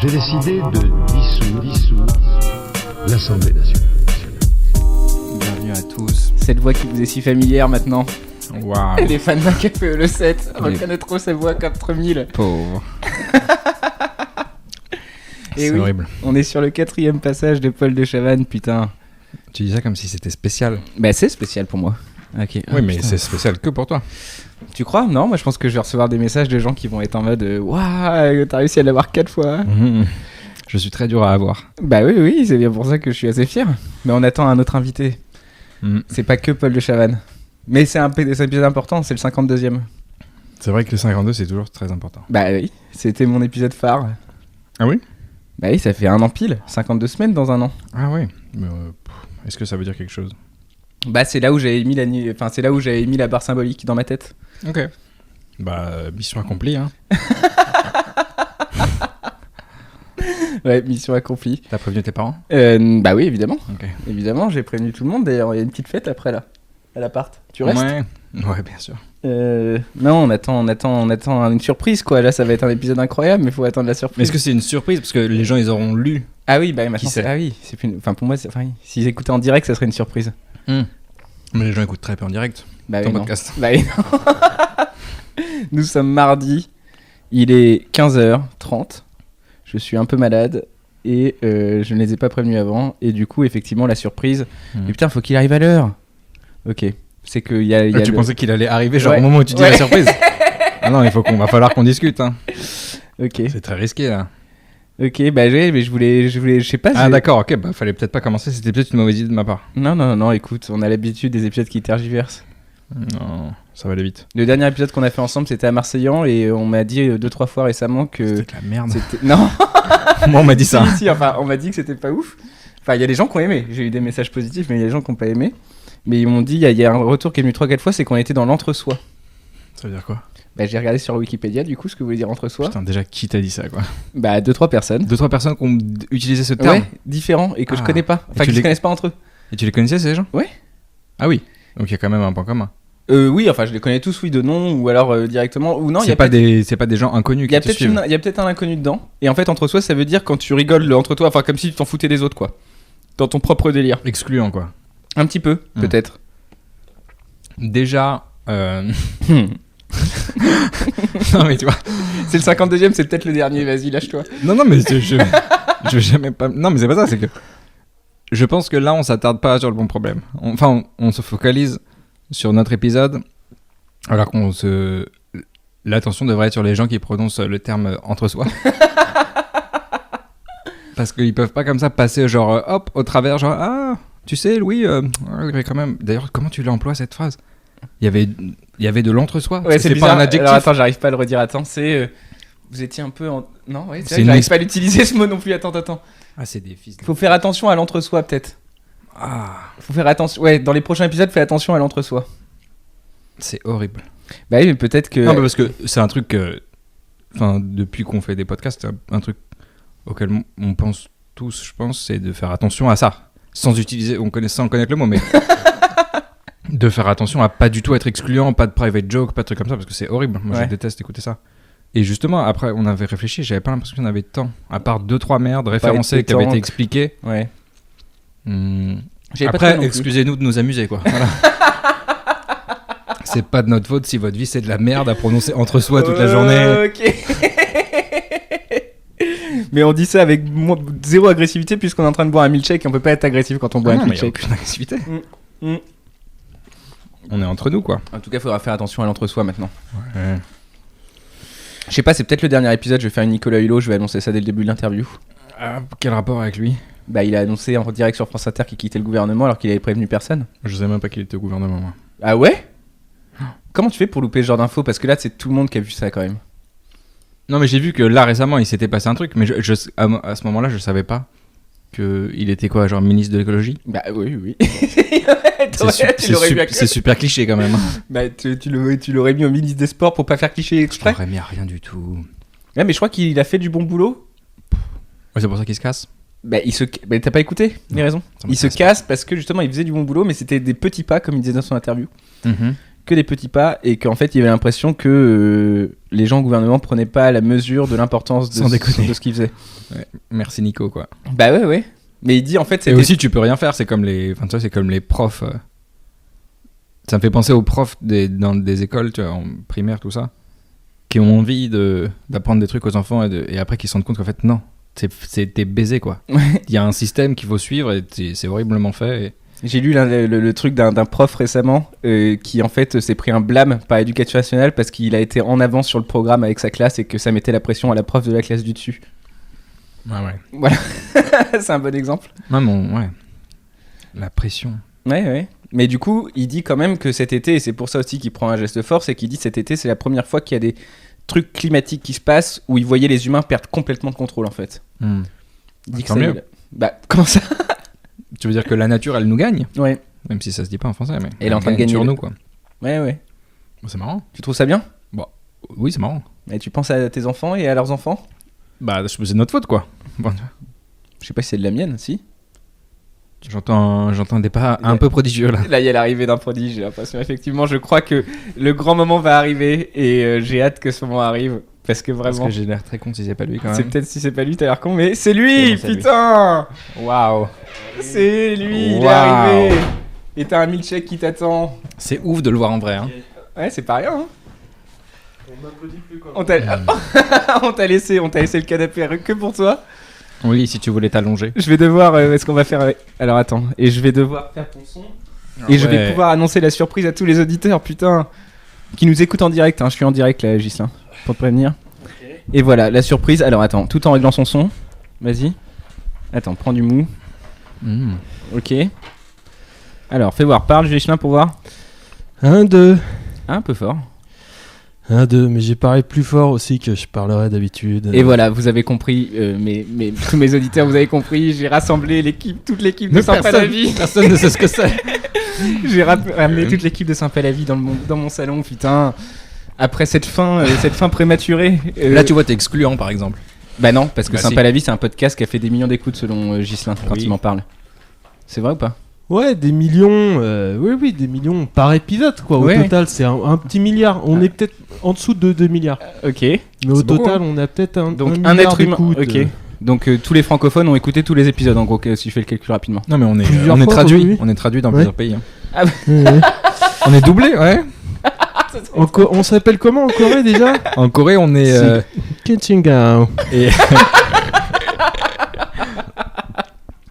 j'ai décidé de dissoudre l'Assemblée nationale. Bienvenue à tous. Cette voix qui vous est si familière maintenant. Waouh. Les fans d'un café le 7 reconnaîtront sa voix 4000. Pauvre. Et C'est oui, horrible. on est sur le 4e passage de Paul de Chavannes, putain. Tu dis ça comme si c'était spécial. Bah c'est spécial pour moi. Ok. Oui, mais c'est spécial que pour toi. Tu crois? Non, moi je pense que je vais recevoir des messages de gens qui vont être en mode waouh, t'as réussi à l'avoir 4 fois. Je suis très dur à avoir. Bah oui, c'est bien pour ça que je suis assez fier. Mais on attend un autre invité. C'est pas que Paul de Chavannes. Mais c'est un épisode important, c'est le 52e. C'est vrai que le 52, c'est toujours très important. Bah oui, c'était mon épisode phare. Ah oui? Bah oui, ça fait un an pile, 52 semaines dans un an. Ah oui. Mais est-ce que ça veut dire quelque chose? Bah c'est là où j'avais mis c'est là où j'avais mis la barre symbolique dans ma tête. Ok. Bah, mission accomplie, hein. Ouais, mission accomplie. T'as prévenu tes parents? Bah oui, évidemment. Ok. Évidemment, j'ai prévenu tout le monde. D'ailleurs, il y a une petite fête après là, à l'appart. Tu restes? Ouais, bien sûr. Non, on attend une surprise quoi. Là, ça va être un épisode incroyable, mais faut attendre la surprise. Mais est-ce que c'est une surprise? Parce que les gens, ils auront lu. Ah oui, bah maintenant Qui sait? ah oui, c'est plus enfin pour moi, s'ils écoutaient en direct, ça serait une surprise. Mais les gens écoutent très peu en direct. Bah Ton oui, non. podcast. Bah oui, non. Nous sommes mardi. Il est 15h30. Je suis un peu malade et je ne les ai pas prévenus avant. Et du coup, effectivement, la surprise. Mais putain, faut qu'il arrive à l'heure. Ok. C'est qu'il y a. Tu pensais qu'il allait arriver genre Ouais. au moment où tu dis Ouais. la surprise? Ah non, va falloir qu'on discute. Hein. Ok. C'est très risqué là. Ok, bah mais je voulais, je sais pas. Ah d'accord, ok, bah fallait peut-être pas commencer, c'était peut-être une mauvaise idée de ma part. Non, écoute, on a l'habitude des épisodes qui tergiversent. Non, ça va aller vite. Le dernier épisode qu'on a fait ensemble, c'était à Marseillan et on m'a dit 2-3 fois récemment que. C'était de la merde. Non. Moi on m'a dit ça. Si, enfin, on m'a dit que c'était pas ouf. Enfin, il y a des gens qui ont aimé. J'ai eu des messages positifs, mais il y a des gens qui n'ont pas aimé. Mais ils m'ont dit, il y a un retour qui est venu 3-4 fois, c'est qu'on était dans l'entre-soi. Ça veut dire quoi? Bah, j'ai regardé sur Wikipédia, du coup, ce que voulait dire entre-soi. Putain, déjà qui t'a dit ça quoi? Bah, 2-3 personnes. 2-3 personnes qui ont utilisé ce terme? Ouais, différents et que je Ah. connais pas. Enfin, Et tu qui se les- connaissent pas entre eux. Et tu les connaissais ces gens? Ouais. Ah oui, donc il y a quand même un point commun. Oui, enfin, je les connais tous, oui, de nom, ou alors directement. Ou non, il y C'est a pas peut-être- des gens inconnus Il y a qui te suivent. peut-être un inconnu dedans. Et en fait, entre-soi, ça veut dire quand tu rigoles entre toi, enfin, comme si tu t'en foutais des autres, quoi. Dans ton propre délire. Excluant quoi. Un petit peu, peut-être. Déjà... Non mais tu vois... C'est le 52e, c'est peut-être le dernier, vas-y, lâche-toi. Non mais je vais jamais pas... Non mais c'est pas ça, c'est que... Je pense que là on s'attarde pas sur le bon problème. On se focalise sur notre épisode alors qu'on se... L'attention devrait être sur les gens qui prononcent le terme entre soi. Parce qu'ils peuvent pas comme ça passer genre hop au travers genre ah tu sais Louis quand même. D'ailleurs comment tu l'emploies cette phrase? Il y avait de l'entre-soi. Ouais, c'est pas bizarre. un adjectif. Alors attends, j'arrive pas à le redire. Attends, c'est vous étiez un peu en. Non, ouais, C'est c'est vrai, une j'arrive pas à l'utiliser ce mot non plus. Attends. Ah c'est des fils. Faut faire attention à l'entre-soi peut-être. Ah Faut faire attention. Ouais, dans les prochains épisodes, fais attention à l'entre-soi. c'est horrible. Bah oui, mais peut-être que. Non mais parce que c'est un truc enfin depuis qu'on fait des podcasts c'est un truc auquel on pense tous je pense c'est de faire attention à ça sans utiliser sans connaître le mot mais de faire attention à pas du tout être excluant, pas de private joke, pas de trucs comme ça parce que c'est horrible. Moi Ouais. je déteste écouter ça. Et justement après on avait réfléchi, j'avais pas l'impression qu'il y en avait tant à part 2-3 merdes référencées qui avaient été expliquées. Ouais. J'avais pas Après trop non plus. excusez-nous de nous amuser quoi. Voilà. C'est pas de notre faute si votre vie c'est de la merde à prononcer entre soi toute la journée. Ok. Mais on dit ça avec zéro agressivité puisqu'on est en train de boire un milkshake et on peut pas être agressif quand on boit Non, un mais y a milkshake. aucune agressivité. Mm. On est entre nous quoi. En tout cas, il faudra faire attention à l'entre-soi maintenant. Ouais. Je sais pas, c'est peut-être le dernier épisode. Je vais faire une Nicolas Hulot. Je vais annoncer ça dès le début de l'interview. Quel rapport avec lui? Bah, il a annoncé en direct sur France Inter qu'il quittait le gouvernement alors qu'il avait prévenu personne. Je sais même pas qu'il était au gouvernement moi. Ah ouais? Comment tu fais pour louper ce genre d'infos? Parce que là, c'est tout le monde qui a vu ça quand même. Non mais j'ai vu que là récemment il s'était passé un truc mais à ce moment-là je savais pas que il était quoi genre ministre de l'écologie. Bah oui. C'est super cliché quand même. Bah tu l'aurais mis au ministre des Sports pour pas faire cliché Je exprès. l'aurais mis à rien du tout. Ouais, mais je crois qu'il a fait du bon boulot. Ouais, c'est pour ça qu'il se casse. Bah, bah t'as pas écouté les raisons. Ça Il se m'intéresse casse parce que justement il faisait du bon boulot, mais c'était des petits pas comme il disait dans son interview. Mhm. Que des petits pas et qu'en fait il avait l'impression que les gens au gouvernement prenaient pas la mesure de l'importance Sans déconner. de ce qu'ils faisaient. Ouais. Merci Nico, quoi. Bah ouais. Mais il dit en fait Et c'était... aussi, tu peux rien faire. C'est comme les, enfin, tu vois, c'est comme les profs. Ça me fait penser aux profs dans des écoles, tu vois, en primaire, tout ça, qui ont envie d'apprendre des trucs aux enfants et après qui se rendent compte qu'en fait, non, t'es baisé, quoi. Il y a un système qu'il faut suivre et c'est horriblement fait. J'ai lu le truc d'un prof récemment qui en fait s'est pris un blâme par l'éducation nationale parce qu'il a été en avance sur le programme avec sa classe et que ça mettait la pression à la prof de la classe du dessus. Ouais. Voilà, c'est un bon exemple. Ouais. La pression. Ouais. Mais du coup, il dit quand même que cet été, et c'est pour ça aussi qu'il prend un geste fort, c'est qu'il dit cet été, c'est la première fois qu'il y a des trucs climatiques qui se passent où il voyait les humains perdre complètement de contrôle en fait. Il dit que Tant ça y est, mieux. là. Bah, comment ça? Tu veux dire que la nature, elle nous gagne? Ouais. Même si ça se dit pas en français, mais Elle est en train de gagne gagner sur nous, quoi. Ouais. C'est marrant. Tu trouves ça bien? Oui, c'est marrant. Et tu penses à tes enfants et à leurs enfants? Bah, c'est notre faute, quoi. Bon, Je sais pas si c'est de la mienne, si. j'entends des pas un peu prodigieux, là. Là, il y a l'arrivée d'un prodige, j'ai l'impression. Effectivement, je crois que le grand moment va arriver et j'ai hâte que ce moment arrive. Parce que Parce vraiment, que j'ai l'air très con si c'est pas lui, quand c'est même. peut-être si c'est pas lui, t'as l'air con, mais c'est lui, C'est bon, c'est putain! Waouh. C'est lui, il est Waouh. arrivé! Et t'as un milkshake qui t'attend. C'est ouf de le voir en vrai, hein. Ouais, c'est pas rien, hein? On m'applaudit plus quand On t'a laissé le canapé que pour toi. Oui, si tu voulais t'allonger. Je vais devoir. Est-ce qu'on va faire avec... Alors attends, et je vais devoir faire ton son. Et je vais pouvoir annoncer la surprise à tous les auditeurs, putain, qui nous écoutent en direct. Hein. Je suis en direct là, Ghislain, pour te prévenir. Okay. Et voilà, la surprise. Alors attends, tout en réglant son son. Vas-y. Attends, prends du mou. Ok. Alors, fais voir. Parle, Ghislain, pour voir. 1, 2. Un peu fort. 1, 2. Mais j'ai parlé plus fort aussi que je parlerais d'habitude. Et voilà, vous avez compris, tous mes auditeurs, vous avez compris. J'ai rassemblé toute l'équipe de Sympa la Vie. Personne ne sait ce que c'est. J'ai ramené toute l'équipe de Sympa la Vie dans mon salon, putain. Après cette fin prématurée. Là, tu vois, t'es excluant, par exemple. Bah non, parce que Bah Sympa si. la Vie, c'est un podcast qui a fait des millions d'écoutes selon Ghislain quand Oui. il m'en parle. C'est vrai ou pas? Ouais, des millions. Oui, des millions par épisode, quoi. Au Ouais. total, c'est un petit milliard. On est peut-être en dessous de 2 milliards. Ok. Mais au C'est beaucoup, total, on a peut-être un Donc milliard un être humain. d'écoutes, Ok. Donc tous les francophones ont écouté tous les épisodes, en gros, si je fais le calcul rapidement. Non, mais Plusieurs on est fois, traduit. oui. On est traduit dans Ouais. plusieurs pays. Hein. Ouais. On est doublé, ouais. On s'appelle comment en Corée déjà? En Corée, on est. Ketchingao. Et...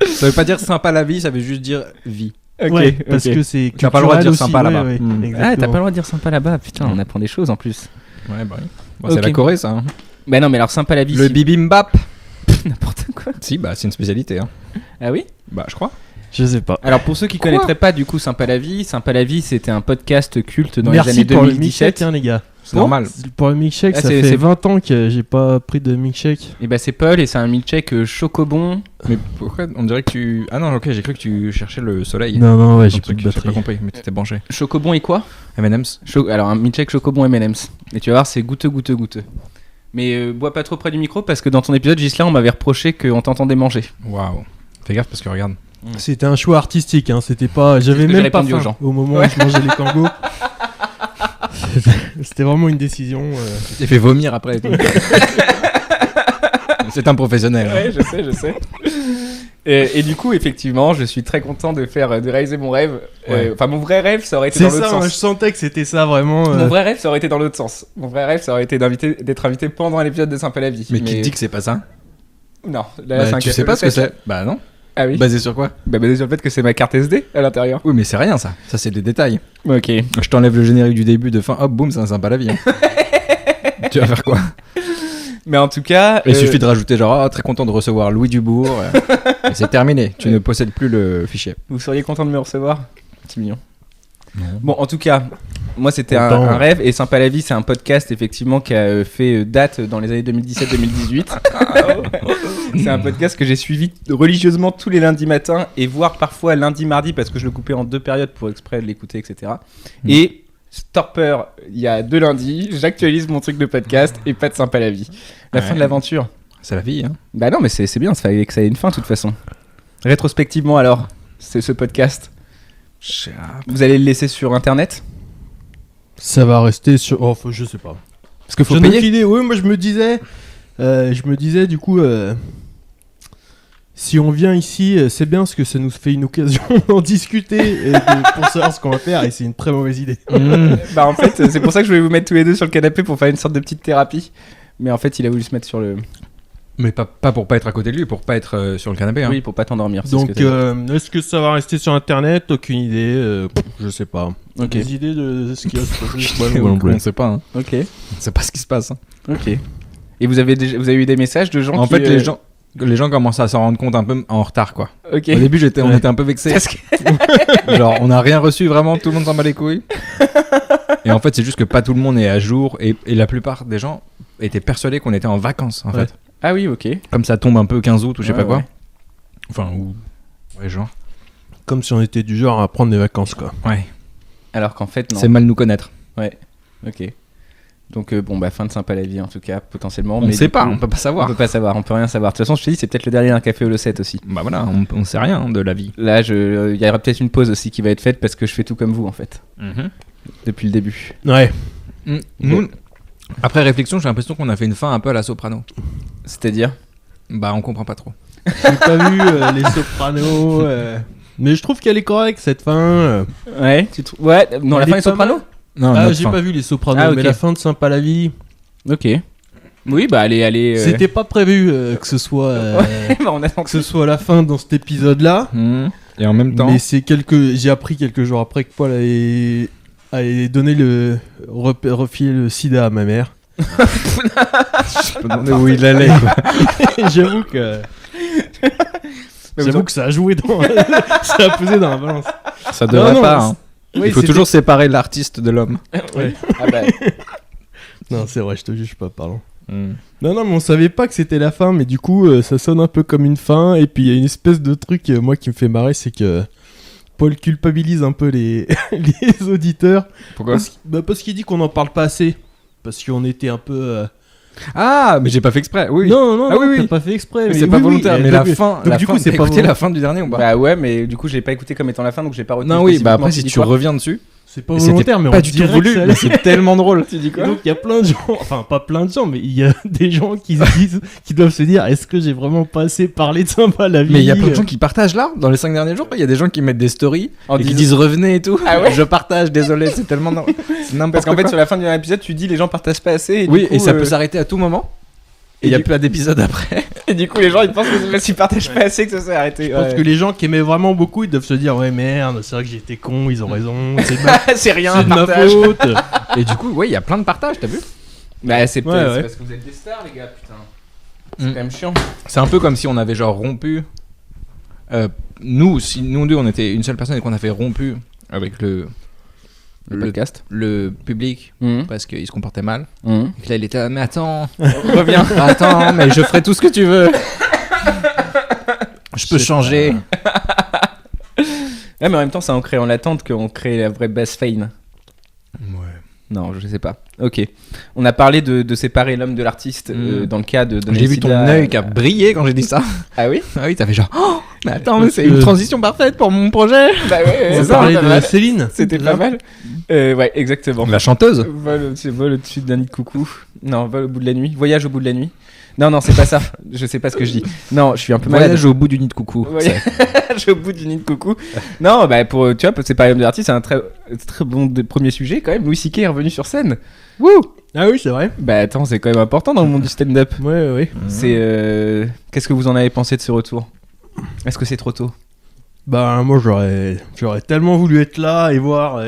ça veut pas dire sympa la vie, ça veut juste dire vie. Ok. Ouais, parce que c'est T'as pas le droit de dire culturel sympa aussi, là-bas. ouais, Mm. exactement. Ah, t'as pas le droit de dire sympa là-bas, putain, on apprend des choses en plus. Ouais, bah oui. Bon, Ok. c'est la Corée, ça. Hein. Bah non, mais alors Sympa la Vie, Le si- bibimbap. n'importe quoi. Si, bah, c'est une spécialité. Hein. Ah oui? Bah, je crois. Je sais pas. Alors pour ceux qui Quoi connaîtraient pas du coup Sympa la Vie c'était un podcast culte dans Merci les années pour le 2017. milkshake, hein, les gars. C'est normal. Pour le milkshake, Ah, ça c'est- fait c'est- 20 ans que j'ai pas pris de milkshake. Et bah c'est Paul et c'est un milkshake chocobon. Mais pourquoi on dirait que tu. Ah non, ok, j'ai cru que tu cherchais le soleil. Non, ouais, Ton j'ai plus truc, de j'ai pas batterie. compris, mais t'étais branché. Chocobon et quoi? M&M's. Alors un milkshake chocobon M&M's. Et tu vas voir, c'est goûteux. Mais bois pas trop près du micro parce que dans ton épisode, Ghislain, on m'avait reproché qu'on t'entendait manger. Waouh. Fais gaffe parce que regarde. C'était un choix artistique, hein. C'était pas. C'est J'avais ce que j'ai même pas répondu aux faim gens. au moment où je mangeais les kangos. C'était vraiment une décision. Tu t'es fait vomir après et tout. C'est un professionnel. hein. Ouais, je sais. Et du coup, effectivement, je suis très content de réaliser mon rêve. Ouais. Enfin, mon vrai rêve, ça aurait été C'est dans l'autre ça, sens. moi, je sentais que c'était ça vraiment. Mon vrai rêve, ça aurait été dans l'autre sens. Mon vrai rêve, ça aurait été d'être invité pendant l'épisode de Sympa la Vie. Mais qui te dit que c'est pas ça? Non, là, Bah, c'est un tu cas- sais pas ce que c'est- c'est? Bah non. Ah oui. Basé sur quoi? Basé sur le fait que c'est ma carte SD à l'intérieur. Oui, mais c'est rien ça. Ça, c'est des détails. Ok. Je t'enlève le générique du début, de fin, hop, boum, c'est un sympa la vie. hein. Tu vas faire quoi? Mais en tout cas. Il suffit de rajouter genre, ah, très content de recevoir Louis Dubourg. Et c'est terminé. Tu ne possèdes plus le fichier. Vous seriez content de me recevoir? Petit mignon. Bon, en tout cas, moi c'était un Content. rêve. Et Sympa la Vie, c'est un podcast effectivement qui a fait date dans les années 2017-2018. C'est un podcast que j'ai suivi religieusement tous les lundis matins et voire parfois lundi mardi parce que je le coupais en 2 périodes pour exprès de l'écouter, etc. Et Storper, il y a 2 lundis, j'actualise mon truc de podcast et pas de Sympa la Vie. La Ouais. fin de l'aventure. C'est la vie, hein. Bah non, mais c'est bien, ça fallait que ça ait une fin de toute façon. Rétrospectivement alors, c'est ce podcast. Vous allez le laisser sur internet? Ça va rester sur. Oh, je sais pas. Parce qu'il faut J'en ai payer. aucune idée. Oui, moi je me disais du coup, si on vient ici, c'est bien parce que ça nous fait une occasion d'en discuter pour savoir ce qu'on va faire et c'est une très mauvaise idée. Bah en fait, c'est pour ça que je voulais vous mettre tous les deux sur le canapé pour faire une sorte de petite thérapie. Mais en fait, il a voulu se mettre sur le... Mais pas pour pas être à côté de lui, pour pas être sur le canapé. Hein. Oui, pour pas t'endormir. c'est ce Donc, que t'as est-ce que ça va rester sur internet? Aucune idée. Je sais pas. dit. Ok. Des idées de ce qui va se passer? On ne sait pas. Hein. Ok. On sait pas ce qui se passe. Hein. Ok. Et vous avez eu des messages de gens En qui... fait, les gens commencent à s'en rendre compte un peu en retard, quoi. Ok. Au début, on était un peu vexés. Parce que- Genre, on n'a rien reçu vraiment, tout le monde s'en bat les couilles. Et en fait, c'est juste que pas tout le monde est à jour et la plupart des gens étaient persuadés qu'on était en vacances, en Ouais. fait. Ah oui, ok. Comme ça tombe un peu 15 août ou je sais Ouais, pas quoi. ouais. Enfin, ou. Ouais, genre. Comme si on était du genre à prendre des vacances, quoi. Ouais. Alors qu'en fait, non. C'est mal nous connaître. Ok. Donc bon, bah fin de sympa la vie en tout cas, potentiellement. On mais sait du pas, coup, on peut pas On savoir. peut pas savoir, on peut rien savoir. De toute façon, je te dis, c'est peut-être le dernier d'un café au Le 7 aussi. Bah voilà, on sait rien de la vie. Là, il y aura peut-être une pause aussi qui va être faite parce que je fais tout comme vous en fait, depuis le début. Ouais. Nous, après réflexion, j'ai l'impression qu'on a fait une fin un peu à la Soprano. C'est-à-dire Bah, on comprend pas trop. J'ai pas vu les Sopranos. Mais je trouve qu'elle est correcte cette fin. Ouais, ouais, non, la Elle fin est est pas Soprano. Non, Ah, notre j'ai fin. pas vu les Sopranos, Ah, ok. mais la fin de Sympa la vie. Ok. Oui, bah allez. C'était pas prévu que ce soit Bah, on attend que ce soit la fin dans cet épisode-là. Et en même temps, Mais j'ai appris quelques jours après que Paul avait donné refiler le sida à ma mère. je peux demander où il allait. Quoi. Et j'avoue que ça a joué dans ça a pesé dans la balance. Ça devrait Non, pas. Hein. Oui, Il faut c'était- toujours séparer l'artiste de l'homme. Ouais. Ah bah, Non, c'est vrai, je te juge pas, pardon. Non, mais on savait pas que c'était la fin, mais du coup, ça sonne un peu comme une fin. Et puis, il y a une espèce de truc, moi, qui me fait marrer, c'est que Paul culpabilise un peu les, les auditeurs. Pourquoi Parce qu'il dit qu'on n'en parle pas assez. Parce qu'on était un peu... Ah, mais j'ai pas fait exprès. Oui. Non, Ah oui, oui. t'as pas fait exprès. Mais c'est pas volontaire. Mais la fin, donc du coup, c'est t'as pas écouté la volontaire. fin du dernier ou pas bah ouais, mais du coup, je l'ai pas écouté comme étant la fin, donc j'ai pas retenu. Non, oui, bah spécifiquement après, si dis tu quoi. reviens dessus, C'est pas et volontaire, c'était mais pas on du tout dirait que voulu, ça allait. mais c'est tellement drôle. Tu dis Et quoi donc il y a plein de gens, enfin pas plein de gens, mais il y a des gens qui se disent, qui doivent se dire, est-ce que j'ai vraiment pas assez parlé de Sympa la vie? Mais il y a plein de gens qui partagent là, dans les 5 derniers jours. Il y a des gens qui mettent des stories En et qui disant- disent revenez et tout. Ah ouais Je partage, désolé, c'est tellement. C'est n'importe Parce qu'en fait, quoi. sur la fin du épisode, tu dis les gens partagent pas assez. Et Oui, du coup, et ça peut s'arrêter à tout moment. Et il y a du- plus d'épisode après. Et du coup, les gens ils pensent que c'est parce qu'ils partagent pas assez que ça s'est arrêté. Je pense que les gens qui aimaient vraiment beaucoup, ils doivent se dire, ouais merde, c'est vrai que j'étais con, ils ont raison, c'est de ma, c'est rien, c'est de ma partage. faute. Et du coup, ouais, il y a plein de partages, t'as vu? Bah, c'est peut-être Ouais. parce que vous êtes des stars, les gars, putain. C'est Mm. quand même chiant. C'est un peu comme si on avait genre rompu. Si nous deux on était une seule personne et qu'on avait rompu avec le podcast. le public Mhm. parce qu'il se comportait mal. Mhm. Et que là il était mais attends, Reviens. attends, mais je ferai tout ce que tu veux. Je peux changer. Ouais, mais en même temps, c'est en créant l'attente qu'on crée la vraie bass fame. Ouais. Non, je sais pas. Ok. On a parlé de séparer l'homme de l'artiste dans le cas de donner J'ai le vu ton sida œil qui a brillé quand j'ai dit ça. Ah oui. Ah oui, t'as fait genre oh, mais attends, mais Parce c'est que- une transition parfaite pour mon projet. Bah ouais, On c'est parlait pas de mal. Céline. C'était pas mal. Ouais, exactement. La chanteuse. Vol au-dessus d'un nid de coucou. Non, vol au bout de la nuit. Voyage au bout de la nuit. Non, non, c'est pas ça. Je sais pas ce que je dis. Non, je suis un peu malade. Voyage au bout du nid de coucou. Voyage au bout du nid de coucou. Non, bah pour tu vois, c'est pas l'homme de l'artiste, c'est un très bon premier sujet quand même. Louis C.K. est revenu sur scène. Wouh. Ah oui, c'est vrai. Bah attends, c'est quand même important dans le monde du stand-up. Ouais. C'est qu'est-ce que vous en avez pensé de ce retour? Est-ce que c'est trop tôt? Bah moi j'aurais tellement voulu être là et voir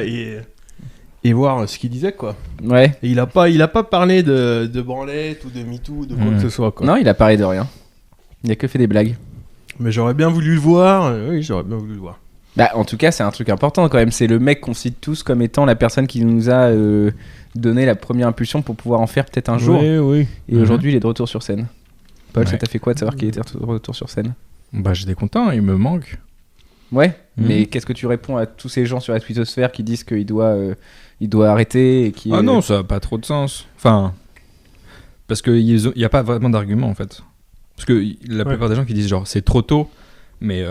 et voir ce qu'il disait quoi. Ouais. Et il a pas parlé de branlette ou de MeToo ou de quoi que ce soit quoi. Non, il a parlé de rien. Il a que fait des blagues. Mais j'aurais bien voulu le voir. Oui, j'aurais bien voulu le voir. Bah en tout cas, c'est un truc important quand même. C'est le mec qu'on cite tous comme étant la personne qui nous a donné la première impulsion pour pouvoir en faire peut-être un jour. Oui. Et aujourd'hui, il est de retour sur scène. Paul, ça Ouais. t'a fait quoi de savoir qu'il était de retour sur scène? Bah j'étais content, il me manque. Ouais, Mhm. mais qu'est-ce que tu réponds à tous ces gens sur la twittosphère qui disent qu'il doit arrêter et qui Ah non, ça a pas trop de sens. Enfin, parce qu'il n'y a pas vraiment d'argument en fait. Parce que la plupart des gens qui disent genre c'est trop tôt, mais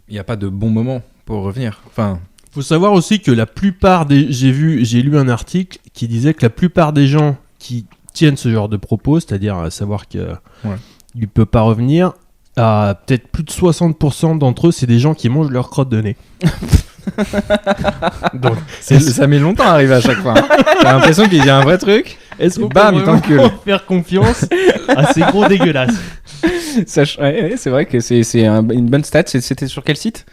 il n'y a pas de bon moment pour revenir. Enfin, Faut savoir aussi que la plupart des j'ai lu un article qui disait que la plupart des gens qui tiennent ce genre de propos, c'est-à-dire à savoir qu'il Ouais. ne peut pas revenir, peut-être plus de 60% d'entre eux, c'est des gens qui mangent leur crotte de nez. Donc, Ça met longtemps à arriver à chaque fois. Hein. T'as l'impression qu'il y a un vrai truc. est-ce qu'on Bam, peut il t'encule. vraiment faire confiance à ces gros dégueulasses? Ouais, c'est vrai que c'est une bonne stat. C'était sur quel site?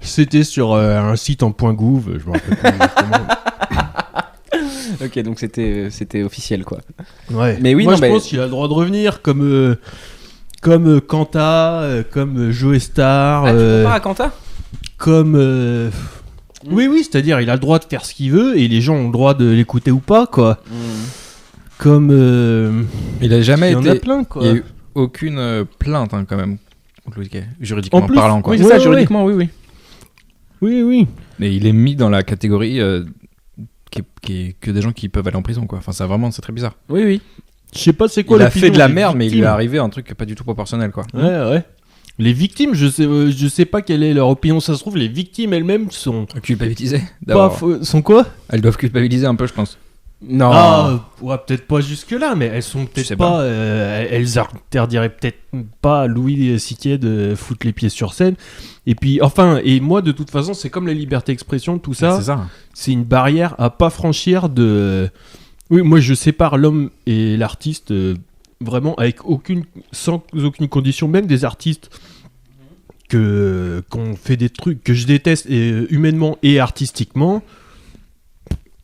C'était sur un site en .gouv, je me rappelle plus exactement. Ok, donc c'était officiel, quoi. Ouais. Mais oui, moi non, je mais- pense qu'il a le droit de revenir comme Kanta, comme Joe Star, Ah, tu compares à Quentin? comme oui, c'est-à-dire il a le droit de faire ce qu'il veut et les gens ont le droit de l'écouter ou pas, quoi. Comme Il a jamais il y en a été. plein, quoi. Il y a eu aucune plainte hein, quand même contre Louis C.K. Juridiquement En plus, parlant quoi. Oui, c'est Ouais, ça, ouais, juridiquement, oui. Oui. Et il est mis dans la catégorie que des gens qui peuvent aller en prison quoi. Enfin c'est très bizarre. Oui. Je sais pas c'est quoi Il a l'opinion fait de la des merde mais il lui est victimes. arrivé un truc pas du tout proportionnel quoi. Ouais. Les victimes, je sais pas quelle est leur opinion, ça se trouve les victimes elles-mêmes sont Culpabilisé. pas sont quoi? Elles doivent culpabiliser un peu je pense. Non. Ouais, peut-être pas jusque-là, mais elles sont sais peut-être pas. pas. Elles interdiraient peut-être pas à Louis C.K. de foutre les pieds sur scène. Et puis, et moi, de toute façon, c'est comme la liberté d'expression, tout ça. C'est ça. C'est une barrière à pas franchir de. Oui, moi, je sépare l'homme et l'artiste vraiment sans aucune condition, même des artistes qu'on fait des trucs que je déteste humainement et artistiquement.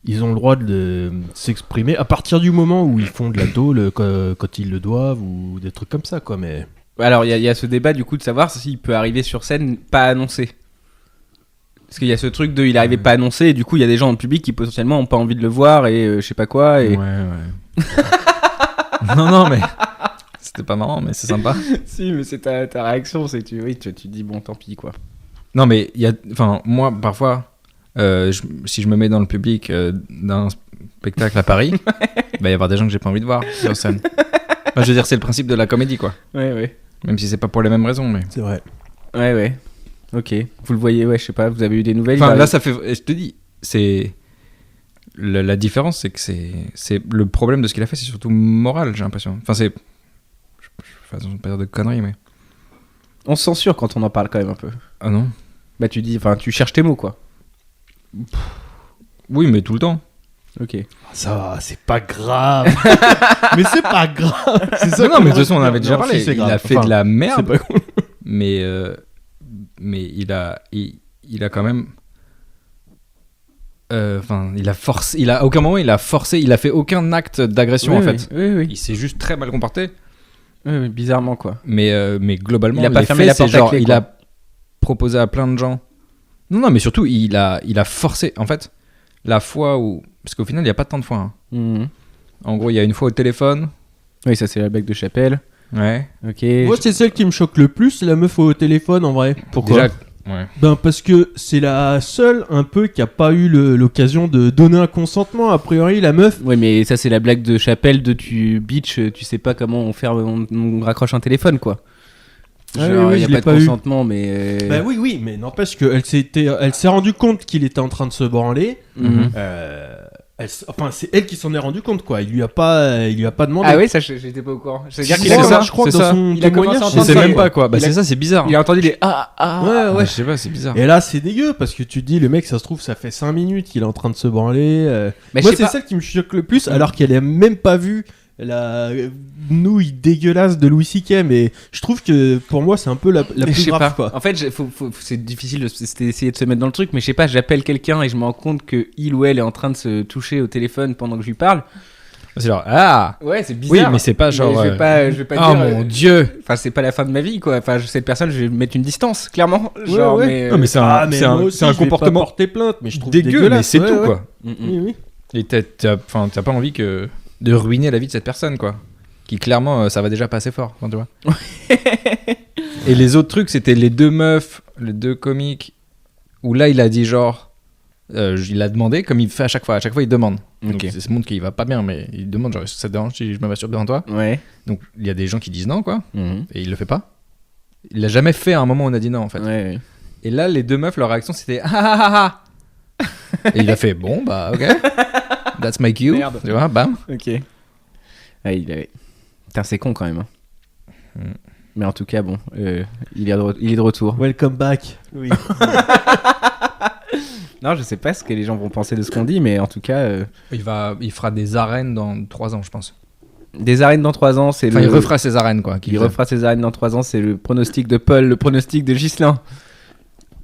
Ils ont le droit de s'exprimer à partir du moment où ils font de la tôle quand ils le doivent ou des trucs comme ça, quoi. Mais Alors, il y a ce débat, du coup, de savoir s'il peut arriver sur scène pas annoncé. Parce qu'il y a ce truc de il est arrivé pas annoncé, et du coup, il y a des gens dans le public qui potentiellement ont pas envie de le voir, et je sais pas quoi. Et... Ouais. non mais c'était pas marrant mais c'est sympa. Si, mais c'est ta réaction, c'est que tu dis bon, tant pis, quoi. Non mais moi parfois si je me mets dans le public d'un spectacle à Paris, il va y avoir des gens que j'ai pas envie de voir sur scène. Enfin, je veux dire c'est le principe de la comédie quoi. Ouais. Même si c'est pas pour les mêmes raisons mais. c'est vrai. Ouais. Ok. Vous le voyez, ouais, je sais pas, vous avez eu des nouvelles? Enfin là ça fait je te dis c'est la différence c'est que c'est le problème de ce qu'il a fait c'est surtout moral j'ai l'impression. Enfin c'est je fais attention de pas dire de conneries mais. On se censure quand on en parle quand même un peu. Ah non. Bah tu dis, enfin tu cherches tes mots, quoi. Oui mais tout le temps. Ok. Ça va, c'est pas grave. Mais c'est pas grave. C'est ça. Non mais de toute façon on avait déjà Non, parlé. si, c'est Il grave. a fait Enfin, de la c'est merde. pas cool. Mais il a quand même il a forcé, à aucun moment il a forcé, il a fait aucun acte d'agression en fait. Oui. Il s'est juste très mal comporté. Oui, bizarrement, quoi. Mais globalement Il a pas les fermé faits, la c'est porte à genre clé, il quoi. a proposé à plein de gens. Non mais surtout il a forcé en fait la fois où parce qu'au final il y a pas tant de fois. Hein. Mhm. En gros il y a une fois au téléphone. Oui, ça c'est la blague de Chapelle. Ouais. Ok. Moi, c'est celle qui me choque le plus, la meuf au téléphone, en vrai. Pourquoi? Déjà. Ouais. Ben parce que c'est la seule un peu qui a pas eu l'occasion de donner un consentement. A priori, la meuf. Ouais, mais ça c'est la blague de Chapelle de tu bitch, tu sais pas comment on raccroche un téléphone, quoi. Ah Genre, oui, y je a l'ai pas de pas eu. consentement, mais. Bah oui, mais n'empêche qu'elle elle s'est rendue compte qu'il était en train de se branler. Mhm. C'est elle qui s'en est rendue compte, quoi. Il lui a pas demandé. Ah oui, ça j'étais pas au courant. C'est-à-dire Si, qu'il c'est a ça. commencé. Je crois que c'est dans ça. son Il a commencé témoignage, à Je entendre sais ça, même quoi. pas quoi. Bah Il a- c'est ça, c'est bizarre. Il a entendu les Ouais. Je sais pas, c'est bizarre. Et là, c'est dégueu parce que tu te dis, le mec, ça se trouve, ça fait 5 minutes qu'il est en train de se branler. Mais Moi, je sais c'est pas. celle qui me choque le plus, alors qu'elle a même pas vu la nouille dégueulasse de Louis C.K. Mais je trouve que pour moi, c'est un peu la Mais je plus sais grave, pas. quoi. En fait, c'est difficile d'essayer de se mettre dans le truc, mais je sais pas, j'appelle quelqu'un et je me rends compte que il ou elle est en train de se toucher au téléphone pendant que je lui parle. C'est genre ah. Ouais, c'est Oui, bizarre. mais c'est pas genre. je vais pas Oh dire. mon dieu. Enfin, c'est pas la fin de ma vie, quoi. Enfin, cette personne, je vais mettre une distance, clairement. Genre, ouais. mais. Non mais c'est Ah, un, mais c'est moi un, aussi, c'est un je vais pas comportement porter plainte, mais je trouve dégueu, mais dégueulasse. c'est Ouais, tout ouais. quoi. Oui, oui. Et t'as pas envie de ruiner la vie de cette personne quoi. Qui clairement ça va déjà pas assez fort, enfin, tu vois. Et les autres trucs c'était les deux meufs, les deux comiques où là il a dit genre il a demandé comme il fait à chaque fois il demande. Donc Ok. ça montre qu'il va pas bien mais il demande genre est-ce que ça te dérange si je me masturbe devant toi. Ouais. Donc il y a des gens qui disent non quoi Mhm. et il le fait pas. Il l'a jamais fait à un moment où on a dit non en fait. Ouais. Et là, les deux meufs, leur réaction, c'était ah ah ah ah. Et il a fait bon, bah ok. That's my cue. Merde. Tu vois, bam. Ok. Ah, Putain, c'est con quand même. Hein. Mais en tout cas, bon, il est de retour. Welcome back. Oui. Non, je sais pas ce que les gens vont penser de ce qu'on dit, mais en tout cas... Il fera des arènes dans 3 ans, je pense. Des arènes dans 3 ans, c'est Enfin, il refera ses arènes, quoi. Il refera ses arènes dans 3 ans, c'est le pronostic de Paul, le pronostic de Ghislain.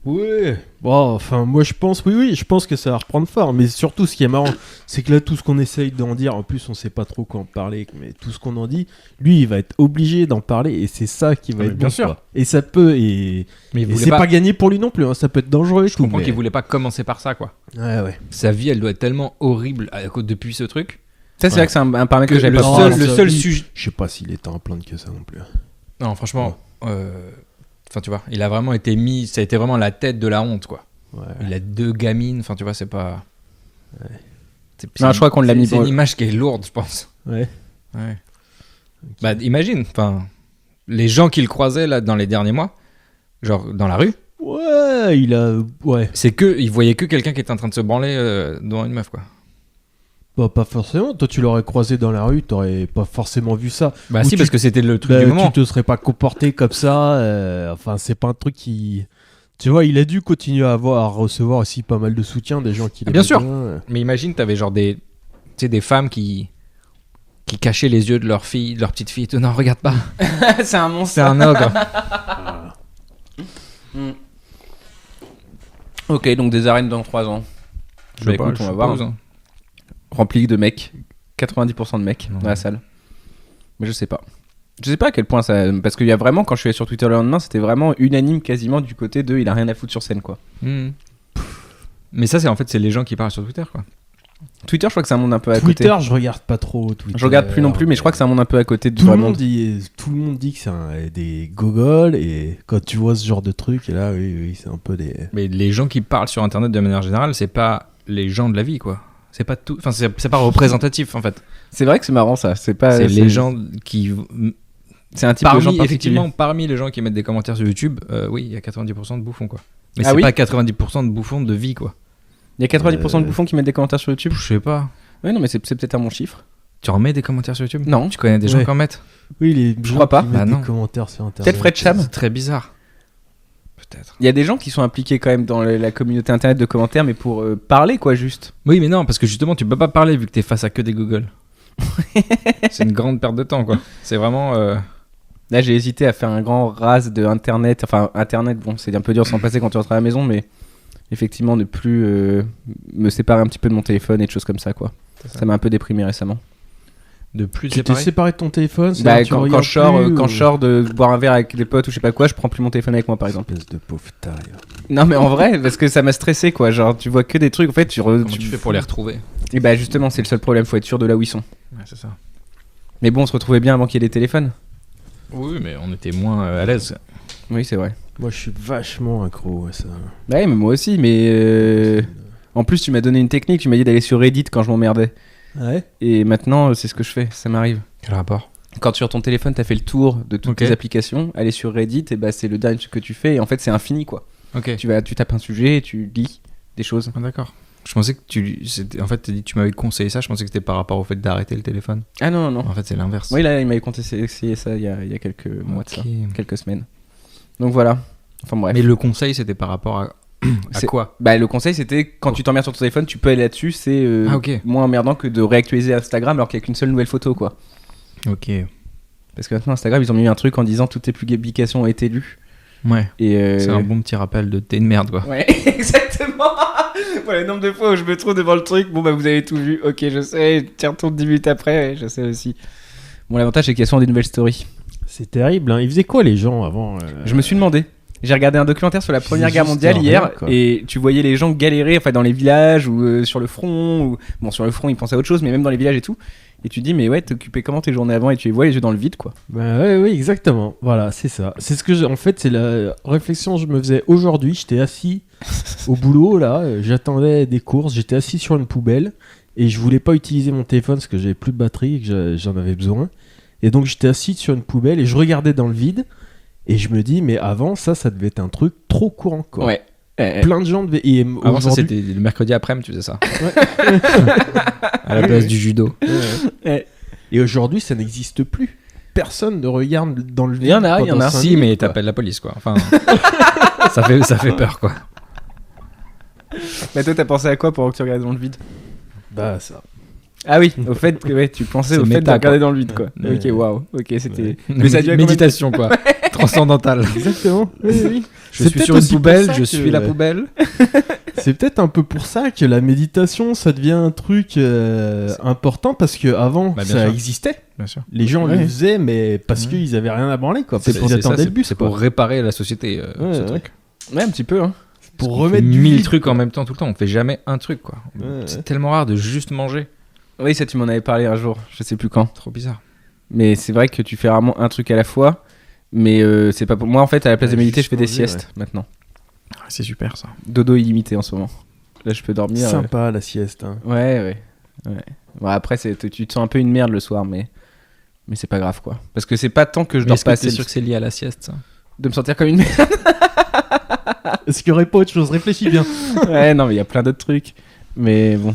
Ouais. Bon, enfin, moi je pense, je pense que ça va reprendre fort. Mais surtout, ce qui est marrant, c'est que là, tout ce qu'on essaye d'en dire, en plus, on sait pas trop quoi en parler, mais tout ce qu'on en dit, lui, il va être obligé d'en parler, et c'est ça qui va être bien bon, sûr. quoi. Et ça peut, Mais il et voulait c'est pas gagné pour lui non plus, hein. Ça peut être dangereux. Je comprends qu'il voulait pas commencer par ça, quoi. Ouais. Sa vie, elle doit être tellement horrible depuis ce truc. Ça, c'est vrai que c'est un paramètre que j'avais le pas seul sujet. Je sais pas s'il est en plainte que ça non plus. Non, franchement. Enfin, tu vois, il a vraiment été mis. Ça a été vraiment la tête de la honte, quoi. Ouais. Il a 2 gamines. Enfin, tu vois, c'est pas. Ouais. Non, je crois qu'on l'a mis C'est une image qui est lourde, je pense. Ouais. Okay. Bah, imagine, enfin, les gens qu'il croisait là dans les derniers mois, genre dans la rue. Ouais, Il voyait que quelqu'un qui était en train de se branler devant une meuf, quoi. Bah, pas forcément. Toi, tu l'aurais croisé dans la rue, t'aurais pas forcément vu ça. Bah, Ou si, parce que c'était le truc bah, du moment. Tu te serais pas comporté comme ça. Enfin, c'est pas un truc qui. Tu vois, il a dû continuer à recevoir aussi pas mal de soutien des gens qui. Bien sûr. Bien. Mais imagine, t'avais genre des femmes qui cachaient les yeux de leur fille, de leur petite fille. Non, regarde pas. C'est un monstre. C'est un ogre. Ok, donc des arènes dans 3 ans. Bah, écoute, on va voir. Hein. Rempli de mecs. 90% de mecs dans la salle. Mais je sais pas. Je sais pas à quel point ça. Parce qu'il y a vraiment, quand je suis allé sur Twitter le lendemain, c'était vraiment unanime quasiment du côté de il a rien à foutre sur scène, quoi. Mais ça, c'est les gens qui parlent sur Twitter, quoi. Twitter, je crois que c'est un monde un peu à Twitter, côté. je regarde pas trop Twitter. Je regarde plus non plus, mais je crois que c'est un monde un peu à côté de tout le vraiment. monde dit que c'est des gogoles, et quand tu vois ce genre de truc, et là, oui, c'est un peu des. Mais les gens qui parlent sur Internet de manière générale, c'est pas les gens de la vie, quoi. C'est pas tout. Enfin, c'est pas représentatif, en fait. C'est vrai que c'est marrant, ça. C'est pas. C'est les gens qui. C'est un type de gens particulier. Effectivement, parmi les gens qui mettent des commentaires sur YouTube, oui, il y a 90% de bouffons, quoi. Mais Ah c'est oui pas 90% de bouffons de vie, quoi. Il y a 90% de bouffons qui mettent des commentaires sur YouTube. Je sais pas. Oui, non, mais c'est peut-être un bon chiffre. Tu remets des commentaires sur YouTube? Non. Tu connais des gens Ouais. qui en mettent? Oui, les Je gens crois pas. qui mettent Bah non. des commentaires sur Internet. Peut-être Fred Cham. C'est très bizarre. Peut-être. Il y a des gens qui sont impliqués quand même dans la communauté internet de commentaires, mais pour parler, quoi, juste. Oui, mais non, parce que justement, tu peux pas parler vu que t'es face à que des Google. C'est une grande perte de temps, quoi. C'est vraiment. Là, j'ai hésité à faire un grand rase de Internet. Enfin, Internet, bon, c'est un peu dur de s'en passer quand tu rentres à la maison, mais effectivement, ne plus me séparer un petit peu de mon téléphone et de choses comme ça, quoi. Ça m'a un peu déprimé récemment. De plus Tu t'es séparé de ton téléphone? Bah, quand je sors de boire un verre avec des potes ou je sais pas quoi, je prends plus mon téléphone avec moi, par exemple. Espèce de pauvre taré. Non, mais en vrai, parce que ça m'a stressé, quoi. Genre, tu vois que des trucs, en fait, Comment tu fais pour les retrouver? Et bah, justement, c'est le seul problème, faut être sûr de là où ils sont. Ouais, c'est ça. Mais bon, on se retrouvait bien avant qu'il y ait des téléphones. Oui, mais on était moins à l'aise. Oui, c'est vrai. Moi, je suis vachement accro à ça. Bah, ouais, mais moi aussi, mais. En plus, tu m'as donné une technique, tu m'as dit d'aller sur Reddit quand je m'emmerdais. Ouais. Et maintenant, c'est ce que je fais, ça m'arrive. Quel rapport? Quand sur ton téléphone, t'as fait le tour de toutes Ok. tes applications, aller sur Reddit, et bah, c'est le dernier truc que tu fais, et en fait, c'est infini, quoi. Ok. Tu tapes un sujet, et tu lis des choses. Ah, d'accord. Je pensais que en fait, tu m'avais conseillé ça, je pensais que c'était par rapport au fait d'arrêter le téléphone. Ah non, non, non. En fait, c'est l'inverse. Oui, là, il m'avait essayé ça il y a quelques mois de ça. Ok. Quelques semaines. Donc voilà. Enfin bref. Mais le conseil, c'était par rapport à C'est- quoi? Bah, le conseil, c'était quand tu t'emmerdes sur ton téléphone, tu peux aller là-dessus. C'est Ah, ok. moins emmerdant que de réactualiser Instagram alors qu'il n'y a qu'une seule nouvelle photo, quoi. Ok. Parce que maintenant, Instagram, ils ont mis un truc en disant toutes tes publications ont été lues. Ouais. Et C'est un bon petit rappel de t'es une merde, quoi. Ouais, exactement. Voilà, le nombre de fois où je me trouve devant le truc. Bon, bah, vous avez tout vu. Ok, je sais. Tu retournes 10 minutes après. Ouais, je sais aussi. Bon, l'avantage, c'est qu'il y a souvent des nouvelles stories. C'est terrible, hein. Ils faisaient quoi les gens avant Je me suis demandé. J'ai regardé un documentaire sur la Première Guerre juste mondiale rien, hier quoi. et tu voyais les gens galérer enfin, dans les villages ou sur le front. Ou... Bon, sur le front, ils pensaient à autre chose, mais même dans les villages et tout. Et tu te dis, mais ouais, t'occupais comment tes journées avant et tu les vois les yeux dans le vide, quoi. Bah ouais, oui, exactement. Voilà, c'est ça. C'est ce que en fait, c'est la réflexion que je me faisais aujourd'hui. J'étais assis au boulot, là, j'attendais des courses, j'étais assis sur une poubelle et je voulais pas utiliser mon téléphone parce que j'avais plus de batterie et que j'en avais besoin. Et donc j'étais assis sur une poubelle et je regardais dans le vide et je me dis, mais avant, ça devait être un truc trop courant, quoi. Ouais. Plein de gens devaient. Et Avant, ça, aujourd'hui- c'était le mercredi après-midi, tu faisais ça. À la place du judo. Ouais. Et aujourd'hui, ça n'existe plus. Personne ne regarde dans le vide. Il y en a. pendant 5 Si, minutes, mais quoi. t'appelles la police, quoi. Enfin, ça fait peur, quoi. Mais toi, t'as pensé à quoi pendant que tu regardais dans le vide? Bah, ça. Ah oui, au fait que tu pensais C'est au fait de méta, regarder quoi. dans le vide, quoi. Ouais. Ok, waouh. Ok, c'était. Ouais. Mais ça a duré combien de- Méditation, quoi. Transcendantale. Exactement. Oui. Je C'est suis peut-être sur une aussi pour poubelle, ça je que- suis la poubelle. C'est peut-être un peu pour ça que la méditation, ça devient un truc important parce que avant, Bah, bien ça sûr. existait. Bien sûr. Les gens Ouais. le faisaient, mais parce Ouais. qu'ils avaient rien à branler, quoi. C'est Parce qu'ils attendaient ça, le bus, c'est quoi. pour réparer la société, Ouais, ce ouais. truc. Ouais, un petit peu, hein. Pour On remettre fait du 1000 vide, trucs quoi. en même temps tout le temps, on fait jamais un truc, quoi. Ouais, C'est ouais. tellement rare de juste manger. Oui, ça, tu m'en avais parlé un jour. Je sais plus quand. Trop bizarre. Mais c'est vrai que tu fais rarement un truc à la fois. Mais c'est pas pour moi, en fait, à la place Ouais, de méditer, je juste fais des manger, siestes maintenant. C'est super, ça. Dodo illimité en ce moment. Là, je peux dormir. Sympa la sieste. Hein. Ouais. Bon, après, tu te sens un peu une merde le soir, mais c'est pas grave, quoi. Parce que c'est pas tant que je dors Est-ce pas que t'es assez sûr que c'est lié à la sieste, ça? de me sentir comme une merde. Est-ce qu'il y aurait pas autre chose? Réfléchis bien. Ouais, non, mais il y a plein d'autres trucs. Mais bon,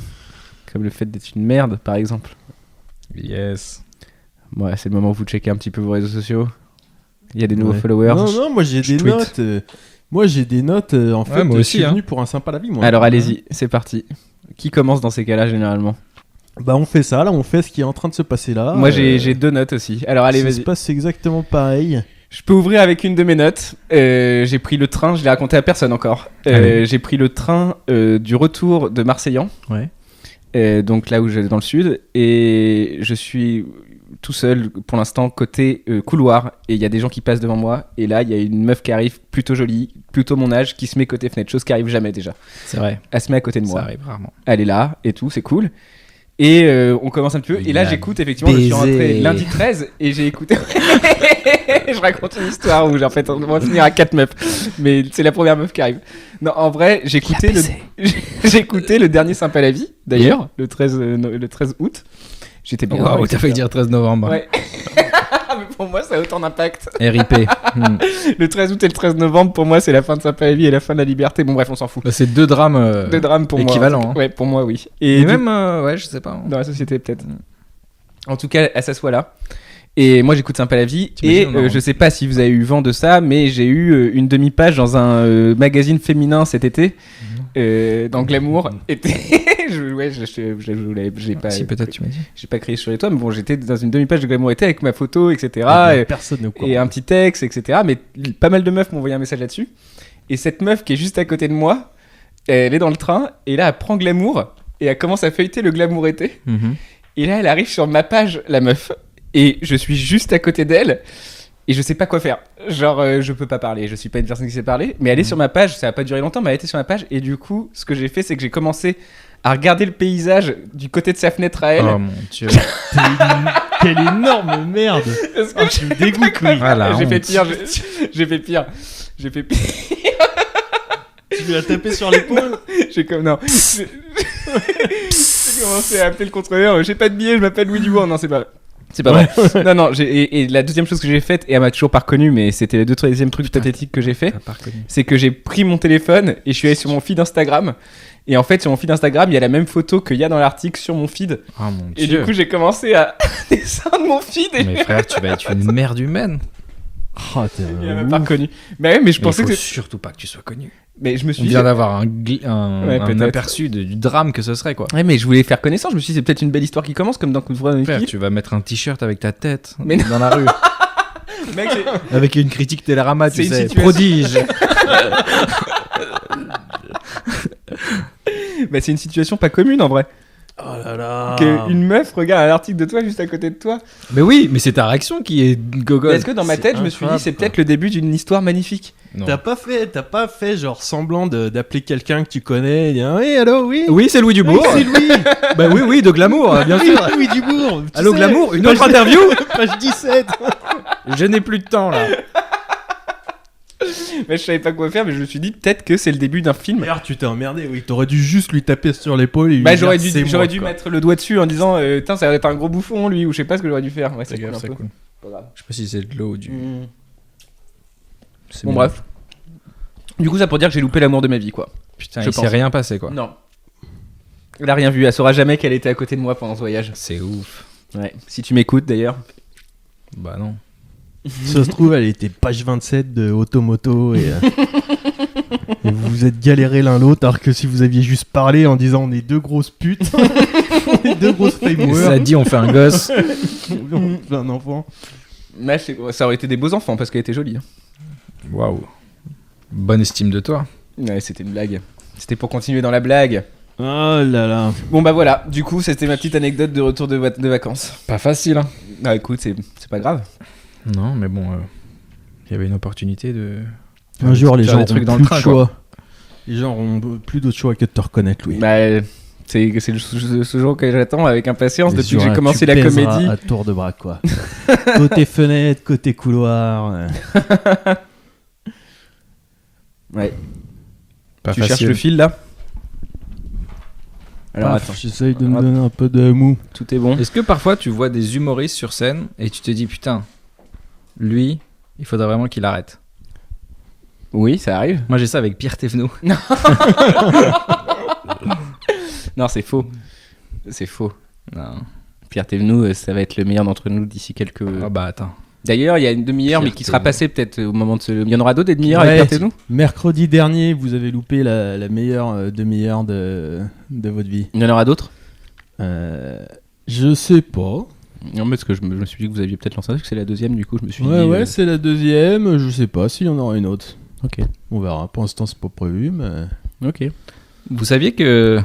comme le fait d'être une merde, par exemple. Yes. Ouais, c'est le moment où vous checkez un petit peu vos réseaux sociaux. Il y a des nouveaux Ouais. followers. Non, moi j'ai Je des tweet. notes. Moi j'ai des notes. En fait, moi je aussi, suis hein. venu pour un sympa la vie, moi. Alors allez-y, c'est parti. Qui commence dans ces cas-là généralement? Bah on fait ça, là on fait ce qui est en train de se passer là. Moi j'ai 2 notes aussi. Alors allez, ça se vas-y. passe exactement pareil. Je peux ouvrir avec une de mes notes. J'ai pris le train, je l'ai raconté à personne encore. Allez. J'ai pris le train du retour de Marseillan. Ouais. Donc là où j'étais dans le sud. Et je suis tout seul pour l'instant côté couloir. Et il y a des gens qui passent devant moi. Et là il y a une meuf qui arrive, plutôt jolie, plutôt mon âge, qui se met côté fenêtre. Chose qui arrive jamais déjà. C'est vrai. Elle se met à côté de Ça moi. arrive rarement. Elle est là et tout, c'est cool. Et on commence un petit peu. Et là, Il a j'écoute, effectivement, je suis rentré baisé. lundi 13 et j'ai écouté. Je raconte une histoire où, en fait, on va finir à 4 meufs. Mais c'est la première meuf qui arrive. Non, en vrai, j'écoutais le dernier Sympa la vie, d'ailleurs, le 13 août. J'étais bien. Waouh, heureux, t'as failli etc. dire 13 novembre. Ouais. Mais pour moi, ça a autant d'impact. RIP. Le 13 août et le 13 novembre, pour moi, c'est la fin de Sympa la vie et la fin de la liberté. Bon, bref, on s'en fout. Bah, c'est deux drames. Deux drames pour équivalents, moi. hein. Ouais, pour moi, oui. Et du même, ouais, je sais pas. dans la société peut-être. En tout cas, elle s'assoit là. Et moi j'écoute Sympa la vie. Et T'imagines, non je sais pas si vous avez eu vent de ça, mais j'ai eu une demi-page dans un magazine féminin cet été, dans Glamour. Et je l'ai pas, Si, peut-être, tu m'as dit. j'ai pas crié sur les toits, mais bon, j'étais dans une demi-page de Glamour été avec ma photo, etc. et, Personne n'est au courant. et un petit texte, etc. Mais pas mal de meufs m'ont envoyé un message là-dessus. Et cette meuf qui est juste à côté de moi, elle est dans le train, et là elle prend Glamour, et elle commence à feuilleter le Glamour été. Et là, elle arrive sur ma page, la meuf. Et je suis juste à côté d'elle. Et je sais pas quoi faire. Genre, je peux pas parler. Je suis pas une personne qui sait parler. Mais elle est sur ma page. Ça a pas duré longtemps, mais elle était sur ma page. Et du coup, ce que j'ai fait, c'est que j'ai commencé à regarder le paysage du côté de sa fenêtre à elle. Oh mon dieu. Quelle énorme merde. Parce que Tu me dégoûtes, Louis. Ah, la j'ai fait honte. pire. J'ai fait pire. J'ai fait pire. Tu lui as tapé sur l'épaule. J'ai comme non. J'ai commencé à appeler le contrôleur. J'ai pas de billet. Je m'appelle Louis Dubois. Non, c'est pas vrai. C'est pas vrai. Non, non. Et la deuxième chose que j'ai faite, et elle m'a toujours pas reconnu, mais c'était le deuxième truc pathétique que j'ai fait, T'as pas reconnu. c'est que j'ai pris mon téléphone et je suis allé sur mon feed Instagram. Et en fait, sur mon feed Instagram, il y a la même photo qu'il y a dans l'article sur mon feed. Oh mon dieu. Et du coup, j'ai commencé à descendre mon feed et Mais frère, tu vas être une merde humaine. Oh, t'es il m'a pas reconnu. Mais ouais, mais je Mais pensais il faut que. surtout pas que tu sois connu. Mais je me On suis dit. vient d'avoir un Ouais, peut-être. aperçu du drame que ce serait, quoi. Ouais, mais je voulais faire connaissance. Je me suis dit, c'est peut-être une belle histoire qui commence, comme dans Coup de Foudre Frère, Anarchy. tu vas mettre un t-shirt avec ta tête Mais non. dans la rue. Mec, Avec une critique Télérama, tu C'est une sais. situation- Prodige. bah, c'est une situation pas commune en vrai. Oh là là. Qu'une meuf regarde un article de toi juste à côté de toi. Mais oui, mais c'est ta réaction qui est gogol. Est-ce que dans ma c'est tête, je me suis dit, incroyable, c'est quoi. peut-être le début d'une histoire magnifique. Non. T'as pas fait genre semblant d'appeler quelqu'un que tu connais et dire oui, allô, oui. Oui, c'est Louis Dubourg. Oui, c'est Louis. Bah oui, oui, de Glamour, bien Oui, sûr. Louis Dubourg. Tu Allô, sais, Glamour, une page- autre interview. Page 17. Je n'ai plus de temps, là. Mais je savais pas quoi faire, mais je me suis dit, peut-être que c'est le début d'un film. Merde, tu t'es emmerdé, oui. T'aurais dû juste lui taper sur l'épaule et lui Bah, dire, j'aurais c'est dû moi, quoi. mettre le doigt dessus en disant, putain, ça va être un gros bouffon lui, ou je sais pas ce que j'aurais dû faire. Ouais, c'est cool, un peu. cool. Pas grave. Je sais pas si c'est de l'eau ou du. C'est Bon, mignon. bref. Du coup, ça pour dire que j'ai loupé l'amour de ma vie, quoi. Putain, je il s'est pense. rien passé, quoi. Non. Elle a rien vu, elle saura jamais qu'elle était à côté de moi pendant ce voyage. C'est ouf. Ouais. Si tu m'écoutes d'ailleurs. Bah non. Ça se trouve, elle était page 27 de Automoto et vous vous êtes galérés l'un l'autre, alors que si vous aviez juste parlé en disant on est deux grosses putes, on est deux grosses Et fameware, ça dit, on fait un gosse. on fait un enfant. Ouais, ça aurait été des beaux enfants parce qu'elle était jolie. Waouh. Bonne estime de toi. Ouais, c'était une blague. C'était pour continuer dans la blague. Oh là là. Bon bah voilà, du coup c'était ma petite anecdote de retour de vacances. Pas facile, hein. Ah écoute, c'est pas grave. Non, mais bon, il y avait une opportunité de. Un jour, les faire gens des trucs ont dans plus le train, de choix. Les gens ont plus d'autre choix que de te reconnaître, Louis. Bah c'est ce jour que j'attends avec impatience Les depuis que jours, j'ai commencé tu la pèseras comédie. à tour de bras, quoi. Côté fenêtre, côté couloir. Ouais. Pas Tu facile. cherches le fil là. Alors Paf, attends, j'essaye de me donner un peu de mou. tout est bon. Est-ce que parfois tu vois des humoristes sur scène et tu te dis putain, lui, il faudrait vraiment qu'il arrête. Oui, ça arrive. Moi j'ai ça avec Pierre Thévenot. Non, c'est faux. C'est faux. Non. Pierre Thévenoud, ça va être le meilleur d'entre nous d'ici quelques. Ah bah attends. D'ailleurs, il y a une demi-heure, Pierre mais qui sera Thévenoud. passée peut-être au moment de ce. Il y en aura d'autres des demi-heures Ouais. avec Pierre Thévenoud. Mercredi dernier, vous avez loupé la meilleure demi-heure de votre vie. Il y en aura d'autres. Je sais pas. Non, mais parce que je me suis dit que vous aviez peut-être lancé un truc, c'est la deuxième, du coup, je me suis dit. Ouais, c'est la deuxième. Je sais pas s'il y en aura une autre. Ok. On verra. Pour l'instant, c'est pas prévu, mais. Ok. Vous saviez que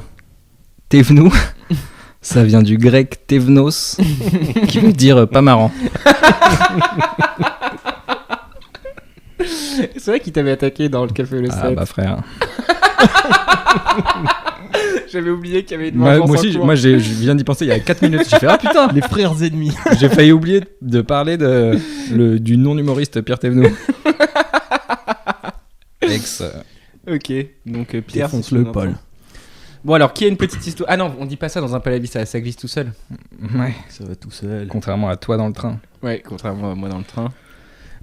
Thévenoud, ça vient du grec Thévenos, qui veut dire pas marrant. C'est vrai qu'il t'avait attaqué dans le café le 7. Ah bah frère. J'avais oublié qu'il y avait une Moi vengeance en aussi, cours. moi je viens d'y penser il y a 4 minutes. J'ai fait ah putain. Les frères ennemis. J'ai failli oublier de parler du non-humoriste Pierre Thévenoud. Ex. Ok. Donc Pierre. Défonce si tu le m'entends. Paul. Bon alors, qui a une petite histoire? Ah non, on dit pas ça dans un palavis, ça glisse tout seul. Ouais. Ça va tout seul. Contrairement à toi dans le train. Ouais, contrairement à moi dans le train.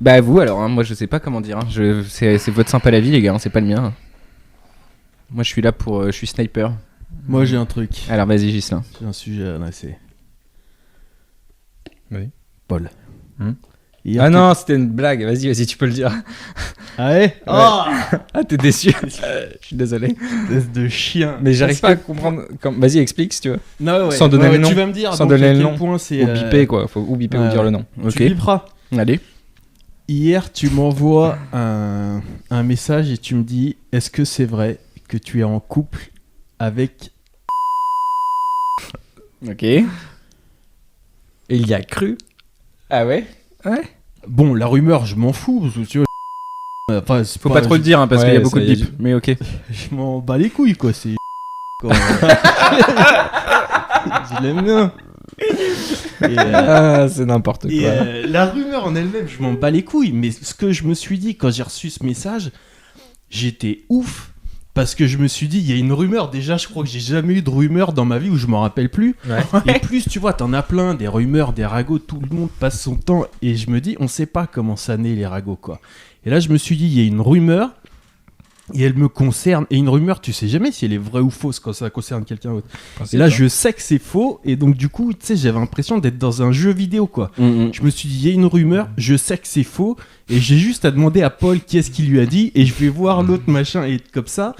Bah vous alors, hein, moi je sais pas comment dire. Hein. C'est votre sympa la vie les gars, hein, c'est pas le mien. Moi je suis là pour... je suis sniper. Moi, j'ai un truc. Alors vas-y Ghislain. J'ai un sujet à adresser. Oui. Paul. Ah non, c'était une blague. Vas-y, tu peux le dire. Ah ouais, Ah, t'es déçu. Je suis désolé. espèce de chien. Mais j'arrive pas à comprendre. Vas-y, explique si tu veux. Non, ouais. Sans donner le nom. Tu vas me dire Sans donc, donner à le quel nom. point c'est. Ou biper quoi. Faut ou biper ou dire le nom. Ok. Tu biperas. Allez. Hier, tu m'envoies un message et tu me dis est-ce que c'est vrai que tu es en couple avec. Ok. Et il y a cru. Ah ouais. Ouais. Bon, la rumeur, je m'en fous. Parce que, tu vois, enfin, c'est Faut pas trop le dire hein, parce Ouais, qu'il y a beaucoup ça de y est, bip. Mais ok. Je m'en bats les couilles, quoi. C'est. quoi. Je l'aime bien. Et, Ah, c'est n'importe quoi. Et la rumeur en elle-même, je m'en bats les couilles. Mais ce que je me suis dit quand j'ai reçu ce message, j'étais ouf. Parce que je me suis dit, il y a une rumeur. Déjà, je crois que j'ai jamais eu de rumeur dans ma vie où je m'en rappelle plus. Ouais. Et plus, tu vois, t'en as plein, des rumeurs, des ragots, tout le monde passe son temps. Et je me dis, on sait pas comment ça naît les ragots, quoi. Et là, je me suis dit, il y a une rumeur. Et elle me concerne. Et une rumeur, tu sais jamais si elle est vraie ou fausse quand ça concerne quelqu'un d'autre. Et là, je sais que c'est faux. Et donc, du coup, tu sais, j'avais l'impression d'être dans un jeu vidéo, quoi. Je me suis dit, il y a une rumeur, je sais que c'est faux. Et j'ai juste à demander à Paul qui est-ce qui lui a dit. Et je vais voir l'autre machin et comme ça.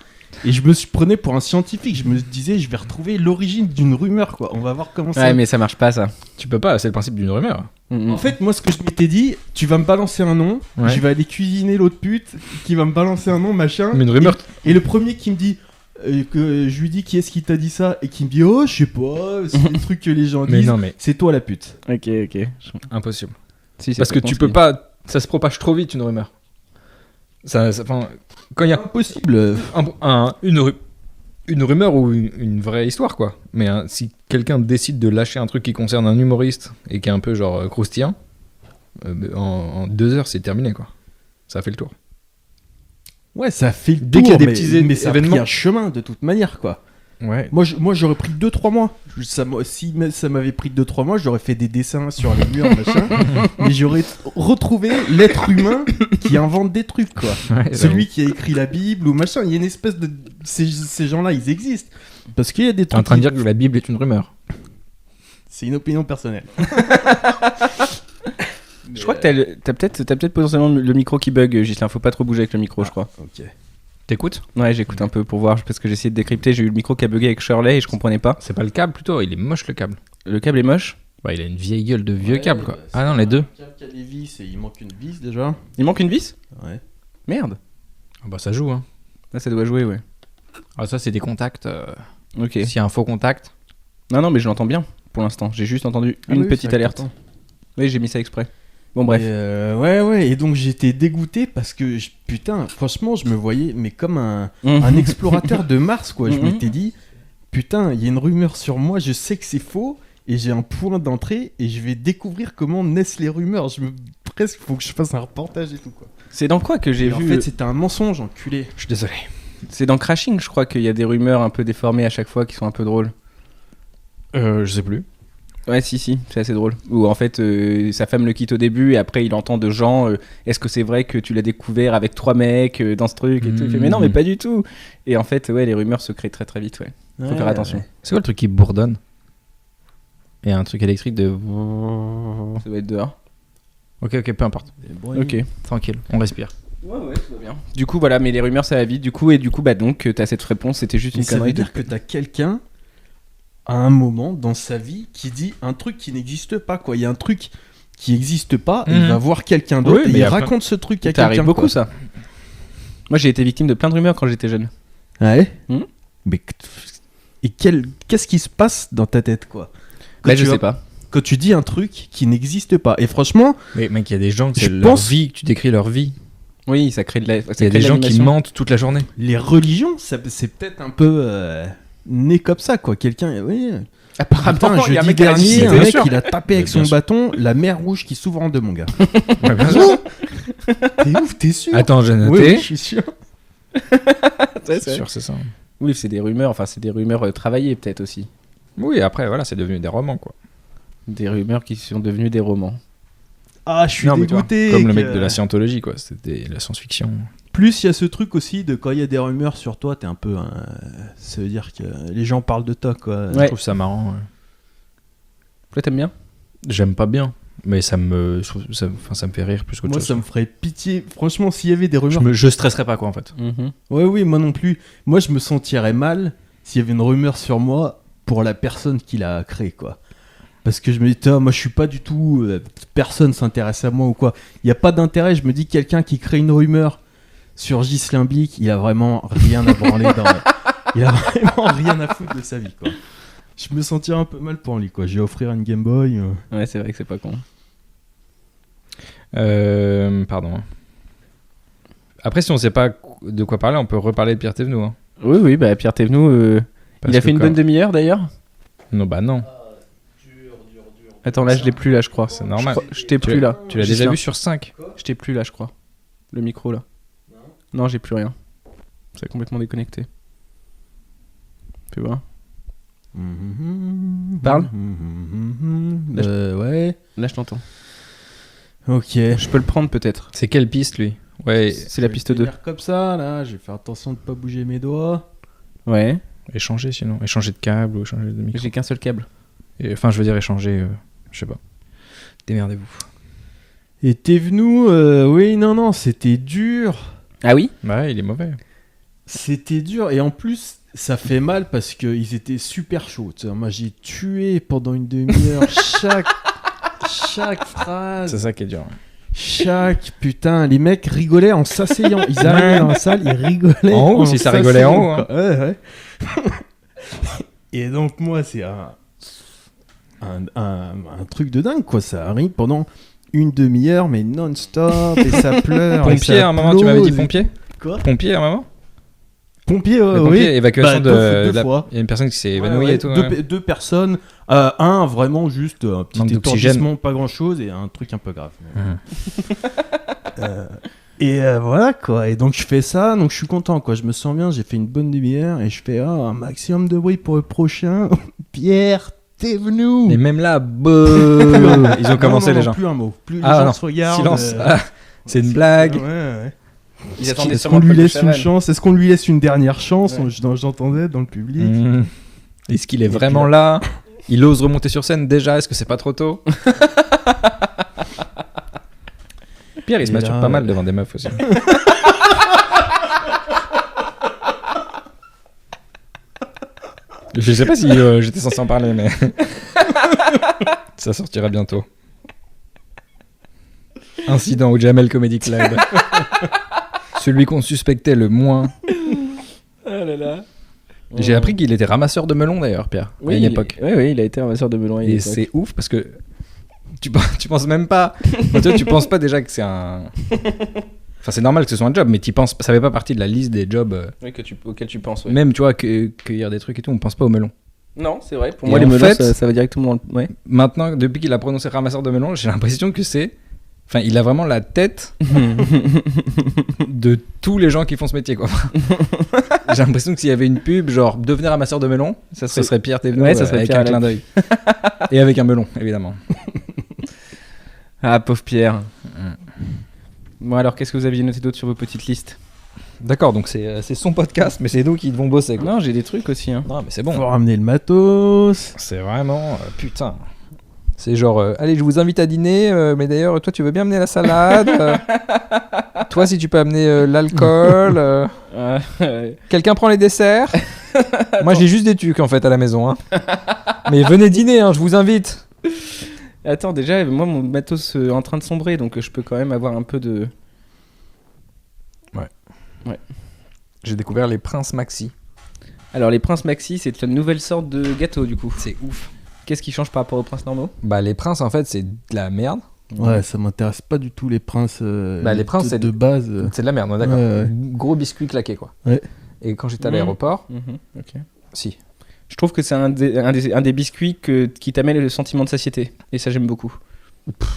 Et je me suis prenais pour un scientifique. Je me disais, je vais retrouver l'origine d'une rumeur, quoi. On va voir comment ça. Ouais, mais ça marche pas ça. Tu peux pas, c'est le principe d'une rumeur. En fait, moi, ce que je m'étais dit, tu vas me balancer un nom. Ouais. Je vais aller cuisiner l'autre pute qui va me balancer un nom, machin. Mais une rumeur. Et le premier qui me dit. Que je lui dis qui est-ce qui t'a dit ça et qui me dit oh je sais pas c'est des trucs que les gens Mais disent non, mais c'est toi la pute. Ok. impossible. Si, Parce que tu peux pas. Ça se propage trop vite une rumeur. Enfin, quand il y a Impossible. une rumeur ou une vraie histoire, quoi. Mais si quelqu'un décide de lâcher un truc qui concerne un humoriste et qui est un peu genre croustillant, en 2 heures, c'est terminé, quoi. Ça fait le tour. Ouais ça fait le Dès qu'il y a tour, des petits mais ça a événements- pris un chemin de toute manière quoi. Ouais. Moi j'aurais pris 2-3 mois. Si ça m'avait pris 2-3 mois j'aurais fait des dessins sur les murs machin. Mais j'aurais retrouvé l'être humain qui invente des trucs quoi. Celui qui a écrit la Bible ou machin. Il y a une espèce de ces gens-là ils existent parce qu'il y a des T'es en trucs. train de dire que la Bible est une rumeur. C'est une opinion personnelle. Je crois que t'as peut-être potentiellement le micro qui bug, Gislain. Faut pas trop bouger avec le micro, je crois. Ok. T'écoutes ? Ouais, j'écoute un peu pour voir parce que j'ai essayé de décrypter. J'ai eu le micro qui a bugué avec Shirley et je comprenais pas. C'est pas le câble plutôt, il est moche le câble. Le câble est moche. Bah, il a une vieille gueule de vieux câble quoi. Ah non, les deux. Le câble qui a des vis et il manque une vis déjà. Il manque une vis ? Ouais. Merde. Ah bah, ça joue, hein. Là, ça doit jouer, ouais. Ah, ça, c'est des contacts. Ok. S'il y a un faux contact. Non, mais je l'entends bien pour l'instant. J'ai juste entendu une petite alerte. Oui, j'ai mis ça exprès. Bon, bref. Ouais. Et donc j'étais dégoûté parce que, putain, franchement, je me voyais mais comme un explorateur de Mars, quoi. Je m'étais dit, putain, il y a une rumeur sur moi, je sais que c'est faux et j'ai un point d'entrée et je vais découvrir comment naissent les rumeurs. Presque, faut que je fasse un reportage et tout, quoi. C'est dans quoi que j'ai Et vu en fait, c'était un mensonge, enculé. Je suis désolé. C'est dans Crashing, je crois qu'il y a des rumeurs un peu déformées à chaque fois qui sont un peu drôles. Je sais plus. Ouais, si, c'est assez drôle. Où en fait, sa femme le quitte au début et après il entend de gens est-ce que c'est vrai que tu l'as découvert avec 3 mecs dans ce truc et tout. Il fait, mais non, mais pas du tout. Et en fait, ouais, les rumeurs se créent très très vite, ouais. Faut faire attention. C'est quoi le truc qui bourdonne ? Et un truc électrique de. Ça doit être dehors. Ok, peu importe. Ok. Tranquille, on respire. Ouais, tout va bien. Du coup, voilà, mais les rumeurs ça va vite. Du coup, bah donc, t'as cette réponse, c'était juste une Ça veut connerie. dire que t'as quelqu'un à un moment dans sa vie qui dit un truc qui n'existe pas, quoi. Il y a un truc qui n'existe pas et il va voir quelqu'un d'autre et il raconte ce truc à Ça arrive quelqu'un. beaucoup, quoi. ça. Moi, j'ai été victime de plein de rumeurs quand j'étais jeune. Ouais. Hmm. Mais et qu'est-ce qui se passe dans ta tête, quoi? Bah, je sais pas. Quand tu dis un truc qui n'existe pas. Et franchement, Mais mec, il y a des gens qui Je leur pense- vie, tu décris leur vie. Oui, ça crée de la. Il y a des gens qui mentent toute la journée. les religions, c'est peut-être un peu né comme ça, quoi. Quelqu'un, oui. Apparemment, Putain, il y a un jeudi mec qui a dit, dernier, un bien mec, sûr. il a tapé avec Bien son sûr. bâton la mer rouge qui s'ouvre en deux, mon gars. Ouais, bien sûr. T'es ouf, t'es sûr? Attends, j'ai Oui, noté. je suis sûr. C'est sûr, c'est ça. Oui, c'est des rumeurs. Enfin, c'est des rumeurs travaillées peut-être aussi. Oui, après, voilà, c'est devenu des romans, quoi. Des rumeurs qui sont devenues des romans. Ah, je suis Non, mais tu vois, dégoûté. comme le mec que- de la scientologie, quoi. C'était la science-fiction. Plus il y a ce truc aussi de quand il y a des rumeurs sur toi, t'es un peu. Ça veut dire que les gens parlent de toi, quoi. Je Ouais. trouve ça marrant. Ouais. Toi, t'aimes bien ? J'aime pas bien, mais ça me fait rire plus qu'autre Moi, chose. ça me ferait pitié. Franchement, s'il y avait des rumeurs. Je stresserais pas, quoi, en fait. Ouais, oui, moi non plus. Moi, je me sentirais mal s'il y avait une rumeur sur moi pour la personne qui l'a créée, quoi. Parce que je me dis, ah, moi, je suis pas du tout. Personne s'intéresse à moi ou quoi. Il n'y a pas d'intérêt. Je me dis, quelqu'un qui crée une rumeur sur Ghislain Bic, il a vraiment rien à branler dans. Il a vraiment rien à foutre de sa vie, quoi. Je me sentirais un peu mal pour lui, quoi. Je vais offrir une Game Boy. Ouais, c'est vrai que c'est pas con. Pardon. Après, si on sait pas de quoi parler, on peut reparler de Pierre Thévenoud. Hein. Oui, bah Pierre Thévenoud, Parce il a que fait une quand- bonne demi-heure d'ailleurs. Non, bah non. Attends, là je l'ai plus là, je crois. C'est normal. Je t'ai plus là. Tu l'as déjà Gislain. vu sur 5. Je t'ai plus là, je crois. Le micro là. Non, j'ai plus rien. C'est complètement déconnecté. Tu vois ? Parle. Ouais. Là, je t'entends. Ok. Je peux le prendre peut-être. C'est quelle piste, lui? Ouais, C'est la piste 2. Comme ça, là. Je vais faire attention de pas bouger mes doigts. Ouais. échanger sinon. Échanger de câble ou échanger de micro. J'ai qu'un seul câble. Enfin, je veux dire échanger, je sais pas. Démerdez-vous. Et Thévenoud, oui, non, c'était dur. Ah oui ? Ouais, il est mauvais. C'était dur. Et en plus, ça fait mal parce qu'ils étaient super chauds. Tu sais, moi, j'ai tué pendant une demi-heure chaque phrase. C'est ça qui est dur. Chaque putain, les mecs rigolaient en s'asseyant. Ils arrivaient dans la salle, ils rigolaient. En haut, si ça rigolait en haut, hein. quoi. Ouais. Et donc, moi, c'est un truc de dingue, quoi. Ça arrive pendant une demi-heure, mais non-stop, et ça pleure. et Pompier, ça à un moment, tu m'avais dit applause. pompier? Quoi? Pompier, à un moment? Pompier, Le oui. pompier, évacuation Bah, de. deux la- fois. Il y a une personne qui s'est évanouie Ouais, et tout. deux, ouais. deux personnes, un vraiment juste un petit Manque d'oxygène. étourdissement, pas grand chose, et un truc un peu grave. Mhm. Et voilà quoi, et donc je fais ça, donc je suis content quoi, je me sens bien, j'ai fait une bonne demi-heure et je fais un maximum de bruit pour le prochain. Pierre Thévenoud. Et même là, ils ont commencé les gens. Plus un mot, plus les Ah gens non, se regardent. silence. Ah, c'est une blague. Ouais. Ils attendaient Est-ce sûrement qu'on lui le laisse Chaval. une chance? Est-ce qu'on lui laisse une dernière chance? Ouais. J'entendais dans le public. Mmh. Est-ce qu'il est Et vraiment puis- là? Il ose remonter sur scène déjà, est-ce que c'est pas trop tôt? Pierre, il se Et masturbe là, pas mal devant des meufs aussi. Je sais pas si j'étais censé en parler, mais ça sortira bientôt. Incident au Jamel Comedy Club. Celui qu'on suspectait le moins. Ah là là. J'ai appris qu'il était ramasseur de melons d'ailleurs, Pierre, à une époque. Oui, il a été ramasseur de melons à une Et époque. c'est ouf parce que tu penses même pas. Enfin, tu penses pas déjà que c'est un. Enfin, c'est normal que ce soit un job, mais ça fait pas partie de la liste des jobs. Oui, auquel tu penses. Oui. Même, tu vois, cueillir des trucs et tout, on pense pas aux melons. Non, c'est vrai. Pour Et moi, les en melons, fait- ça va directement dans le. Ouais. Maintenant, depuis qu'il a prononcé ramasseur de melons, j'ai l'impression que c'est. Enfin, il a vraiment la tête de tous les gens qui font ce métier, quoi. J'ai l'impression que s'il y avait une pub, genre devenir ramasseur de melons, ce serait Pierre Thévenot, Ouais, ça serait avec Pierre un clin d'œil. Et avec un melon, évidemment. Ah, pauvre Pierre. Bon, alors, qu'est-ce que vous aviez noté d'autre sur vos petites listes? D'accord, donc c'est son podcast, mais c'est nous qui devons bosser, quoi. Non, j'ai des trucs aussi. Hein. Non, mais c'est Faut bon. ramener le matos. C'est vraiment... putain. C'est genre, allez, je vous invite à dîner, mais d'ailleurs, toi, tu veux bien amener la salade toi, si tu peux amener l'alcool quelqu'un prend les desserts. Moi, j'ai juste des tucs, en fait, à la maison. Hein. Mais venez dîner, hein, je vous invite. Attends, déjà, moi, mon matos est en train de sombrer, donc je peux quand même avoir un peu de... J'ai découvert les Princes Maxi. Alors, les Princes Maxi, c'est une nouvelle sorte de gâteau, du coup. C'est ouf. Qu'est-ce qui change par rapport aux Princes normaux? Bah, les Princes, en fait, c'est de la merde. Ouais, ça m'intéresse pas du tout les princes. Les princes, de, c'est de base. C'est de la merde, on est d'accord. Ouais, ouais. Gros biscuit claqué, quoi. Ouais. Et quand j'étais à Mhm. l'aéroport, Ok. si. Je trouve que c'est un des biscuits qui t'amène le sentiment de satiété. Et ça, j'aime beaucoup.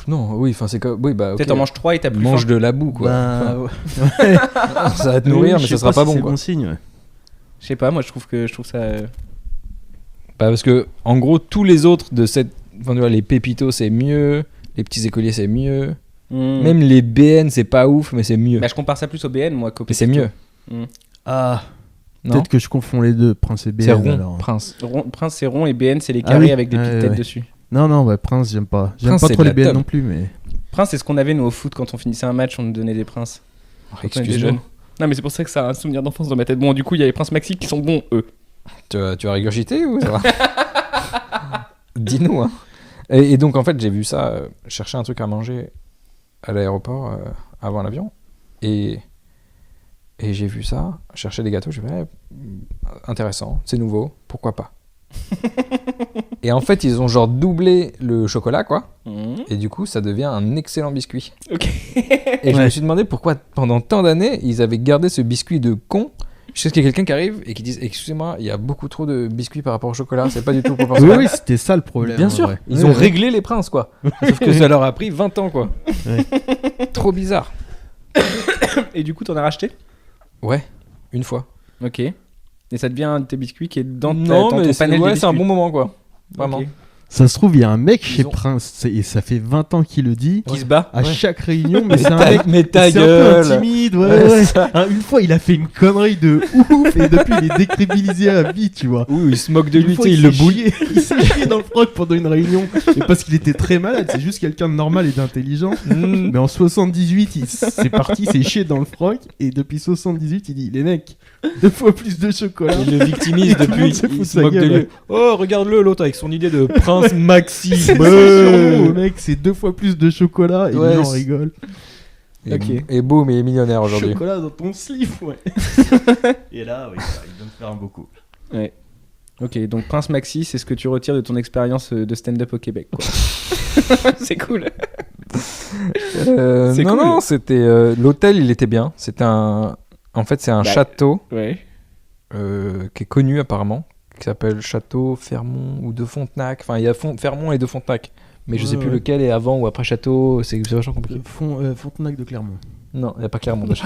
Non, oui, enfin, c'est comme. Oui, bah, ok. Peut-être t'en manges 3 et t'as plus Mange faim. de la boue, quoi. Bah, Enfin, ouais. ça va te nourrir, mais Je ça sais sera pas si bon, c'est quoi. bon signe. Ouais. Je sais pas, moi, je trouve ça... Bah, parce que, en gros, tous les autres de cette. Enfin, tu vois, les Pépitos, c'est mieux. Les petits écoliers, c'est mieux. Même les BN, c'est pas ouf, mais c'est mieux. Bah, je compare ça plus au BN, moi, qu'au Mais c'est Pépito. mieux. Ah, Non, peut-être que je confonds les deux, prince et BN. c'est rond, alors. Prince. Prince, c'est rond et BN, c'est les Ah carrés oui. avec des petites Ouais, têtes ouais. dessus. Non, ouais, prince, j'aime pas. J'aime Prince, pas c'est trop de les la BN teub. non plus, mais. Prince, c'est ce qu'on avait, nous, au foot, quand on finissait un match, on nous donnait des princes. Quand on était Excuse-moi. jeunes. Non, mais c'est pour ça que ça a un souvenir d'enfance dans ma tête. Bon, du coup, il y a les Princes Maxi qui sont bons, eux. Tu vas régurgiter ou ça va? Dis-nous, hein. Et donc, en fait, j'ai vu ça, chercher un truc à manger à l'aéroport avant l'avion. Et j'ai vu ça, chercher des gâteaux. J'ai fait, intéressant, c'est nouveau, pourquoi pas. Et en fait, ils ont genre doublé le chocolat, quoi. Et du coup, ça devient un excellent biscuit. Ok. Et je me suis demandé pourquoi, pendant tant d'années, ils avaient gardé ce biscuit de con. Je sais qu'il y a quelqu'un qui arrive et qui dit excusez-moi, il y a beaucoup trop de biscuits par rapport au chocolat, c'est pas du tout proportionnel. Oui, c'était ça le problème. Bien en sûr, vrai. ils Ouais, ont ouais. réglé les princes, quoi. Sauf que ça leur a pris 20 ans, quoi. Ouais. Trop bizarre. Et du coup, t'en as racheté? Ouais, une fois. Ok. Et ça devient un de tes biscuits qui est dans, Non, dans mais ton c'est panel de ouais, c'est un biscuits. bon moment, quoi. Vraiment. Ok. Ça se trouve, il y a un mec chez Ils ont- Prince, et ça fait 20 ans qu'il le dit, Qui se bat? à Ouais. chaque réunion, mais c'est un mec. Mais ta c'est un peu gueule. timide, Ouais, ouais. ça. Hein, une fois, il a fait une connerie de ouf, et depuis, il est décrédibilisé à vie, tu vois. Ouh, il se moque de Une lui, fois, tu sais, il le s'est bouille. chié- Il s'est chié dans le froc pendant une réunion, et parce qu'il était très malade, c'est juste quelqu'un de normal et d'intelligent. Mais en 78, c'est parti, il s'est chié dans le froc, et depuis 78, il dit les mecs, 2 fois plus de chocolat. Il le victimise Tout le monde depuis, se fout il de se sa moque de gueule, lui. ouais. Oh, regarde-le, l'autre avec son idée de prince Maxi. C'est sûr, mec, c'est 2 fois plus de chocolat, et Ouais, les gens c'est- rigolent. Et, Ok. et boum, il est millionnaire aujourd'hui. Chocolat dans ton slip, ouais. Et là, oui, il vient de faire un beau coup. Ouais. Ok, donc Prince Maxi, c'est ce que tu retires de ton expérience de stand-up au Québec, quoi. C'est cool. C'est non, cool. non, c'était l'hôtel, il était bien. C'était un, en fait, c'est un Bah, château Ouais. qui est connu apparemment, qui s'appelle Château Fermont ou de Fontenac. Enfin, il y a Fermont et de Fontenac, mais je sais plus Ouais. lequel est avant ou après Château. C'est vachement compliqué. Fontenac de Clermont. Non, il n'y a pas Clermont déjà.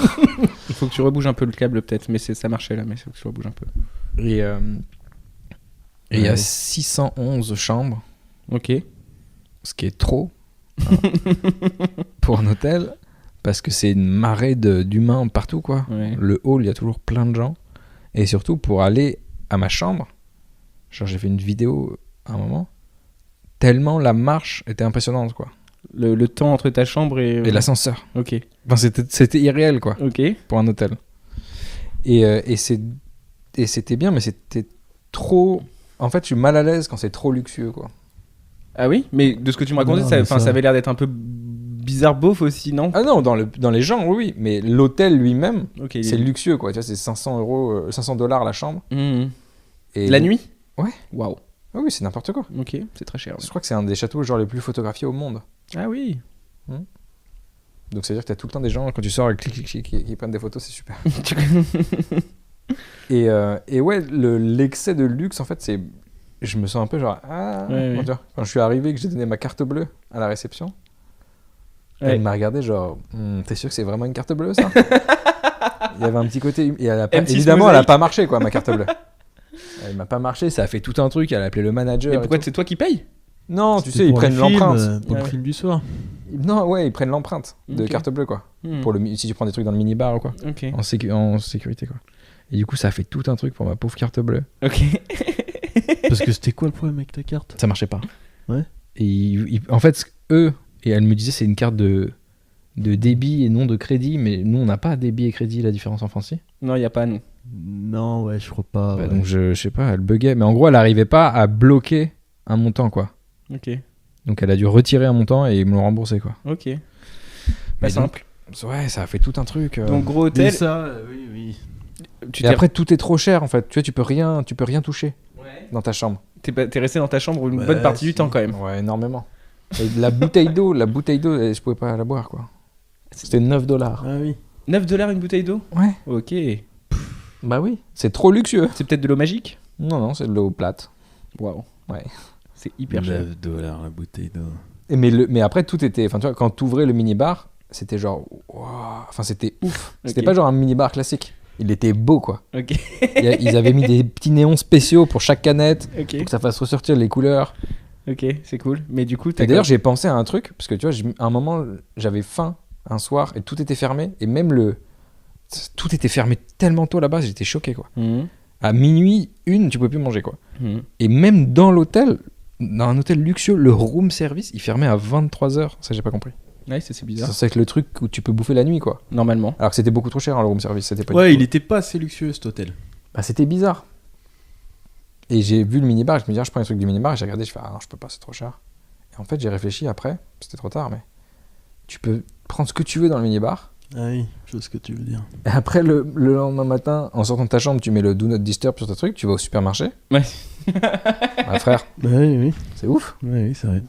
Il faut que tu rebouges un peu le câble, peut-être, mais ça marchait là, mais il faut que tu rebouges un peu. Et il y a Ouais. 611 chambres, Ok. ce qui est trop hein, pour un hôtel, parce que c'est une marée d'humains partout, quoi. Ouais. Le hall, il y a toujours plein de gens. Et surtout, pour aller à ma chambre, genre j'ai fait une vidéo à un moment, tellement la marche était impressionnante, quoi. Le temps entre ta chambre et Et l'ascenseur. Ok. Enfin, c'était irréel, quoi, Ok. pour un hôtel. Et c'était bien, mais c'était trop... En fait, je suis mal à l'aise quand c'est trop luxueux, quoi. Ah oui, mais de ce que tu me racontais, Non, ça, mais enfin, ça- ça avait l'air d'être un peu bizarre beauf aussi, non? Ah non, dans les gens, oui, mais l'hôtel lui-même, Ok. c'est luxueux, quoi. Tu vois, c'est 500 €, $500 la chambre. Mhm. Et La nuit? Ouais. Waouh. Ah oui, c'est n'importe quoi. Ok, c'est très cher. Je crois que c'est un des châteaux genre les plus photographiés au monde. Ah oui. Donc ça veut dire que t'as tout le temps des gens, quand tu sors, qui prennent des photos, c'est super. Et ouais, l'excès de luxe, en fait, c'est... Je me sens un peu genre... Ah, Ouais, comment ouais. dire, quand je suis arrivé, que j'ai donné ma carte bleue à la réception, Ouais. elle m'a regardé genre... T'es sûr que c'est vraiment une carte bleue, ça? Il y avait un petit côté... Et elle a pas... M6 Évidemment, elle a mosaïque. pas marché, quoi, ma carte bleue. Elle m'a pas marché, ça a fait tout un truc, elle a appelé le manager. Mais et pourquoi tout. c'est toi qui payes? Non, tu C'était sais, ils pour prennent le film, l'empreinte. pour le Ouais. film du soir. Non, ouais, ils prennent l'empreinte de Ok. carte bleue, quoi. Hmm. Pour si tu prends des trucs dans le minibar ou quoi. Ok. En sécurité, quoi. Et du coup, ça a fait tout un truc pour ma pauvre carte bleue. Ok. Parce que c'était quoi le problème avec ta carte? Ça marchait pas. Ouais. Et en fait, eux, et elle me disait, c'est une carte de débit et non de crédit, mais nous, on n'a pas débit et crédit, la différence en français. Non, il y a pas nous. Non, ouais, je crois pas. Bah, ouais. donc, je sais pas, elle buguait. Mais en gros, elle arrivait pas à bloquer un montant, quoi. Ok. Donc, elle a dû retirer un montant et ils me l'ont remboursé, quoi. Ok. Mais Pas simple. Ouais, ça a fait tout un truc. Donc gros Mais hôtel. ça, oui, oui. Tu Et après, tout est trop cher, en fait. Tu vois, tu peux rien toucher dans ta chambre. t'es resté dans ta chambre une Ouais, bonne partie si. du temps quand même. Ouais, énormément. Et la bouteille d'eau, je pouvais pas la boire, quoi. C'était $9. Ah oui. 9$ une bouteille d'eau? Ouais. Ok. Bah oui. C'est trop luxueux. C'est peut-être de l'eau magique? Non, c'est de l'eau plate. Waouh. Ouais. C'est hyper cher. $9 la bouteille d'eau. Mais après, tout était... Enfin, tu vois, quand t'ouvrais le minibar, c'était genre... Waouh. Enfin, c'était ouf. C'était Ok. pas genre un minibar classique. Il était beau, quoi. Ok. Ils avaient mis des petits néons spéciaux pour chaque canette, Ok. pour que ça fasse ressortir les couleurs. Ok, c'est cool. Mais du coup, Et d'ailleurs, j'ai pensé à un truc, parce que tu vois, à un moment, j'avais faim un soir, et tout était fermé, et même tout était fermé tellement tôt là-bas, j'étais choqué, quoi. Mhm. À minuit, tu pouvais plus manger, quoi. Mhm. Et même dans l'hôtel, dans un hôtel luxueux, le room service, il fermait à 23h. Ça, j'ai pas compris. Ouais, c'est C'est bizarre. censé être le truc où tu peux bouffer la nuit, quoi. Normalement. Alors que c'était beaucoup trop cher, hein, le room service. C'était pas Ouais, du il tout. était pas assez luxueux cet hôtel. Bah, c'était bizarre. Et j'ai vu le minibar, je me dis, je prends les trucs du minibar, et j'ai regardé, je fais, ah non, je peux pas, c'est trop cher. Et en fait, j'ai réfléchi après, c'était trop tard, mais tu peux prendre ce que tu veux dans le minibar. Ah oui, je vois ce que tu veux dire. Et après, le lendemain matin, en sortant de ta chambre, tu mets le Do Not Disturb sur ton truc, tu vas au supermarché. Ouais. Bah, frère, Bah oui, oui. c'est ouf. Ouais, oui, c'est vrai.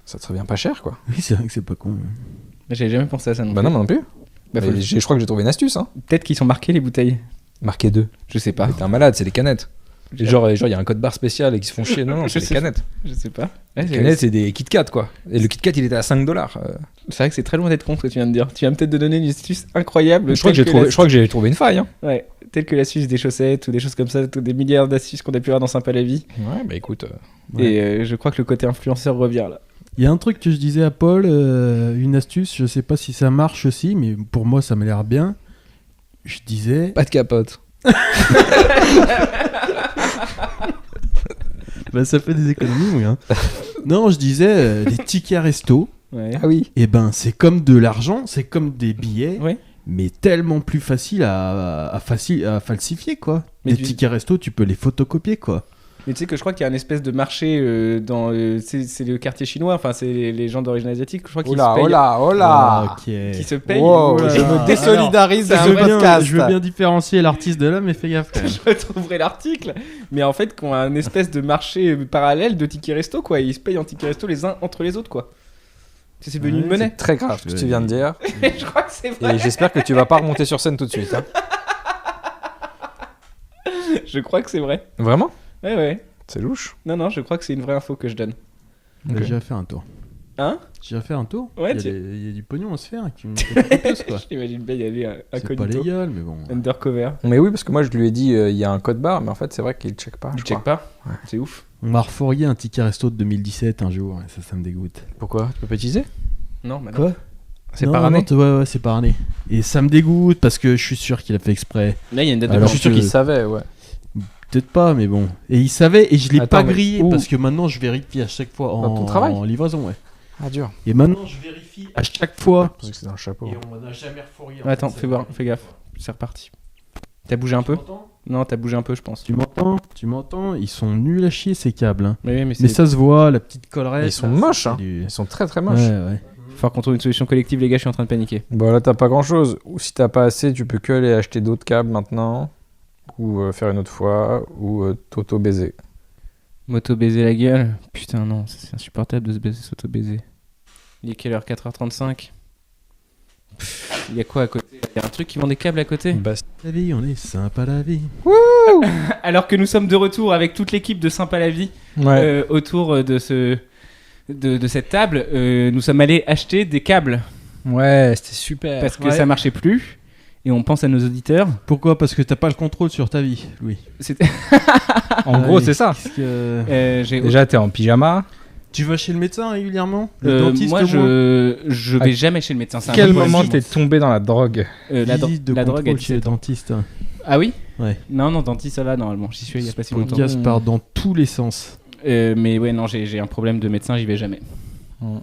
Ça te revient pas cher, quoi. Oui, c'est vrai que c'est pas con. J'avais jamais pensé à ça non Bah plus. non, moi non plus. Bah, faut Mais le- je crois que j'ai trouvé une astuce, hein. Peut-être qu'ils sont marqués les bouteilles. Marqué 2. Je sais pas. T'es un malade, c'est les canettes. Et genre, il y a un code barre spécial et qui se font chier. Non, Je c'est les sais. canettes. Je sais pas. Ouais, Les canettes, c'est des Kit Kat, quoi. Et le Kit Kat, il était à $5. C'est vrai que c'est très loin d'être con ce que tu viens de dire. Tu viens peut-être de donner une astuce incroyable. Je crois que j'ai trouvé une faille. Hein. Ouais, telle que l'astuce des chaussettes ou des choses comme ça, des milliards d'astuces qu'on a pu voir dans Sympa la vie. Ouais, bah écoute. Ouais. Et je crois que le côté influenceur revient là. Il y a un truc que je disais à Paul, une astuce, je sais pas si ça marche aussi, mais pour moi ça m'a l'air bien. Je disais. Pas de capote. Bah ça fait des économies, oui. Hein. Non, je disais des tickets resto. Ouais. Ah oui. Et ben c'est comme de l'argent, c'est comme des billets, Ouais. mais tellement plus facile à falsifier quoi. Mais Les tu- tickets resto, tu peux les photocopier quoi. Mais tu sais que je crois qu'il y a une espèce de marché dans. C'est le quartier chinois, enfin c'est les gens d'origine asiatique, je crois qu'ils se payent. oh là. Ok. Qui se payent. Wow, Oh là je là. me désolidarise Alors, d'un c'est un podcast. Je veux bien différencier l'artiste de là, mais fais gaffe quand même. Je retrouverai l'article, mais en fait, qu'on a un espèce de marché parallèle de tickets resto, quoi. Ils se payent en tickets resto les uns entre les autres, quoi. C'est devenu Ouais, une monnaie. C'est très grave ce que tu viens de dire. Je crois que c'est vrai. Et j'espère que tu vas pas remonter sur scène tout de suite. Hein. Je crois que c'est vrai. Vraiment? Ouais, ouais. C'est louche. Non, je crois que c'est une vraie info que je donne. Bah, Ok. J'irai faire un tour. Hein? J'irai faire un tour. Ouais, il y a du pognon à se faire. Qui me fait quoi. J'imagine bien y aller C'est pas incognito. légal, mais bon. Undercover. Mais oui, parce que moi je lui ai dit il y a un code barre, mais en fait c'est vrai qu'il check pas. Tu je check crois. pas? Ouais. C'est ouf. On m'a refourgué un ticket resto de 2017 un jour, et ça me dégoûte. Pourquoi? Tu peux pas utiliser? Non, bah non. Quoi? C'est Non, par non, année. ouais, c'est par année. Et ça me dégoûte parce que je suis sûr qu'il a fait exprès. Là, il y a une date de Alors, Je suis sûr que- qu'il savait, ouais. Peut-être pas, mais bon. Et il savait, et je l'ai Attends, pas mais grillé où ? parce que maintenant je vérifie à chaque fois Dans ton travail ? en livraison, ouais. Ah, dur. Et maintenant je vérifie à chaque fois. Parce que c'est dans le chapeau. Et on m'en a jamais refourgué. Attends, fais gaffe. C'est reparti. T'as bougé un peu ? Non, t'as bougé un peu, je pense. Tu m'entends ? Ils sont nuls à chier ces câbles. Hein. Oui, mais Mais ça se voit, la petite collerette. Ils sont là, moches, c'est hein. du- Ils sont très très moches. Ouais. Faut qu'on trouve une solution collective, les gars, je suis en train de paniquer. Bon, là, t'as pas grand chose. Ou si t'as pas assez, tu peux que aller acheter d'autres câbles maintenant. Ou faire une autre fois. Ou t'auto-baiser. M'auto-baiser la gueule. Putain, non, c'est insupportable de se baiser, s'auto-baiser. Il est quelle heure ? 4h35 ? Il y a quoi à côté ? Il y a un truc qui vend des câbles à côté ? La vie, on est sympa la vie. Alors que nous sommes de retour avec toute l'équipe de Sympa la Vie Ouais. autour de cette table, nous sommes allés acheter des câbles Ouais, c'était super. parce que Ouais. ça marchait plus et on pense à nos auditeurs. Pourquoi ? Parce que t'as pas le contrôle sur ta vie, Louis. C'était- En gros, c'est ça. Qu'est-ce que- j'ai- Déjà, t'es en pyjama. Tu vas chez le médecin régulièrement ? Le dentiste moi, au moins je vais jamais chez le médecin. C'est un Quel peu moment possible. t'es tombé dans la drogue ? La Visite de drogue à contrôle chez le 17 ans. dentiste. Ah oui ? Ouais. Non, dentiste, ça va normalement. J'y suis il y a pas si longtemps. Podcast part dans tous les sens. Mais ouais, non, j'ai un problème de médecin, j'y vais jamais. Mm.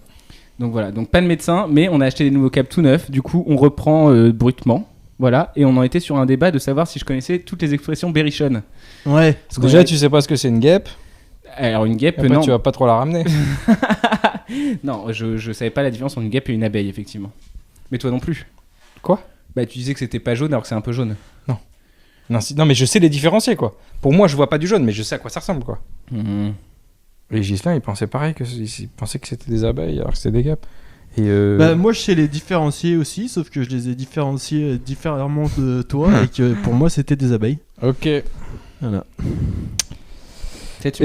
Donc voilà, donc pas de médecin, mais on a acheté des nouveaux câbles tout neufs. Du coup, on reprend brutement. Voilà, et on en était sur un débat de savoir si je connaissais toutes les expressions berrichonnes. Ouais. Parce qu'on Déjà, a- tu sais pas ce que c'est une guêpe. Alors une guêpe, Après, non. tu vas pas trop la ramener. Non, je savais pas la différence entre une guêpe et une abeille, effectivement. Mais toi non plus. Quoi ? Bah tu disais que c'était pas jaune alors que c'est un peu jaune. Non, non, mais je sais les différencier, quoi. Pour moi, je vois pas du jaune, mais je sais à quoi ça ressemble, quoi. Et Ghislain, il pensait pareil, il pensait que c'était des abeilles, alors que c'était des guêpes. Et Bah, moi, je sais les différencier aussi, sauf que je les ai différenciés différemment de toi et que pour moi, c'était des abeilles. ok. Et Voilà.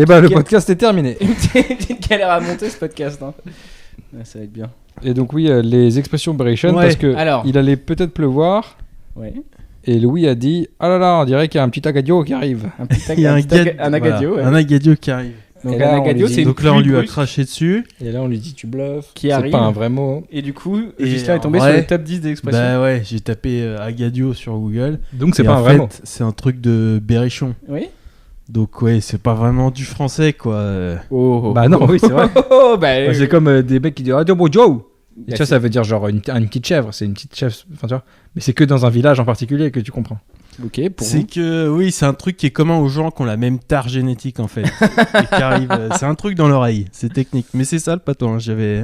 bah, le podcast est terminé. Une petite galère à monter ce podcast. Hein. Ouais, ça va être bien. Et donc, oui, les expressions Berrichon, Ouais. parce que Alors. il allait peut-être pleuvoir. Ouais. Et Louis a dit: ah là là, on dirait qu'il y a un petit agadio qui arrive. Un petit Il y a un un agadio. voilà, ouais. un agadio qui arrive. Donc Et là, un on agadio, lui dit- c'est une Donc là, on pluie lui a brusque. craché dessus. Et là, on lui dit: tu bluffes. Qui c'est arrive. pas un vrai mot. Et du coup, Et Gislain est en tombé vrai, sur le top 10 des expressions. Bah ouais, j'ai tapé agadio sur Google. Donc, c'est Et pas en un vrai fait, mot. c'est un truc de berrichon. Oui. Donc ouais, c'est pas vraiment du français quoi. Oh, Bah non, oui, c'est vrai. Oh, bah, C'est comme des mecs qui disent: ah, bon, Joe. Et Bah, tu vois, ça veut dire genre une petite chèvre. C'est une petite chèvre. Enfin, tu vois. Mais c'est que dans un village en particulier que tu comprends. Ok, pour C'est vous. que oui, c'est un truc qui est commun aux gens qui ont la même tare génétique en fait. Et qui arrive, c'est un truc dans l'oreille, c'est technique. Mais c'est ça le paton, hein, j'avais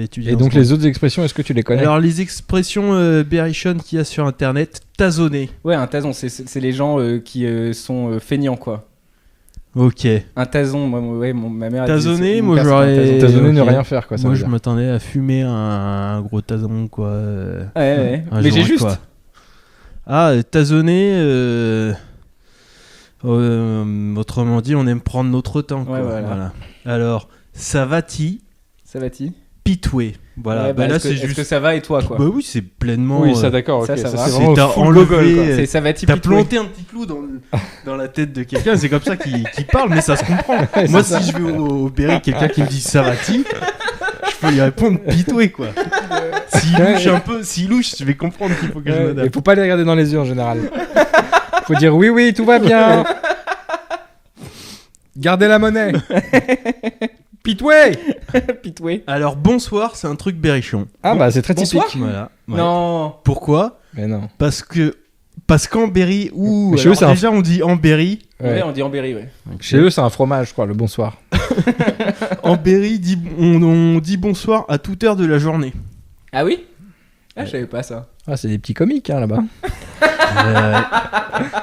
étudié. Et en donc, ce les autres expressions, est-ce que tu les connais? Alors les expressions berrichonnes qu'il y a sur internet, tasonner. Ouais, un tason, c'est les gens qui sont feignants, quoi. Ok. Un tason, ma mère a dit Tasonner, une moi, personne, j'aurais- un tason. T'as donné ne ok. rien faire, quoi. Ça Moi veut je dire. m'attendais à fumer un gros tason quoi. Ouais. Un Mais j'ai joint, juste. quoi. Ah, tasonner. Autrement dit, on aime prendre notre temps. Quoi. Ouais, voilà. Alors, savati, Ça va-t-il? pitoué. Voilà. Ouais, bah là, est-ce c'est que- Est-ce juste. que ça va et toi, quoi? Bah oui, c'est pleinement. Oui, ça, d'accord. ça, ok. ça va. c'est C'est vraiment t'as full enlevé, Google, quoi. C'est ça va-t-il? T'as planté un petit clou dans la tête de quelqu'un, c'est comme ça qu'il parle, mais ça se comprend. Moi, si je vais au Berry, quelqu'un qui me dit savati, je peux lui répondre pitoué quoi. S'il louche un peu, s'il louche, je vais comprendre qu'il faut que je Ouais, m'adapte. il faut pas les regarder dans les yeux en général. Faut dire oui, oui, tout va bien. Gardez la monnaie. Pitoué. Pitoué. Alors, bonsoir, c'est un truc berrichon. Ah bah c'est très Bonsoir. typique. Voilà. Ouais. Non. Pourquoi ? Mais non. Parce qu'en Berry, ou Mais chez eux, c'est un- déjà on dit en Berry. Ouais, on dit en Berry, ouais. Chez eux c'est un fromage, je crois, le bonsoir. En Berry, on dit bonsoir à toute heure de la journée. Ah oui? Ah, je savais pas ça. Ah c'est des petits comiques hein, là-bas.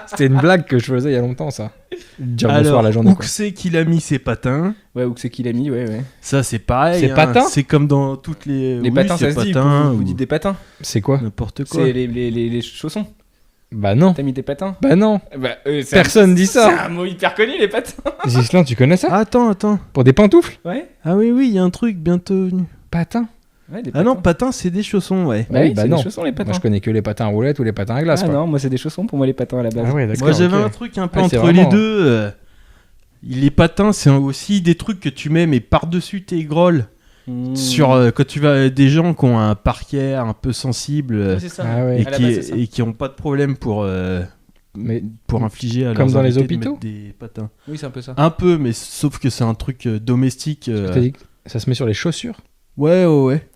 C'était une blague que je faisais il y a longtemps ça. Dire bonsoir Alors, la journée. où Quoi. que c'est qu'il a mis ses patins ? Ouais, ou que c'est qu'il a mis, ouais. Ça, c'est pareil. C'est hein. patins ? C'est comme dans toutes les. Les oui, patins, c'est ça se dit. patins Vous ou dites des patins. C'est quoi? n'importe quoi. C'est les chaussons. Bah non. T'as mis des patins? Bah non. Bah, Personne dit C'est ça. un mot hyper connu, les patins. Gislain, tu connais ça? Attends. Pour des pantoufles? Ouais. Ah oui, il y a un truc bientôt venu. Patins? Ouais, des Ah non, patins, c'est des chaussons, ouais. Bah oui, bah c'est non. des chaussons, les patins. Moi je connais que les patins à roulettes ou les patins à glace. Ah quoi. non, moi c'est des chaussons pour moi les patins à la base. Ah ouais, d'accord. Moi, j'avais ok. un truc un peu Ouais, c'est entre vraiment- les deux. Les patins, c'est aussi des trucs que tu mets, mais par-dessus tes grolles. Mmh. Sur, quand tu vas des gens qui ont un parquet un peu sensible Ouais, c'est ça. Ah ouais. et À la base, c'est ça. qui ont pas de problème pour Mais pour infliger à comme leurs dans les invités de hôpitaux mettre des patins. oui, c'est un peu ça. Un peu, mais sauf que c'est un truc domestique. T'as dit que ça se met sur les chaussures. Ouais.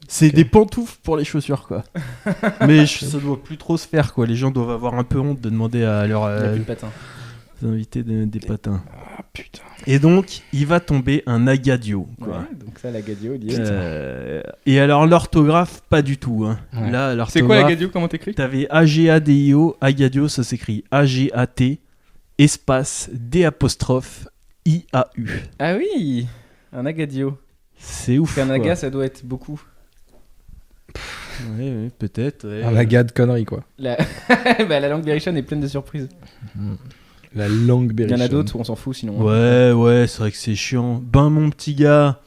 C'est Ok. des pantoufles pour les chaussures, quoi. Mais ça doit plus trop se faire, quoi. Les gens doivent avoir un peu honte de demander à leurs Il n'y a plus de patin. invités des patins. Ah putain. Et donc, il va tomber un agadio, quoi. Ouais, donc ça, la gadio, il y est. Et alors, l'orthographe, pas du tout. Hein. Ouais. Là, l'orthographe... C'est quoi la gadio, comment t'écris? T'avais AGADIO, agadio, ça s'écrit AGAT, espace, D apostrophe, IAU. Ah oui, un agadio. C'est ouf. Un quoi. aga, ça doit être beaucoup. Ouais, peut-être. Ouais. Un aga de conneries quoi. La, la langue berrichonne est pleine de surprises. La langue Il y berrichonne. en a d'autres où on s'en fout sinon. Ouais, c'est vrai que c'est chiant. Ben, mon petit gars.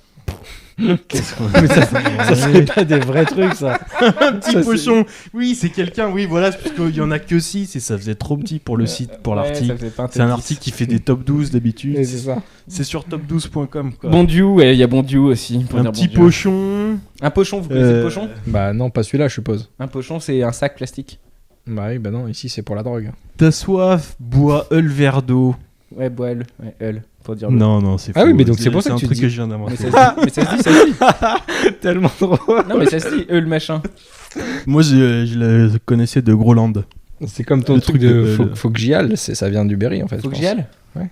Qu'est-ce qu'on Mais ça serait pas des vrais trucs ça. Un petit Ça, pochon. Oui, c'est quelqu'un, oui, voilà, parce qu'il y en a que 6 et ça faisait trop petit pour le site, pour l'article. C'est un article qui fait des top 12 d'habitude. C'est ça. C'est sur top12.com. Quoi. Bondieu, ouais, il y a Bondieu aussi. pour Un dire petit Bondieu. pochon. Un pochon, vous connaissez le pochon? Bah non, pas celui-là, je suppose. Un pochon, c'est un sac plastique. Bah oui, bah non, ici c'est pour la drogue. T'as soif, bois le verre d'eau. Ouais, boile. Ouais, Eul, pour dire. Non, c'est faux. Ah oui, mais donc c'est pour ça que un tu truc dis. que je viens Mais d'inventer. ça se dit, ça se dit. Tellement drôle. Non, mais ça se dit, Eul machin. Moi, je le connaissais de Groland. C'est comme ton Le truc truc de de- faut que j'y aille, ça vient du Berry en fait. Faut que je j'y pense. aille.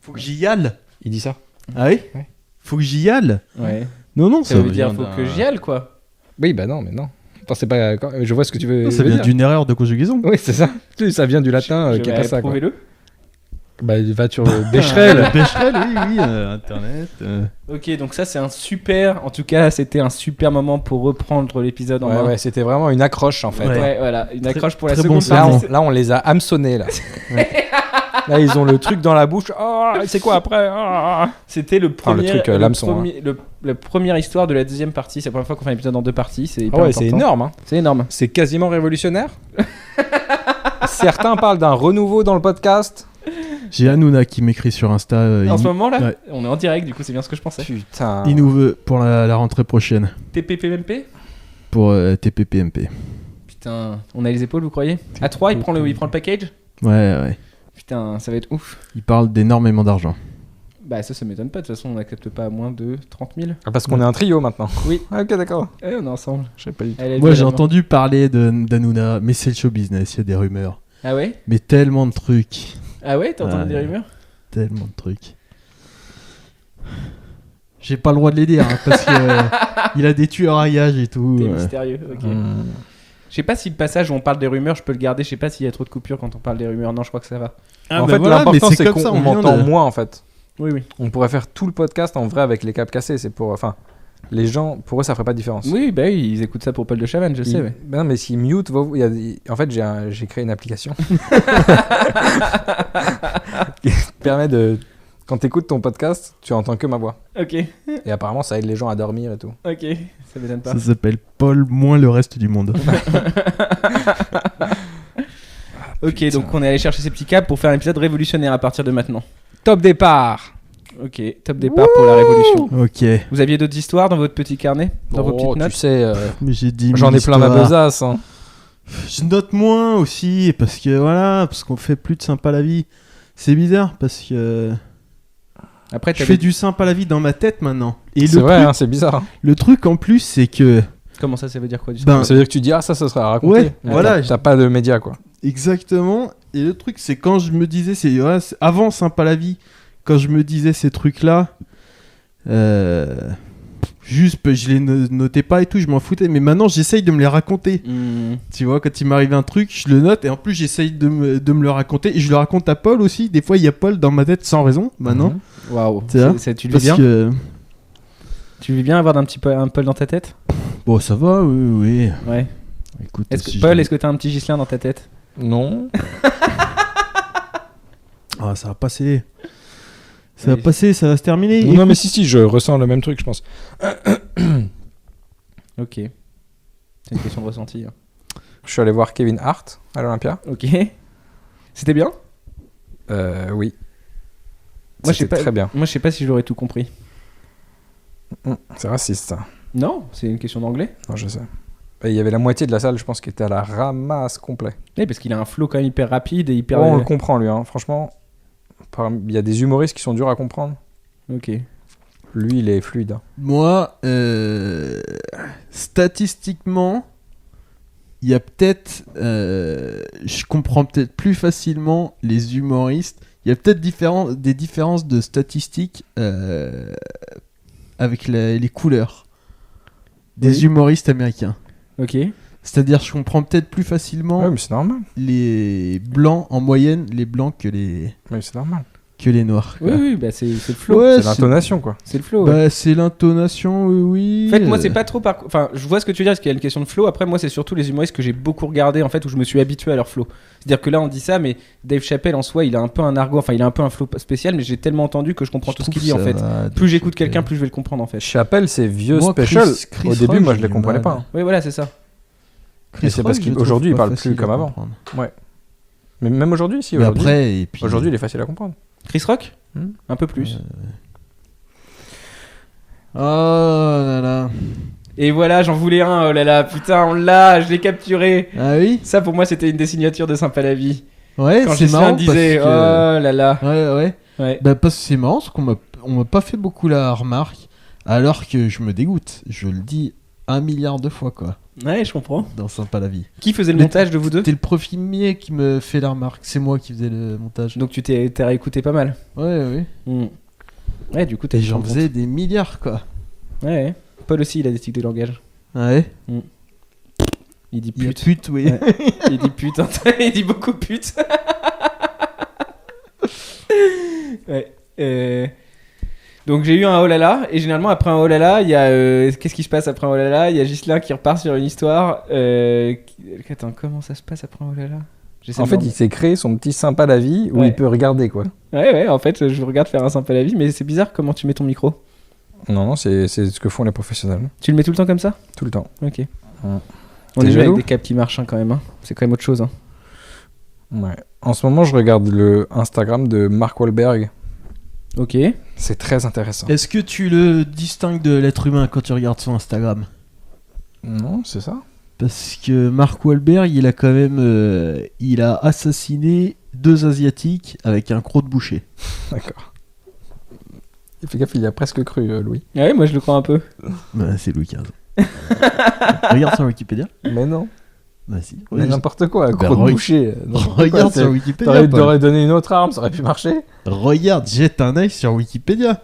Faut que j'y aille. Il dit ça. Ah oui Ouais. Faut que j'y aille. Ouais. Non, Ça veut dire faut que j'y aille, quoi. Oui, bah non, mais non. Attends, c'est pas. Je vois ce que tu veux. Ça veux vient dire. d'une erreur de conjugaison. Oui, c'est ça. Ça vient du latin qui est pas ça. Quoi. Prouvez-le. Bah va sur Becherel. Becherel, oui, internet. Ok, donc ça, c'est un super. En tout cas, c'était un super moment pour reprendre l'épisode en main. Ouais, c'était vraiment une accroche en fait. Ouais. Ouais, voilà, une accroche pour la très seconde bon Là, partie. on les a hameçonnés là. Là, ils ont le truc dans la bouche. Oh, c'est quoi après? Oh. C'était le premier, le truc, l'hameçon, la première histoire de la deuxième partie. C'est la première fois qu'on fait un épisode en deux parties. C'est hyper Ah ouais, c'est important. énorme. Hein. C'est énorme. C'est quasiment révolutionnaire. Certains parlent d'un renouveau dans le podcast. J'ai Hanouna qui m'écrit sur Insta. En ce moment là, ouais. on est en direct. Du coup, c'est bien ce que je pensais. Putain. Il nous veut pour la rentrée prochaine. TPPMP. Pour TPPMP. Putain, on a les épaules, vous croyez? À 3, il prend le package. Ouais. Putain, ça va être ouf. Il parle d'énormément d'argent. Bah ça m'étonne pas. De toute façon, on n'accepte pas à moins de 30 000. Ah, parce qu'on est un trio maintenant. Oui. Ah, ok, d'accord. Eh, on est ensemble. Je sais pas du tout. Elle est Moi, j'ai évidemment. entendu parler d'Hanouna, mais c'est le show business, il y a des rumeurs. Ah ouais? Mais tellement de trucs. Ah ouais? T'as entendu Ouais. des rumeurs? Tellement de trucs. J'ai pas le droit de les dire, hein, parce que il a des tueurs à gages et tout. T'es ouais. mystérieux. Ok. Hmm. Je sais pas si le passage où on parle des rumeurs, je peux le garder. Je sais pas s'il y a trop de coupures quand on parle des rumeurs. Non, je crois que ça va. Ah, en bah fait, voilà, l'important mais c'est comme ça, qu'on vient m'entend de- moins en fait. Oui, oui. On pourrait faire tout le podcast en vrai avec les câbles cassés. C'est pour. Enfin, les gens, pour eux, ça ferait pas de différence. Oui, bah oui, ils écoutent ça pour Paul de Chavannes, je sais. Ils- Ouais. Ben non, mais s'ils mute, en fait, j'ai créé une application qui te permet de. Quand t'écoutes ton podcast, tu entends que ma voix. Ok, Et apparemment, ça aide les gens à dormir et tout. ok. Ça m'étonne pas. Ça s'appelle Paul moins le reste du monde. Ok, donc on est allé chercher ces petits câbles pour faire un épisode révolutionnaire à partir de maintenant. Top départ. Ok, top départ pour la révolution. Ok. Vous aviez d'autres histoires dans votre petit carnet? Dans vos petites tu notes? sais, Mais j'ai dit. j'en ai plein ma besace. besace. Hein. Je note moins aussi parce que voilà, parce qu'on fait plus de sympa la vie. C'est bizarre parce que Après, je fais du sympa la vie dans ma tête maintenant. Et C'est le vrai, truc, hein, c'est bizarre. Hein. le truc en plus, c'est que Comment ça veut dire quoi du Ben, Ça veut dire que tu dis, ah, ça serait à raconter. Ouais, voilà. T'as pas de médias, quoi. exactement. Et le truc, c'est quand je me disais, c'est avant sympa la vie, quand je me disais ces trucs-là, juste je les notais pas et tout, je m'en foutais. Mais maintenant, j'essaye de me les raconter. Hmm. Tu vois, quand il m'arrive un truc, je le note et en plus, j'essaye de me le raconter. Et je le raconte à Paul aussi. Des fois, il y a Paul dans ma tête sans raison, maintenant. Mhm. Waouh. Tu vois, Tu le vis Parce bien? que. Tu le vis bien avoir un petit peu un Paul dans ta tête? Bon, ça va, oui. Ouais. Écoute, Paul, est-ce que t'as un petit Ghislain dans ta tête? Non. Ah, ça va passer. Ça Ouais, va passer, ça va se terminer. Non, mais si, je ressens le même truc, je pense. Ok. C'est une question de ressenti. Hein. Je suis allé voir Kevin Hart à l'Olympia. Ok. C'était bien? Oui. Moi, je sais C'était pas. très bien. Moi, je sais pas si j'aurais tout compris. C'est raciste, ça. Non, c'est une question d'anglais. Non, je sais. Et il y avait la moitié de la salle, je pense, qui était à la ramasse complet. Oui, parce qu'il a un flow quand même hyper rapide et hyper. On le comprend, lui, hein. Franchement. Il y a des humoristes qui sont durs à comprendre. Ok. Lui, il est fluide. Hein. Moi, statistiquement, il y a peut-être... je comprends peut-être plus facilement les humoristes. Il y a peut-être des différences de statistiques avec les couleurs des humoristes américains. Ok. C'est-à-dire, je comprends peut-être plus facilement Ouais, mais c'est normal. les blancs, en moyenne, les blancs que les normal. noirs. quoi. Oui, bah c'est le flow. Ouais, C'est l'intonation, quoi. C'est le flow. Ouais. Bah, c'est l'intonation, oui. En fait, moi, c'est pas trop Enfin, je vois ce que tu veux dire, parce qu'il y a une question de flow. Après, moi, c'est surtout les humoristes que j'ai beaucoup regardé, en fait, où je me suis habitué à leur flow. C'est-à-dire que là, on dit ça, mais Dave Chappelle, en soi, il a un peu un argot, enfin, il a un peu un flow spécial, mais j'ai tellement entendu que je comprends tout ce qu'il dit, en fait. Plus j'écoute quelqu'un, plus je vais le comprendre, en fait. Chappelle, c'est vieux Moi, special. Chris Au début, Rock, moi, je j'ai les du comprenais mal. pas. Hein. Oui, voilà, c'est ça. Et c'est parce qu'aujourd'hui, il parle plus comme avant. Mais même aujourd'hui, si. Mais Aujourd'hui, après, et puis... aujourd'hui, il est facile à comprendre. Chris Rock Hmm. Un peu plus. Oh là là. Et voilà, j'en voulais un, oh là là, putain, on l'a, je l'ai capturé. Ah oui. Ça, pour moi, c'était une des signatures de Sympa la vie. Ouais, Quand c'est Gislain marrant disait, parce oh que... là là. Ouais. Ouais. Bah parce que c'est marrant, parce qu'on m'a pas fait beaucoup la remarque, alors que je me dégoûte. Je le dis 1 milliard de fois, quoi, Ouais, je comprends. dans Sympa la vie. Qui faisait le Mais montage de vous deux? T'es le premier qui me fait la remarque. C'est moi qui faisais le montage. Donc tu t'es réécouté pas mal. Ouais. Ouais, du coup, t'as Et dû j'en t'en faisais des milliards, quoi. compte. Ouais. Paul aussi, il a des tics de langage. Ouais. Il dit Il y a pute. pute, oui. Ouais. Il dit pute, hein. Il dit beaucoup pute. Ouais. Donc j'ai eu un oh là là, et généralement après un oh là là, il y a qu'est-ce qui se passe après un oh là là? Il y a Gislain qui repart sur une histoire. Attends, comment ça se passe après un oh là là? En fait, il s'est créé son petit Sympa la vie où Ouais. il peut regarder, quoi. Ouais, en fait, je regarde faire un Sympa la vie, mais c'est bizarre comment tu mets ton micro. Non, c'est ce que font les professionnels. Tu le mets tout le temps comme ça? Tout le temps. Ok. Ouais. On T'es est joué avec jaloux des câbles qui marchent hein, quand même. Hein. C'est quand même autre chose. Hein. Ouais. En ce moment, je regarde le Instagram de Mark Wahlberg. Ok. C'est très intéressant. Est-ce que tu le distingues de l'être humain quand tu regardes son Instagram? Non, c'est ça. Parce que Mark Wahlberg, il a quand même... il a assassiné 2 Asiatiques avec un croc de boucher. D'accord. Fais gaffe, il y a presque cru, Louis. Ouais, moi je le crois un peu. Bah, c'est Louis XV. Regarde sur Wikipédia. Mais non. Bah si. Mais n'importe quoi, Bah, gros de boucher. Regarde sur Wikipédia. Paul. T'aurais donné une autre arme, ça aurait pu marcher. Regarde, jette un œil sur Wikipédia.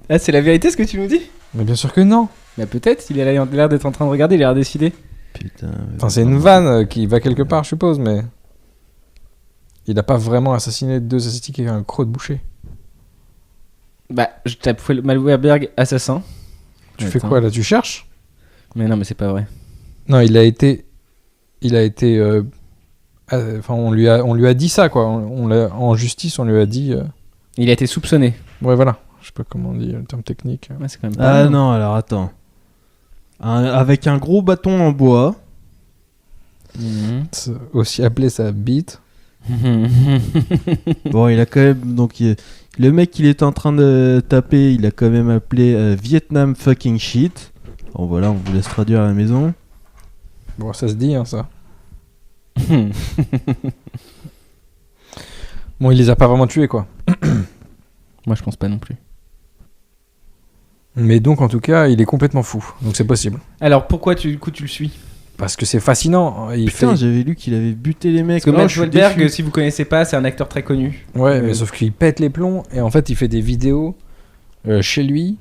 Ah, c'est la vérité ce que tu nous dis? Mais bien sûr que non. Bah peut-être, il a l'air d'être en train de regarder, il a l'air décidé. Putain. Enfin, c'est une vanne qui va quelque part, je suppose, mais... Il a pas vraiment assassiné 2 Asiatiques avec un croc de boucher. Bah, je tape Wahlberg assassin. Tu fais Attends. quoi, là? Tu cherches? Mais non, mais c'est pas vrai. Non, il a été... Enfin, on lui a dit ça, quoi. En justice, on lui a dit... Il a été soupçonné. Ouais, voilà. Je sais pas comment on dit le terme technique. Ouais, c'est quand même pas Ah mal. non, alors attends. Avec un gros bâton en bois. Mhm. C'est aussi appelé sa bite. Bon, il a quand même... Donc, le mec qu'il est en train de taper, il a quand même appelé Vietnam fucking shit. Bon, voilà, on vous laisse traduire à la maison. Bon, ça se dit, hein, ça. Bon, il les a pas vraiment tués, quoi. Moi, je pense pas non plus. Mais donc, en tout cas, il est complètement fou. Donc, c'est possible. Alors, pourquoi du coup tu le suis? Parce que c'est fascinant. Il Putain, fait... j'avais lu qu'il avait buté les mecs. Parce que Oh, Mark je suis Wahlberg, déçu. si vous connaissez pas, c'est un acteur très connu. Ouais, mais sauf qu'il pète les plombs. Et en fait, il fait des vidéos chez lui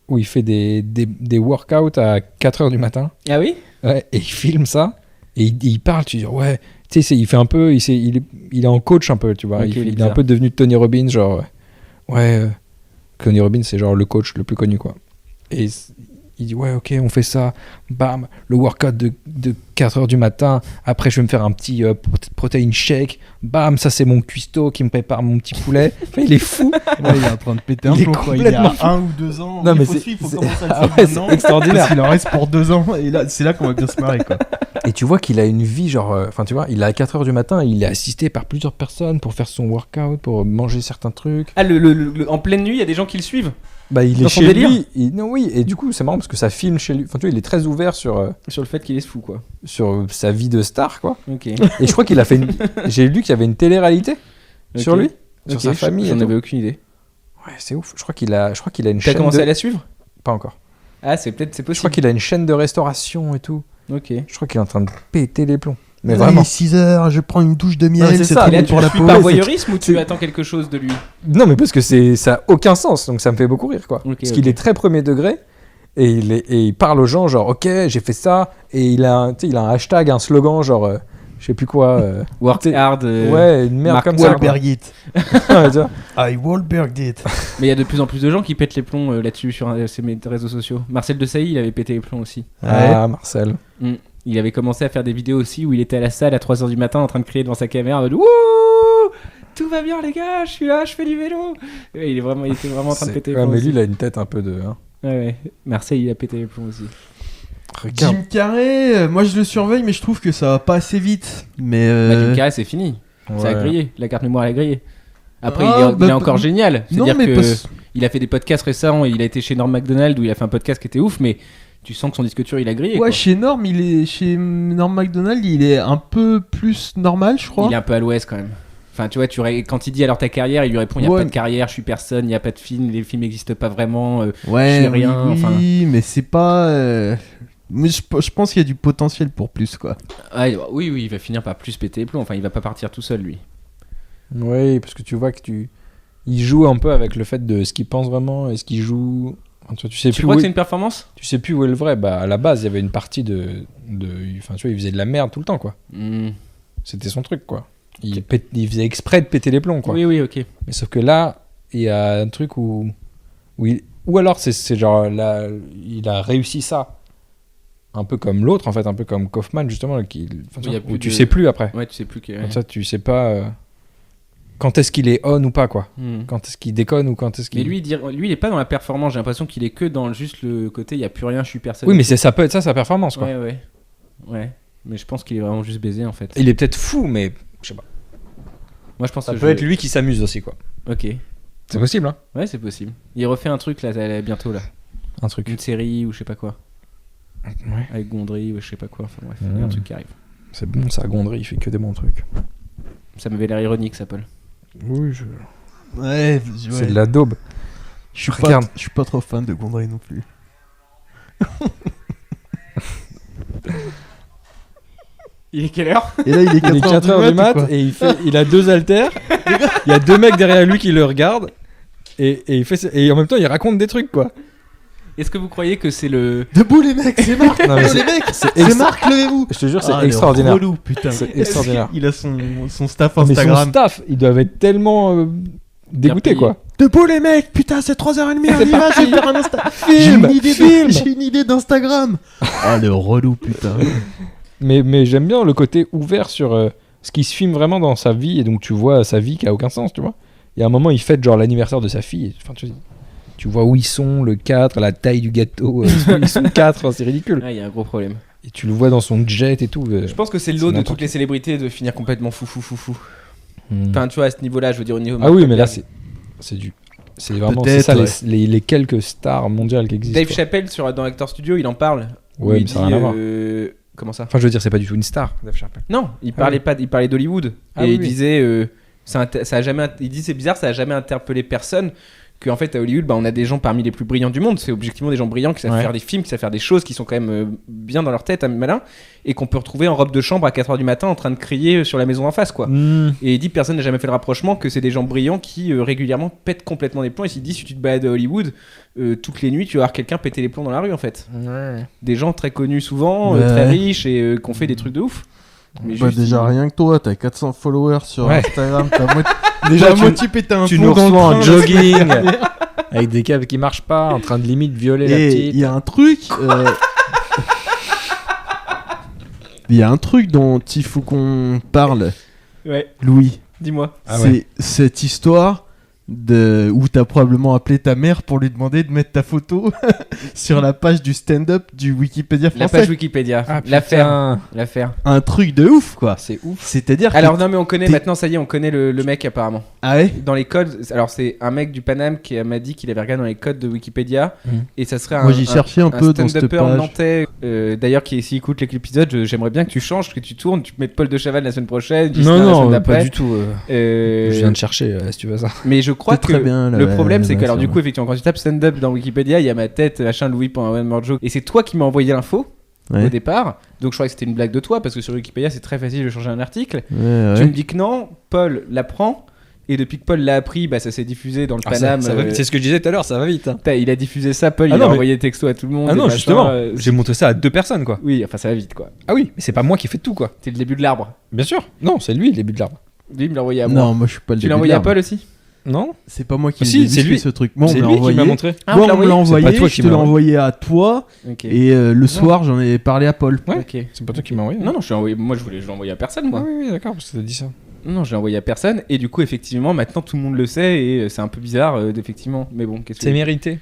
où il fait des workouts à 4h du matin. Ah oui? Ouais, et il filme ça. Et il parle. Tu dis, ouais, tu sais, il fait un peu. Il est en coach un peu, tu vois. Ok, il il est est un bizarre. peu devenu Tony Robbins, genre. Ouais, Tony Robbins, c'est genre le coach le plus connu, quoi. Et il dit, ouais, ok, on fait ça. Bam, le workout de 4h du matin. Après, je vais me faire un petit protein shake. Bam, ça, c'est mon cuistot qui me prépare mon petit poulet. Enfin, il est fou. Ouais, il est en train de péter un Il est plomb, quoi. Il est à complètement 1 ou 2 ans. Non, mais il faut c'est- suivre, il faut c'est- commencer à le Ah suivre ouais, c'est maintenant. extraordinaire. Parce qu'il en reste pour 2 ans. Et là, c'est là qu'on va bien se marrer, quoi. Et tu vois qu'il a une vie, genre. Enfin, tu vois, il est à 4h du matin. Il est assisté par plusieurs personnes pour faire son workout, pour manger certains trucs. Ah, en pleine nuit, il y a des gens qui le suivent? Bah, il est Dans son chez délire. lui. Non, oui, et du coup, c'est marrant parce que ça filme chez lui. Enfin, tu vois, il est très ouvert sur Sur le fait qu'il est fou, quoi. sa vie de star, quoi. Ok. Et je crois qu'il a fait J'ai lu qu'il y avait une télé-réalité sur Ok. lui, sur Ok, sa famille. J'en et tout. avais aucune idée. Ouais, c'est ouf. Je crois qu'il a une T'as chaîne commencé de... à la suivre? Pas encore. Ah, c'est possible. Je crois qu'il a une chaîne de restauration et tout. Ok. Je crois qu'il est en train de péter les plombs. Mais Allez, vraiment. 6h, je prends une douche de miel, Ouais, c'est c'est ça. très Et là, bon tu pour le la suis peau. par C'est- voyeurisme ou tu attends quelque chose de lui? Non, mais parce que ça a aucun sens, donc ça me fait beaucoup rire, quoi. Ok, Parce qu'il ok. est très premier degré et il parle aux gens, genre, ok, j'ai fait ça, et il a un hashtag, un slogan, genre, je sais plus quoi. Work T'sais, hard. Ouais, une merde Mark comme ça. Wahlberg it. Ouais, tu vois. I Wahlberg it. Mais il y a de plus en plus de gens qui pètent les plombs là-dessus sur ces réseaux sociaux. Marcel Desailly, il avait pété les plombs aussi. Ah, Marcel. Il avait commencé à faire des vidéos aussi où il était à la salle à 3h du matin en train de crier devant sa caméra en mode Wouh, tout va bien les gars, je suis là, je fais du vélo. Et il était vraiment en train de péter les Ouais, plombs. mais aussi. lui, il a une tête un peu de. Hein. Ouais. Marseille, il a pété les plombs aussi. Regarde. Jim Carrey, moi je le surveille, mais je trouve que ça va pas assez vite. Mais Bah, Jim Carrey, c'est fini. Ça a Ouais. grillé. La carte mémoire, elle a grillé. Après, Ah, il est bah, encore génial. non, C'est-à-dire mais que parce- il a fait des podcasts récents. Il a été chez Norm Macdonald où il a fait un podcast qui était ouf, mais tu sens que son disque dur, il a grillé. ouais, quoi. chez Norm Macdonald, il est un peu plus normal, je crois. Il est un peu à l'ouest quand même. Enfin, tu vois, quand il dit alors ta carrière, il lui répond il n'y a Ouais. pas de carrière, je suis personne, il n'y a pas de film, les films n'existent pas vraiment. Ouais, je fais rien, oui, enfin. mais c'est pas. Mais je pense qu'il y a du potentiel pour plus, quoi. Oui, il va finir par plus péter les plombs. Enfin, il va pas partir tout seul, lui. Oui, parce que tu vois que il joue un peu avec le fait de ce qu'il pense vraiment et ce qu'il joue. Enfin, tu sais Tu plus crois où que c'est une performance? tu sais plus où est le vrai. Bah à la base, il y avait une partie enfin tu vois, il faisait de la merde tout le temps, quoi. C'était son truc, quoi. Il faisait exprès de péter les plombs, quoi. Oui, ok. Mais sauf que là, il y a un truc où ou alors c'est genre là, il a réussi ça. Un peu comme l'autre, en fait, un peu comme Kaufman, justement, enfin, tu Il y a vois, plus où tu de- sais plus après. Ouais, tu sais plus que. Comme ça, tu sais pas quand est-ce qu'il est on ou pas, quoi. Quand est-ce qu'il déconne ou quand est-ce qu'il. Mais lui, il est pas dans la performance. J'ai l'impression qu'il est que dans juste le côté il y a plus rien, je suis personne. Oui, mais ça peut être ça sa performance, quoi. Ouais. Mais je pense qu'il est vraiment juste baisé en fait. Il est peut-être fou, mais je sais pas. Moi, je pense Ça que peut être lui qui s'amuse aussi, quoi. Ok. C'est possible, hein. Ouais, c'est possible. Il refait un truc là bientôt là. Un truc. Une série ou je sais pas quoi. Ouais. Avec Gondry ou je sais pas quoi. Enfin bref, il y a un truc qui arrive. C'est bon, ça, Gondry, il fait que des bons trucs. Ça m'avait l'air ironique, ça, Paul. Oui, Ouais, c'est de la daube. je suis Regarde. je suis pas trop fan de Gondry non plus. Il est quelle heure? Et là, il est Il est 4h du mat ou quoi et il a 2 haltères. Il y a 2 mecs derrière lui qui le regardent. Et il fait et en même temps, il raconte des trucs, quoi. Est-ce que vous croyez que c'est le. Debout les mecs, c'est Marc. Non, mais Oh, les mecs, c'est c'est Marc, levez-vous. Je te jure, c'est Ah, le extraordinaire. relou, putain. C'est extraordinaire. Il a son staff Mais son Instagram. staff, ils doivent être tellement dégoûtés, payé. quoi. Debout les mecs, putain, c'est 3h30, on y va, je vais faire un Insta. Film, film. J'ai une idée d'Instagram. Ah, le relou, putain. Mais j'aime bien le côté ouvert sur ce qui se filme vraiment dans sa vie. Et donc, tu vois sa vie qui a aucun sens, tu vois. Il y a un moment, il fête genre l'anniversaire de sa fille. Enfin, tu vois où ils sont, le 4, la taille du gâteau. Ils sont 4, enfin, c'est ridicule. Ah, il y a un gros problème. Et tu le vois dans son jet et tout. Je pense que c'est le C'est lot de n'importe toutes les célébrités de finir complètement fou. Hmm. Enfin, tu vois, à ce niveau-là, je veux dire, au niveau. Ah oui, mais là, c'est vraiment c'est Peut-être, ça, ouais. les quelques stars mondiales qui existent. Dave quoi. Chappelle dans Actor Studio, il en parle. Ouais, Où il mais ça n'a rien à voir. Comment ça? Enfin, je veux dire, c'est pas du tout une star, Dave Chappelle. Non, il Ah parlait oui. pas, il parlait d'Hollywood Ah et oui, il oui. disait ça a jamais, il dit c'est bizarre, ça a jamais interpellé personne. Qu'en fait à Hollywood, bah, on a des gens parmi les plus brillants du monde. C'est objectivement des gens brillants qui savent Ouais. faire des films, qui savent faire des choses qui sont quand même bien dans leur tête, malin, et qu'on peut retrouver en robe de chambre à 4h du matin en train de crier sur la maison en face, quoi. Hmm. Et il dit personne n'a jamais fait le rapprochement que c'est des gens brillants qui régulièrement pètent complètement les plombs. Et il dit si tu te balades à Hollywood toutes les nuits, tu vas voir quelqu'un péter les plombs dans la rue en fait. Des gens très connus souvent, Ouais. très riches et qui ont fait des trucs de ouf. Mais Bah, juste, déjà, il- rien que toi, t'as 400 followers sur Ouais. Instagram. T'as Déjà, déjà moitié pété un tu plomb nous dans le reçois en train. jogging avec des câbles qui marchent pas, en train de limite violer la Et petite. il y a un truc. Il y a un truc dont il faut qu'on parle, Ouais, Louis. dis-moi. Ah ouais. C'est cette histoire où t'as probablement appelé ta mère pour lui demander de mettre ta photo sur la page du stand-up du Wikipédia La français. page Wikipédia. Ah, L'affaire. Un truc de ouf, quoi. C'est ouf. C'est-à-dire Alors que... non mais on connaît maintenant, ça y est, on connaît le mec apparemment. Ah ouais. Dans les codes, alors c'est un mec du Paname qui m'a dit qu'il avait regardé dans les codes de Wikipédia et ça serait Moi, j'ai cherché un peu dans cette stand-upper page. nantais. D'ailleurs, qui s'il écoute l'épisode, j'aimerais bien que tu changes, que tu tournes, tu mettes Paul de Chavannes la semaine prochaine, Gislain la semaine d'après. pas du tout. Je viens de chercher, si tu veux ça. Mais je crois C'est que très bien, là, le ouais, problème, c'est ouais, que alors c'est du vrai. coup, effectivement, quand tu tapes stand-up dans Wikipédia, il y a ma tête, machin, Louis pour un one more joke, et c'est toi qui m'as envoyé l'info. Ouais. Au départ, donc je croyais que c'était une blague de toi parce que sur Wikipédia c'est très facile de changer un article. Ouais, Tu ouais. me dis que non, Paul l'apprend et depuis que Paul l'a appris, bah, ça s'est diffusé dans le Paname. C'est ce que je disais tout à l'heure, ça va vite. Hein. Il a diffusé ça, Paul, Ah il non, a mais- envoyé texto à tout le monde. Ah et non, machin, justement, j'ai montré ça à 2 personnes quoi. Oui, enfin ça va vite quoi. Ah oui, mais c'est pas moi qui fais tout quoi. C'est le début de l'arbre. Bien sûr. Non, c'est lui le début de l'arbre. Lui, il me l'a envoyé à moi. Non, moi je suis pas le Tu l'as début envoyé de à l'arbre. Paul aussi? Non. C'est pas moi qui Si, c'est lui. fait ce truc. Moi, on C'est me l'a lui qui envoyé. m'a montré. Ah, Moi, on te l'a on me l'a envoyé envoyé. C'est pas toi Je qui te l'ai m'as envoyé à toi. Ok. Et le soir, j'en ai parlé à Paul. Ouais. Ok. C'est pas toi qui m'as envoyé. Non, non, je l'ai envoyé. Moi, je l'ai envoyé à personne, moi. Oui, oui, d'accord, parce que t'as dit ça. Non, je l'ai envoyé à personne. Et du coup, effectivement, maintenant tout le monde le sait et c'est un peu bizarre, effectivement. Mais bon, qu'est-ce que C'est mérité.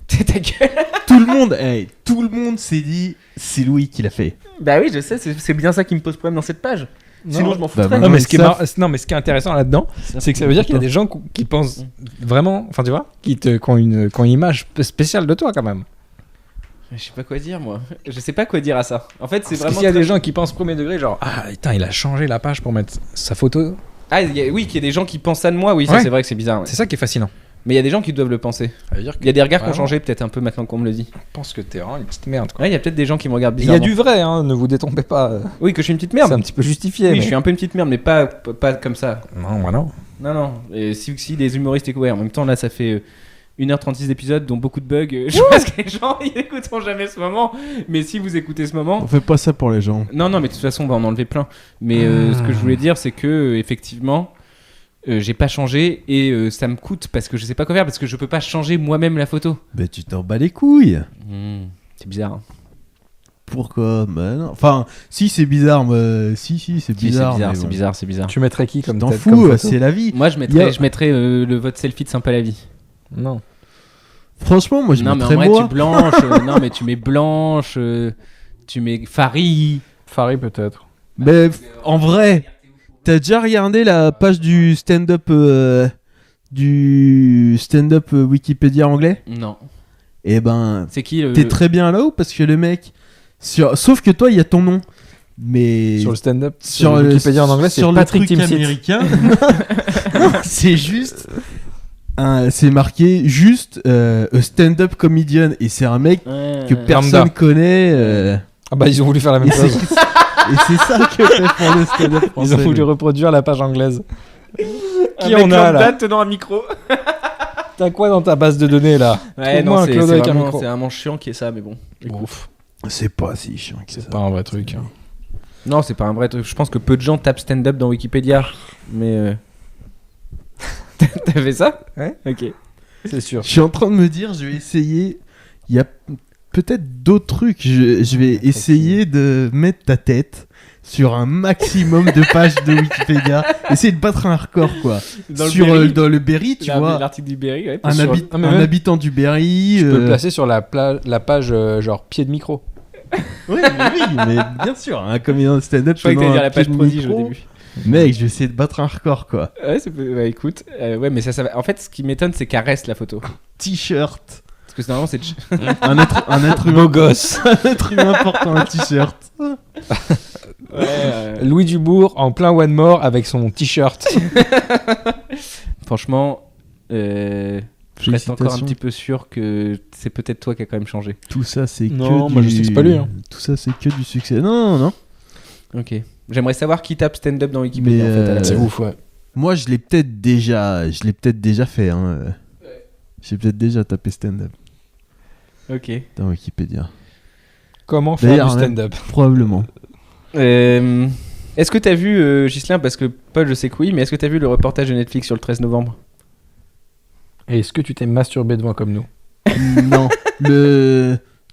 C'est ta gueule. Tout le monde s'est dit, c'est Louis qui l'a fait. Bah oui, je sais, c'est bien ça qui me pose problème dans cette page. Sinon, je m'en foutrais. Bah, Non, non, mais mais ce qui est ça- non, mais ce qui est intéressant là-dedans, c'est que ça veut dire qu'il y a des gens qui pensent vraiment, enfin tu vois, qui ont une image spéciale de toi quand même. Je sais pas quoi dire, moi. Je sais pas quoi dire à ça. En fait, c'est Parce vraiment. qu'il y a très- des gens qui pensent premier degré, genre ah putain, il a changé la page pour mettre sa photo. Ah, oui, qu'il y a des gens qui pensent ça de moi. Oui, ça, Ouais. c'est vrai que c'est bizarre. Ouais. C'est ça qui est fascinant. Mais il y a des gens qui doivent le penser. Ça veut dire Il y a des regards qui ont Vraiment. changé, peut-être un peu maintenant qu'on me le dit. Je pense que t'es vraiment une petite merde. Quoi. Ouais, il y a peut-être des gens qui me regardent Il y a bizarrement. du vrai, hein, ne vous détrompez pas. Oui, que je suis une petite C'est merde. un petit peu justifié. Oui, mais... je suis un peu une petite merde, mais pas comme ça. Non, moi non. Non, non. Et si les humoristes écoutent, ouais, en même temps, là, ça fait 1h36 d'épisodes, dont beaucoup de bugs. Je pense que les gens, ils écouteront jamais ce moment. Mais si vous écoutez ce moment. On fait pas ça pour les gens. Non, non, mais de toute façon, on va en enlever plein. Mais ce que je voulais dire, c'est que, effectivement, j'ai pas changé et ça me coûte parce que je sais pas quoi faire, parce que je peux pas changer moi-même la photo. Bah, tu t'en bats les couilles. C'est bizarre. Hein. Pourquoi? Bah, non. Enfin, si, c'est bizarre. Mais... Si, c'est bizarre. mais c'est bon. bizarre, c'est bizarre. Tu mettrais qui comme T'en tête, fous, comme photo c'est la vie. Moi, je Il y a- mettrais le vote selfie de Sympa la vie. Non. Franchement, moi, je Non, mais en mettrais vrai, moi. tu blanche. Non, mais tu mets blanche. Tu mets Farid. Farid peut-être. Mais en vrai, t'as déjà regardé la page du stand-up Wikipédia anglais? Non. Eh ben, C'est qui le. t'es très bien là-haut parce que le mec, sauf que toi, il y a ton nom. Mais Sur le stand-up, sur sur le- Wikipédia en anglais, c'est sur le Patrick truc Timsit. américain, non, c'est juste, c'est marqué juste a stand-up comedian et c'est un mec que personne Lambda. connaît. Ah bah ils ont voulu faire la même Et c'est chose. et c'est ça que fait pour le stand-up Ils français. ont voulu reproduire la page anglaise. Un Qui mec on a lambda là tenant un micro. T'as quoi dans ta base de données là Ouais, Trouve-moi non, un c'est Claude avec un vraiment- micro. c'est vraiment chiant qui est ça, mais bon. Ouf. C'est pas si chiant que ça. C'est pas un vrai truc. hein. Non, c'est pas un vrai truc. Je pense que peu de gens tapent stand-up dans Wikipédia. Mais. T'as fait ça? Ouais. Ok. C'est sûr. Je suis en train de me dire, je vais essayer. Il y a peut-être d'autres trucs. Je vais essayer de mettre ta tête sur un maximum de pages de Wikipédia. Essayer de battre un record, quoi. Dans le sur Berry. dans le Berry, tu vois. L'article du Berry, ouais. Un, sur- Ah, mais un même- habitant du Berry. Tu peux le placer sur la page genre pied de micro. Oui, mais bien sûr. Un comédien de stand-up. Je croyais que tenant t'allais dire un la page pied de prodige au micro. début. Mec, je vais essayer de battre un record, quoi. Ouais, ouais, écoute. Ouais, mais ça va. En fait, ce qui m'étonne, c'est qu'elle reste la photo. T-shirt. Parce que normalement, c'est. Un être humain. Beau gosse. Un être humain portant un t-shirt. Ouais, Louis Dubourg en plein one more avec son t-shirt. franchement, je reste encore un Félicitations. petit peu sûr que c'est peut-être toi qui a quand même changé. Tout ça, c'est Non, que moi, du... je sais que c'est pas lui, hein. Tout ça, c'est que du succès. Non, non. Ok. J'aimerais savoir qui tape stand-up dans Wikipédia Mais, en fait. À la C'est base. ouf, ouais. Moi, je l'ai peut-être déjà fait. Hein. J'ai peut-être déjà tapé stand-up Ok. dans Wikipédia. Comment faire D'ailleurs, du stand-up Probablement. Est-ce que t'as vu, Ghislain, parce que Paul, je sais que oui, mais est-ce que t'as vu le reportage de Netflix sur le 13 novembre? Et est-ce que tu t'es masturbé devant comme nous Non.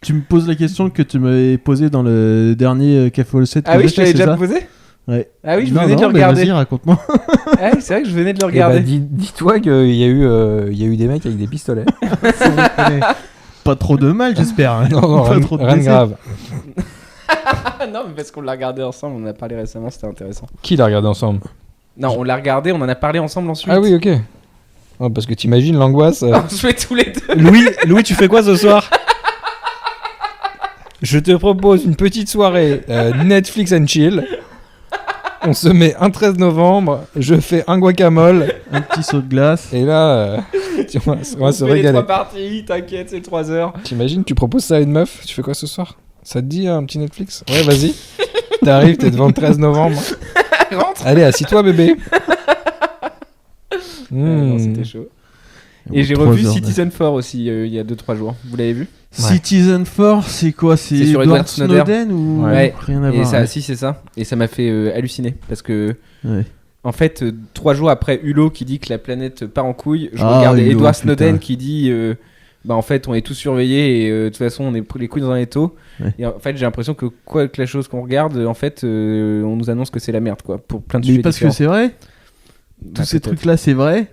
Tu me poses la question que tu m'avais posée dans le dernier Café au 7. Ah oui, je t'avais déjà posé? Ouais. Ah oui, je Non, venais de le non, mais regarder. Vas-y, raconte-moi. Ah oui, c'est vrai que je venais de le Eh regarder. bah, dis-toi qu'il y a eu des mecs avec des pistolets. Pas trop de mal, j'espère. hein. Non, Pas rien, trop de rien de décès. grave. Non, mais parce qu'on l'a regardé ensemble, on en a parlé récemment, c'était intéressant. Qui l'a regardé ensemble? Non, on l'a regardé, on en a parlé ensemble ensuite. Ah oui, ok. Oh, parce que t'imagines l'angoisse. On se fait tous les deux. Louis, tu fais quoi ce soir? Je te propose une petite soirée Netflix and chill. On se met un 13 novembre, je fais un guacamole, Un petit saut de glace. et là, on va se fait les régaler. 3 parties, t'inquiète, c'est 3 heures. T'imagines, tu proposes ça à une meuf, tu fais quoi ce soir? Ça te dit un petit Netflix? Ouais, vas-y. T'arrives, t'es devant le 13 novembre. Rentre. Allez, assis-toi, bébé. Non, c'était chaud. Et j'ai revu Citizen 4 aussi il y a 2-3 jours. Vous l'avez vu? Citizen 4, c'est quoi? C'est sur Edward Edward Snowden. Snowden ou Ouais. rien à Et voir? ça, ouais. si, c'est ça. Et ça m'a fait halluciner. Parce que, Ouais. en fait, 3 jours après Hulot qui dit que la planète part en couille, je Ah, regarde Hulot, Edward putain. Snowden qui dit bah en fait, on est tous surveillés et de toute façon, on est pris les couilles dans un étau. Ouais. Et en fait, j'ai l'impression que quoi que la chose qu'on regarde, en fait, on nous annonce que c'est la merde, quoi. Pour plein de Mais sujets parce que différents. c'est vrai, Bah, tous ces peut-être. trucs-là, c'est vrai.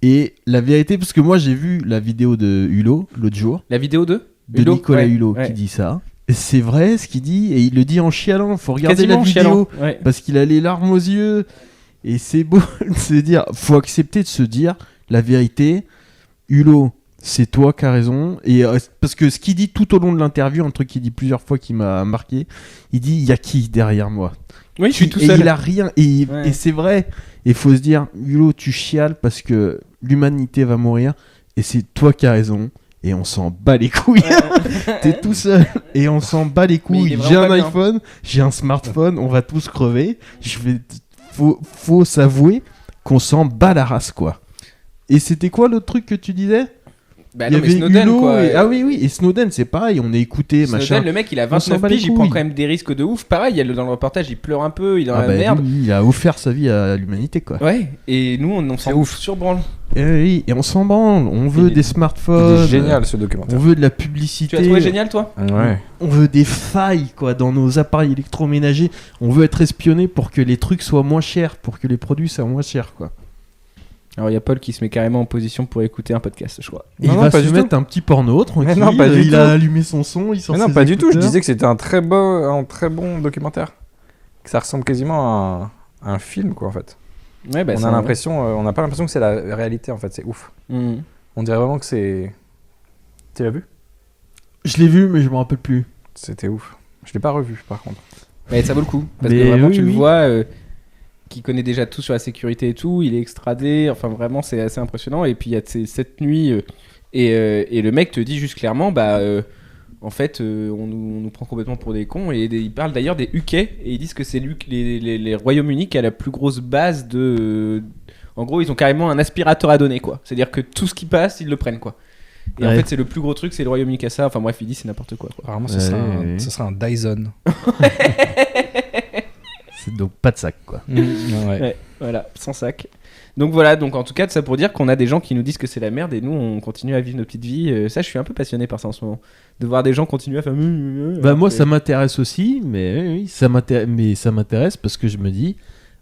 Et la vérité, parce que moi j'ai vu la vidéo de Hulot l'autre jour, La vidéo de de Hulot, Nicolas ouais, Hulot ouais. qui dit ça. Et c'est vrai ce qu'il dit, et il le dit en chialant. Faut regarder Quasiment la vidéo chialant. Ouais. parce qu'il a les larmes aux yeux. Et c'est beau de se dire, faut accepter de se dire la vérité. Hulot, c'est toi qui as raison. Et parce que ce qu'il dit tout au long de l'interview, un truc qu'il dit plusieurs fois qui m'a marqué, il dit il y a qui derrière moi? Oui, je suis tout Et seul. il a rien. Et, Ouais. et c'est vrai. Il faut se dire, Hulot, tu chiales parce que l'humanité va mourir. Et c'est toi qui as raison. Et on s'en bat les couilles. T'es tout seul. Et on s'en bat les Mais il couilles. est J'ai vraiment un pas bien. iPhone. J'ai un smartphone. On va tous crever. Faut s'avouer qu'on s'en bat la race, quoi. Et c'était quoi l'autre truc que tu disais? Bah Il y non, mais avait Snowden, Hulot quoi. et... Ah oui, oui. Et Snowden, c'est pareil. On est écouté, Snowden, machin. le mec, il a On s'en 29 bat les piges, il prend couilles. quand même des risques de ouf. Pareil, dans le reportage, il pleure un peu, il est dans Ah la bah, merde. lui, il a offert sa vie à l'humanité, quoi. Ouais, et nous, on s'en ouf surbranle. Et, oui, et on s'en branle. On veut Il est- des smartphones. C'est génial ce On documentaire. veut de la Tu publicité. l'as trouvé génial, toi? Ouais. On veut des failles, quoi, dans nos appareils électroménagers. On veut être espionné pour que les trucs soient moins chers, pour que les produits soient moins chers, quoi. Alors, il y a Paul qui se met carrément en position pour écouter un podcast, je crois. Et Non, il non, va pas se du mettre un petit porno tranquille. non, pas du il tout. a allumé son son, il sort Mais non, ses pas du tout. Je écouteurs. disais que c'était un très bon documentaire. Que ça ressemble quasiment à un film, quoi, en fait. Ouais, bah, On a l'impression, on n'a pas l'impression que c'est la réalité, en fait. C'est ouf. Mhm. On dirait vraiment que c'est. Tu l'as vu? Je l'ai vu, mais je me rappelle plus. C'était ouf. Je l'ai pas revu, par contre. Mais ça vaut le coup. Parce Mais que vraiment, oui, tu le oui. vois, qui connaît déjà tout sur la sécurité et tout. Il est extradé. Enfin, vraiment, c'est assez impressionnant. Et puis, il y a cette nuit. Et le mec te dit juste clairement, bah. En fait, on nous prend complètement pour des cons. Et il parle d'ailleurs des UK. Et ils disent que c'est les Royaumes-Unis qui a la plus grosse base de. En gros, ils ont carrément un aspirateur à donner, quoi. C'est-à-dire que tout ce qui passe, ils le prennent, quoi. Et en Ouais. fait, c'est le plus gros truc, c'est le Royaume-Uni qui a ça. Enfin bref, il dit c'est n'importe quoi. Apparemment, Ouais, ouais. ce sera un Dyson. C'est donc pas de sac, quoi. Ouais. Ouais, voilà, sans sac. Donc voilà, donc en tout cas, ça pour dire qu'on a des gens qui nous disent que c'est la merde et nous on continue à vivre nos petites vies. Ça, je suis un peu passionné par ça en ce moment. De voir des gens continuer à faire. Bah moi ça m'intéresse aussi, mais oui, ça m'intéresse parce que je me dis,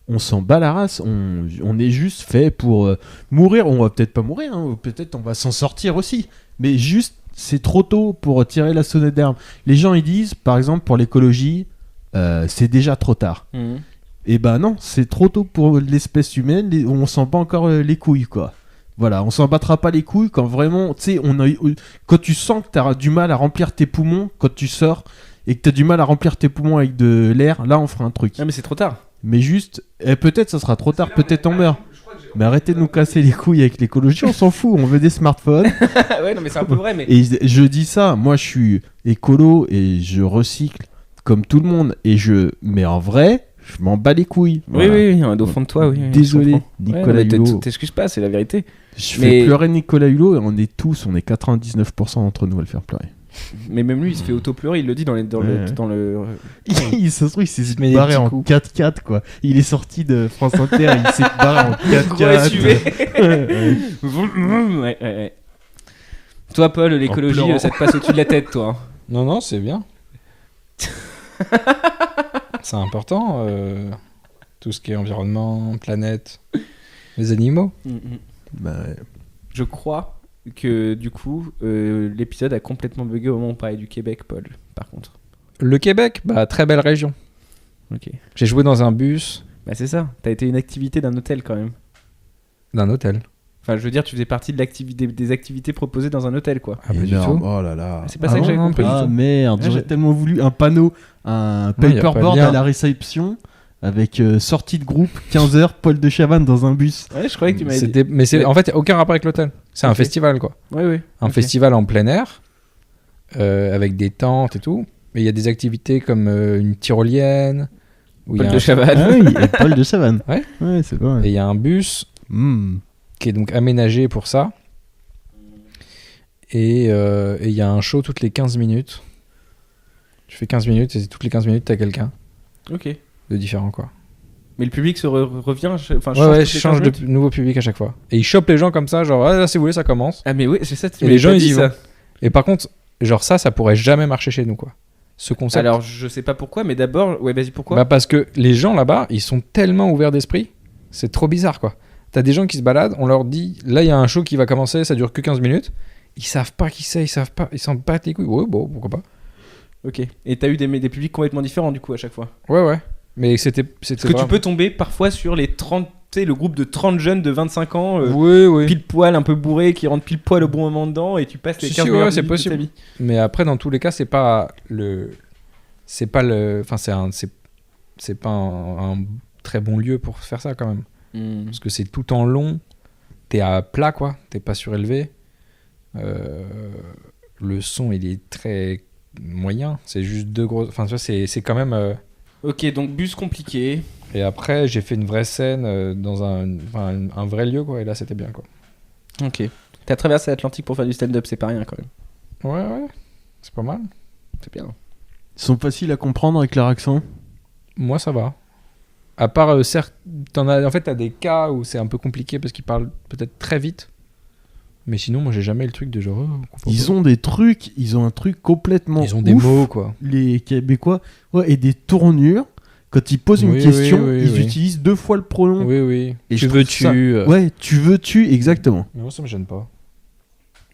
on s'en bat la race, on est juste fait pour mourir. On va peut-être pas mourir, hein, peut-être on va s'en sortir aussi, mais juste c'est trop tôt pour tirer la sonnette d'alarme. Les gens ils disent, par exemple pour l'écologie, c'est déjà trop tard. Mhm. Et ben non, c'est trop tôt pour l'espèce humaine, on s'en bat encore les couilles, quoi. Voilà, on s'en battra pas les couilles quand vraiment, tu sais, quand tu sens que t'as du mal à remplir tes poumons quand tu sors et que t'as du mal à remplir tes poumons avec de l'air, là on fera un truc. Ah, mais c'est trop tard. Mais juste, peut-être ça sera trop tard, peut-être on meurt. Mais arrêtez de nous casser les couilles avec l'écologie, on s'en fout, on veut des smartphones. Ouais, non, mais c'est un peu vrai. Mais Et je dis ça, moi je suis écolo et je recycle comme tout le monde. Mais en vrai, je m'en bats les couilles. Voilà. oui, au fond de toi, oui. Désolé, je comprends. Nicolas Ouais, mais Hulot. t'excuses pas, c'est la vérité. Je Mais- fais pleurer Nicolas Hulot et on est 99% d'entre nous à le faire pleurer. Mais même lui, il se fait auto-pleurer, il le dit dans Ouais. le. Ça se trouve, il s'est met des barré petits en coups. 4x4 quoi. Il est sorti de France Inter, il s'est barré en 4x4. Gros SUV. Ouais. Ouais, ouais, ouais. Toi, Paul, l'écologie, pleurant. ça te passe au-dessus de la tête, toi. Non, non, c'est bien. C'est important. Tout ce qui est environnement, planète, les animaux. Bah, Je crois que du coup, l'épisode a complètement bugué au moment où on parlait du Québec, Paul, par contre. Le Québec, bah très belle région. Ok. J'ai joué dans un bus Bah c'est ça, t'as été une activité d'un hôtel quand même. d'un hôtel. Enfin, je veux dire, tu faisais partie de des activités proposées dans un hôtel, quoi. Ah, pas du énorme. tout. Oh là là. C'est pas ça que j'avais non, compris. pas du Ah tout. merde, Ouais, j'aurais j'ai- tellement voulu un panneau, un Ouais, y a pas de paperboard lien. à la réception avec sortie de groupe, 15h, Paul de Chavannes dans un bus. Ouais, je croyais que tu m'avais dit. C'était, mais c'est, Ouais. en fait, y a aucun rapport avec l'hôtel. C'est un Ok. festival, quoi. Ouais, ouais. Un Ok. festival en plein air, avec des tentes et tout. Mais il y a des activités comme une tyrolienne. Où il y Paul a de un- Chavannes. Ah oui, et Paul de Chavannes. Ouais. Ouais, c'est pas Et mal. il y a un bus Hmm. qui est donc aménagé pour ça. Et il y a un show toutes les 15 minutes. Tu fais 15 minutes et toutes les 15 minutes, t'as quelqu'un Ok. de différent, quoi. Mais le public revient. Enfin, Ouais, toutes les change 15 de minutes. nouveau public à chaque fois. Et ils chopent les gens comme ça, genre, ah, là, si vous voulez, ça commence. Ah, mais oui, c'est ça. tu Et m'avais les gens, pas ils dit y ça. vont. Et par contre, genre ça pourrait jamais marcher chez nous, quoi. Ce concept. Alors, je sais pas pourquoi, mais d'abord, ouais, vas-y, pourquoi Bah parce que les gens là-bas, ils sont tellement ouverts d'esprit, c'est trop bizarre, quoi. T'as des gens qui se baladent, on leur dit, là, il y a un show qui va commencer, ça dure que 15 minutes. Ils savent pas qui c'est, ils savent pas, ils s'en battent les couilles. Ouais, bon, pourquoi pas. Ok. Et t'as eu des publics complètement différents, du coup, à chaque fois. Ouais. Mais c'était Parce que tu peux tomber parfois sur les 30, tu sais, le groupe de 30 jeunes de 25 ans, Oui. pile poil, un peu bourrés, qui rentrent pile poil au bon moment dedans, et tu passes les Si, 15 si, meilleures ouais, c'est minutes de ta possible. vie. Mais après, dans tous les cas, c'est pas le. Enfin, c'est pas un très bon lieu pour faire ça, quand même. Parce que c'est tout en long, t'es à plat, quoi, t'es pas surélevé. Le son, il est très moyen, c'est juste deux gros. Enfin, tu vois, c'est quand même. Ok, donc bus compliqué. Et après, j'ai fait une vraie scène dans un vrai lieu, quoi, et là, c'était bien, quoi. Ok. T'as traversé l'Atlantique pour faire du stand-up, c'est pas rien quand même. Ouais, c'est pas mal. C'est bien. Ils sont faciles à comprendre avec leur accent. Moi, ça va. À part, certes, en fait, t'as des cas où c'est un peu compliqué parce qu'ils parlent peut-être très vite. Mais sinon, moi, j'ai jamais le truc de genre. on comprend Ils pas. ont un truc complètement Ils ont des ouf, mots, quoi. les Québécois, ouais, et des tournures. Quand ils posent une Oui, question, oui, ils oui. utilisent 2 fois le pronom. Oui. Et Tu je veux, trouve ça- tu. Ouais, tu veux, tu, exactement. Mais moi, ça me gêne pas.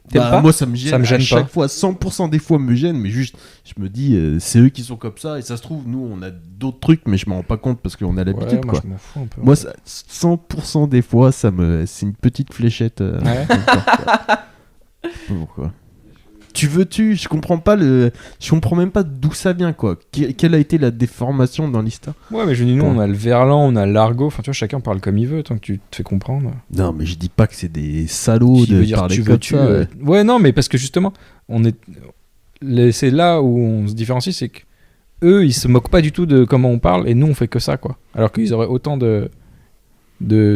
T'aimes pas moi, ça me gêne. Ça me gêne à chaque pas. fois, 100% des fois me gêne, mais juste, je me dis, c'est eux qui sont comme ça, et ça se trouve, nous, on a d'autres trucs, mais je m'en rends pas compte parce qu'on a l'habitude, Ouais, moi, quoi. je m'en fous un peu. Moi, ça, 100% des fois, c'est une petite fléchette. Ouais. comme ça, quoi. Je sais pas pourquoi. Tu veux, je comprends pas je comprends même pas d'où ça vient, quoi. Quelle a été la déformation dans l'histoire? Ouais, mais je dis, nous, on a le verlan, on a l'argot. Enfin, tu vois, chacun parle comme il veut tant que tu te fais comprendre. Non, mais je dis pas que c'est des salauds Qui de veut dire parler tu comme veux, tu. ça. Ouais. Ouais, non, mais parce que justement, c'est là où on se différencie, c'est que eux, ils se moquent pas du tout de comment on parle, et nous, on fait que ça, quoi. Alors qu'ils auraient autant de.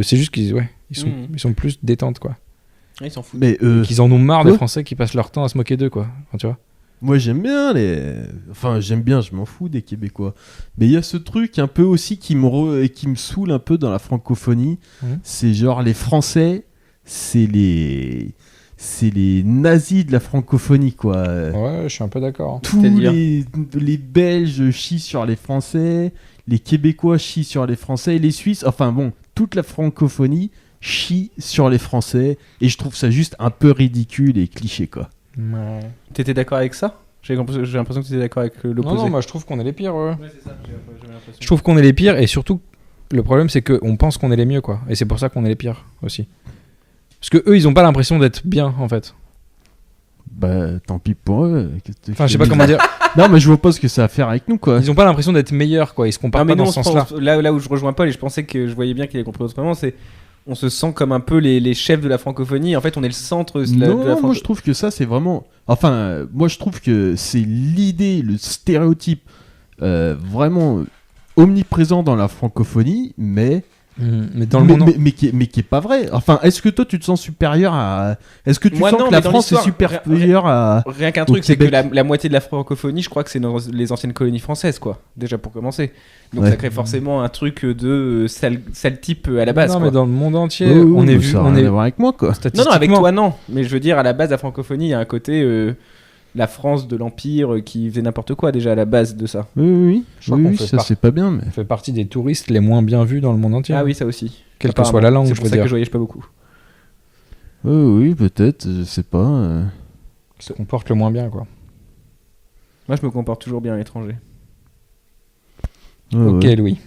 C'est juste qu'ils ils sont plus détentes, quoi. Ils s'en foutent. Mais Qu'ils en ont marre des quoi Français qui passent leur temps à se moquer d'eux, quoi. Enfin, tu vois. moi, j'aime bien je m'en fous des Québécois. Mais il y a ce truc un peu aussi qui me saoule un peu dans la francophonie. C'est genre les Français, c'est les nazis de la francophonie, quoi. Ouais, je suis un peu d'accord. Tous C'est-à-dire les Belges chient sur les Français, les Québécois chient sur les Français, et les Suisses, enfin bon, toute la francophonie chie sur les Français, et je trouve ça juste un peu ridicule et cliché, quoi. Ouais. T'étais d'accord avec ça? J'ai l'impression que t'étais d'accord avec l'opposé. Non, moi je trouve qu'on est les pires, ouais. Ouais, c'est ça, j'avais l'impression. Je trouve qu'on est les pires, et surtout, le problème c'est qu'on pense qu'on est les mieux, quoi. Et c'est pour ça qu'on est les pires aussi. Parce que eux, ils ont pas l'impression d'être bien, en fait. Bah, tant pis pour eux. Enfin, je sais pas comment dire. Non, mais je vois pas ce que ça a à faire avec nous, quoi. Ils ont pas l'impression d'être meilleurs, quoi. Ils se comparent Ah, mais pas non, dans ce sens-là. là où je rejoins Paul, et je pensais que je voyais bien qu'il avait compris autrement, c'est on se sent comme un peu les chefs de la francophonie. En fait, on est le centre de la Non, moi francophonie. je trouve que ça c'est vraiment. Enfin, moi je trouve que c'est l'idée, le stéréotype vraiment omniprésent dans la francophonie, mais Mais dans le monde. mais qui est pas vrai. Enfin, est-ce que toi tu te sens supérieur à. Est-ce que tu Moi, sens non, que mais la dans France est l'histoire, supérieure à. Rien qu'un au truc, c'est que Québec. la moitié de la francophonie, je crois que c'est dans les anciennes colonies françaises, quoi. Déjà pour commencer. Donc Ouais. ça crée forcément un truc de sale type à la base. Non, quoi. mais dans le monde entier, Oui, oui, on est mais vu. ça a On rien est à voir avec moi, quoi. Non, non, avec statistiquement. toi, non. Mais je veux dire, à la base, la francophonie, il y a un côté. la France de l'Empire qui faisait n'importe quoi déjà à la base de ça. Oui, Je crois qu'on fait ça part- c'est pas bien, mais. On fait partie des touristes les moins bien vus dans le monde entier. Ah oui, ça aussi. Quelle que soit la langue, C'est je pour veux ça dire. que je voyage pas beaucoup. Oui, peut-être, je sais pas. Qui se comporte le moins bien, quoi. Moi, je me comporte toujours bien à l'étranger. Ok, Louis.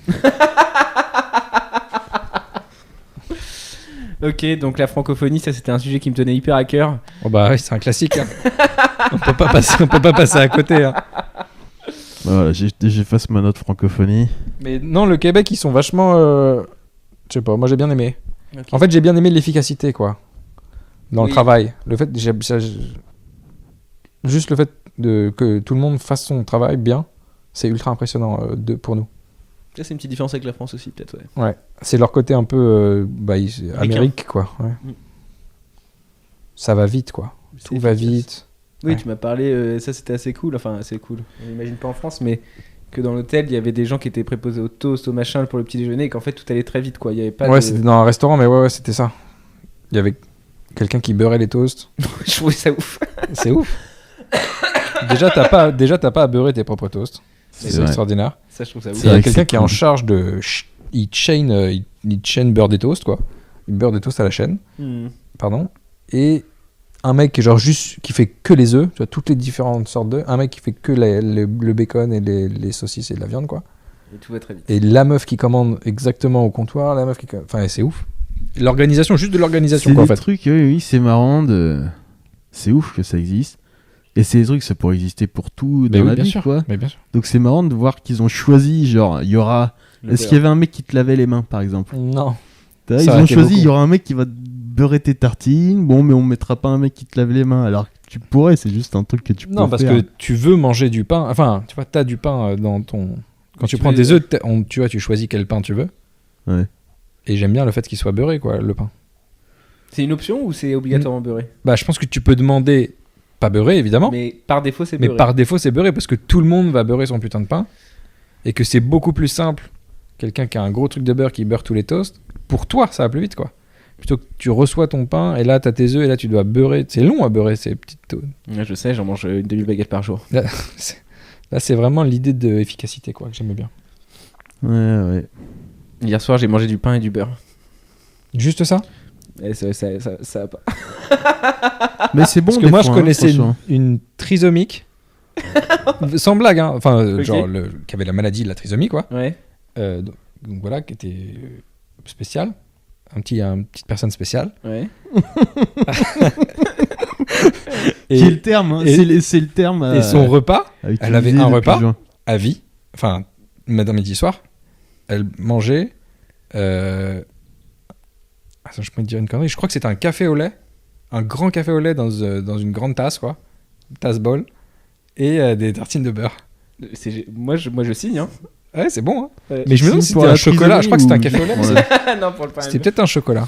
Ok, donc la francophonie, ça c'était un sujet qui me tenait hyper à cœur. Oh bah oui, c'est un classique. Hein. on peut pas passer à côté. Hein. Voilà, j'efface ma note francophonie. Mais non, le Québec, ils sont vachement. Je sais pas, moi j'ai bien aimé. Ok. En fait, j'ai bien aimé l'efficacité, quoi. Dans Oui. le travail. Le fait, juste le fait que tout le monde fasse son travail bien, c'est ultra impressionnant pour nous. Ça, c'est une petite différence avec la France aussi, peut-être, ouais. Ouais. C'est leur côté un peu Amérique, quoi. Ouais. Mm. Ça va vite, quoi. Tout va vite. Oui, Ouais. tu m'as parlé, ça c'était assez cool, enfin assez cool. On n'imagine pas en France, mais que dans l'hôtel, il y avait des gens qui étaient préposés au toast, au machin pour le petit déjeuner, et qu'en fait tout allait très vite, quoi. Il y avait pas Ouais, de... c'était dans un restaurant, mais ouais, c'était ça. Il y avait quelqu'un qui beurrait les toasts. Je trouvais ça ouf. C'est ouf. Déjà, t'as pas à beurrer tes propres toasts. C'est vrai. extraordinaire. Ça, je trouve ça Et ouf. il y a vrai que quelqu'un c'est qui est en cool. charge de... Il chaîne beurre des toasts, quoi. Il beurre des toasts à la chaîne, pardon. Et un mec genre juste qui fait que les œufs, tu vois, toutes les différentes sortes d'œufs. Un mec qui fait que le bacon et les saucisses et de la viande, quoi. Et tout va très vite. Et la meuf qui commande exactement au comptoir, la meuf qui... Enfin, c'est ouf. L'organisation, juste de l'organisation, C'est quoi, en des fait. trucs, oui, c'est marrant. C'est ouf que ça existe. Et c'est des trucs, ça pourrait exister pour tout Mais dans oui, la bien vie, sûr. quoi. Mais bien sûr. Donc c'est marrant de voir qu'ils ont choisi, genre, il y aura... Est-ce qu'il y avait un mec qui te lavait les mains, par exemple? Non. Ils Ça aurait ont été choisi, beaucoup. il y aura un mec qui va te beurrer tes tartines, bon, mais on mettra pas un mec qui te lave les mains. Alors que tu pourrais, c'est juste un truc que tu peux Non, parce faire. que tu veux manger du pain. Enfin, tu vois, t'as du pain dans ton... Quand tu tu prends veux- des œufs, tu vois, tu choisis quel pain tu veux. Ouais. Et j'aime bien le fait qu'il soit beurré, quoi, le pain. C'est une option ou c'est obligatoirement beurré? Bah, je pense que tu peux demander pas beurré, évidemment. Mais par défaut, c'est Mais beurré. par défaut, c'est beurré parce que tout le monde va beurrer son putain de pain. Et que c'est beaucoup plus simple. Quelqu'un qui a un gros truc de beurre qui beurre tous les toasts. Pour toi, ça va plus vite, quoi. Plutôt que tu reçois ton pain et là, t'as tes œufs et là, tu dois beurrer. C'est long à beurrer ces petites toasts. Ouais, je sais, j'en mange une demi-baguette par jour. Là, c'est vraiment l'idée d'efficacité, quoi, que j'aime bien. Ouais. Hier soir, j'ai mangé du pain et du beurre. Juste ça? Et ça va pas. Mais c'est bon, Parce que des moi, fois, je hein, connaissais franchement. une trisomique. Sans blague, hein. Enfin, Ok. genre, qui avait la maladie de la trisomie, quoi. Ouais. Donc voilà, qui était spéciale. Une petite personne spéciale. Ouais. Qui est le terme, hein. et- C'est le terme. Et son repas, à utiliser elle avait un depuis repas. juin. à vie, enfin, madame midi soir, elle mangeait. Attends, je peux te dire une connerie. Je crois que c'était un café au lait. Un grand café au lait dans une grande tasse, quoi. Tasse bol. Et des tartines de beurre. Moi, je signe, hein. Ouais, c'est bon, hein. Ouais. Mais je me demande Signe si pour c'était un la chocolat. Je crois que c'était un café au lait. mais Ouais. Non, pour le pain. C'était peut-être un chocolat.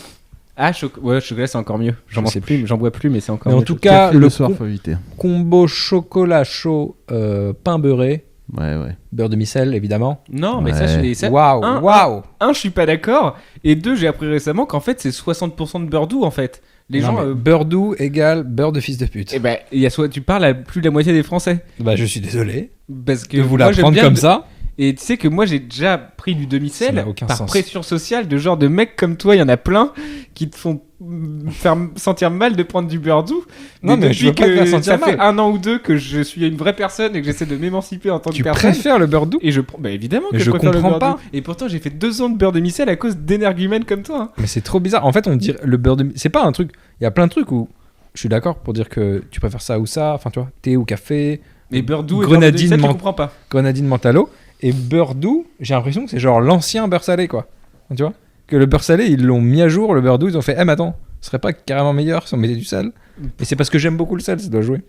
Ah, ouais, chocolat, c'est encore mieux. Je sais plus. J'en bois plus, mais c'est encore Mais en mieux. tout cas, Café le le soir, faut éviter. combo chocolat chaud, pain beurré, Ouais. beurre de micelle, évidemment. Non, mais Ouais. ça. Waouh, waouh. Je suis pas d'accord. Et deux, j'ai appris récemment qu'en fait, c'est 60% de beurre doux, en fait. Les Non, gens. mais beurre doux égale beurre de fils de pute. Eh ben, tu parles à plus de la moitié des Français. Bah, je suis désolé Parce que de vous moi, j'aime l'apprendre bien comme le- ça. Et tu sais que moi, j'ai déjà pris du Ça demi-sel n'a aucun par sens. pression sociale de genre de mecs comme toi. Il y en a plein qui te font faire sentir mal de prendre du beurre doux. Non, mais je veux depuis pas te faire que sentir ça mal. fait 1 an ou 2 que je suis une vraie personne et que j'essaie de m'émanciper en tant que Tu personne. préfères le beurre doux? Et je prends, bah évidemment Mais que je préfère le comprends beurre pas. doux. Et pourtant, j'ai fait 2 ans de beurre demi-sel à cause d'énergumènes comme toi. Hein. Mais c'est trop bizarre. En fait, on dirait le beurre de... C'est pas un truc... Il y a plein de trucs où je suis d'accord pour dire que tu préfères ça ou ça. Enfin, tu vois, thé ou café, Mais beurre doux et Grenadine beurre demi-sel, tu menthe. comprends pas. grenadine mentalo. Et beurre doux, j'ai l'impression que c'est genre l'ancien beurre salé, quoi. Tu vois? Que le beurre salé, ils l'ont mis à jour. Le beurre doux, ils ont fait, mais attends, ce serait pas carrément meilleur si on mettait du sel? Et c'est parce que j'aime beaucoup le sel, ça doit jouer.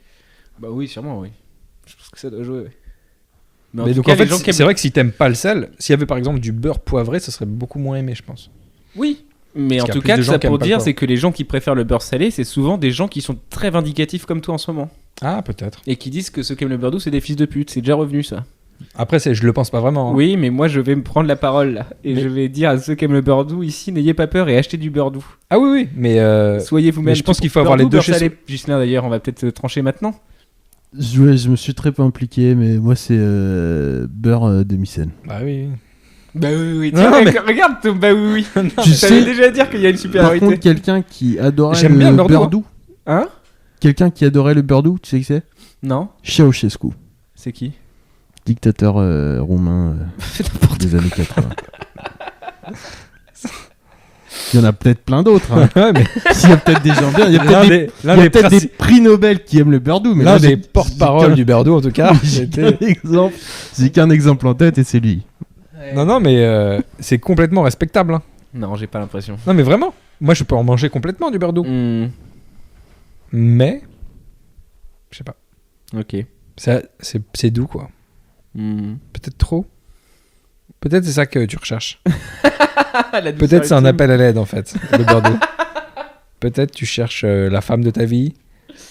Bah oui, sûrement, oui. Je pense que ça doit jouer, ouais. Mais Mais tout donc cas, en fait, les gens qui c'est vrai que si t'aimes pas le sel, s'il y avait par exemple du beurre poivré, ça serait beaucoup moins aimé, je pense. Oui, mais Parce en qu'il y a tout plus cas, de gens ça qui aiment pour pas le dire, beurre. c'est que les gens qui préfèrent le beurre salé, c'est souvent des gens qui sont très vindicatifs comme toi en ce moment. Ah, peut-être. Et qui disent que ceux qui aiment le beurre doux, c'est des fils de pute. C'est déjà revenu, ça. Après, je le pense pas vraiment. hein. Oui, mais moi, je vais me prendre la parole, là. Et Mais- je vais dire à ceux qui aiment le beurre doux, ici, n'ayez pas peur et achetez du beurre doux. Ah oui, mais Soyez vous-même. mais je pense Tu- qu'il faut beurre avoir les doux, deux beurre chez salé. Ghislain, d'ailleurs, on va peut-être trancher maintenant. Je me suis très peu impliqué, mais moi c'est beurre demi-sel. Bah oui. Bah oui. Non, Tiens, mais- regarde ton bah oui. Tu J'allais sais, déjà dire qu'il y a une par supériorité. contre, quelqu'un qui adorait J'aime bien le le beurre beurre doux. Hein? Quelqu'un qui adorait le beurre doux, tu sais qui c'est? Non. Ceausescu, C'est qui? dictateur roumain des années 80. Il y en a peut-être plein d'autres. Hein. Ouais, mais Il y a peut-être des gens bien. Il y a peut-être des, il y a peut-être des prix Nobel qui aiment le beurre doux. Mais l'un là, des j'ai- porte-parole du beurre doux, en tout cas. j'ai qu'un exemple. J'ai qu'un exemple en tête et c'est lui. Non, mais c'est complètement respectable. Hein. Non, j'ai pas l'impression. Non, mais vraiment. Moi, je peux en manger complètement du beurre doux. Mais. Je sais pas. Ok. C'est doux, quoi. Peut-être trop. Peut-être c'est ça que tu recherches. Peut-être c'est un appel à l'aide, en fait, le beurre doux. Peut-être tu cherches la femme de ta vie.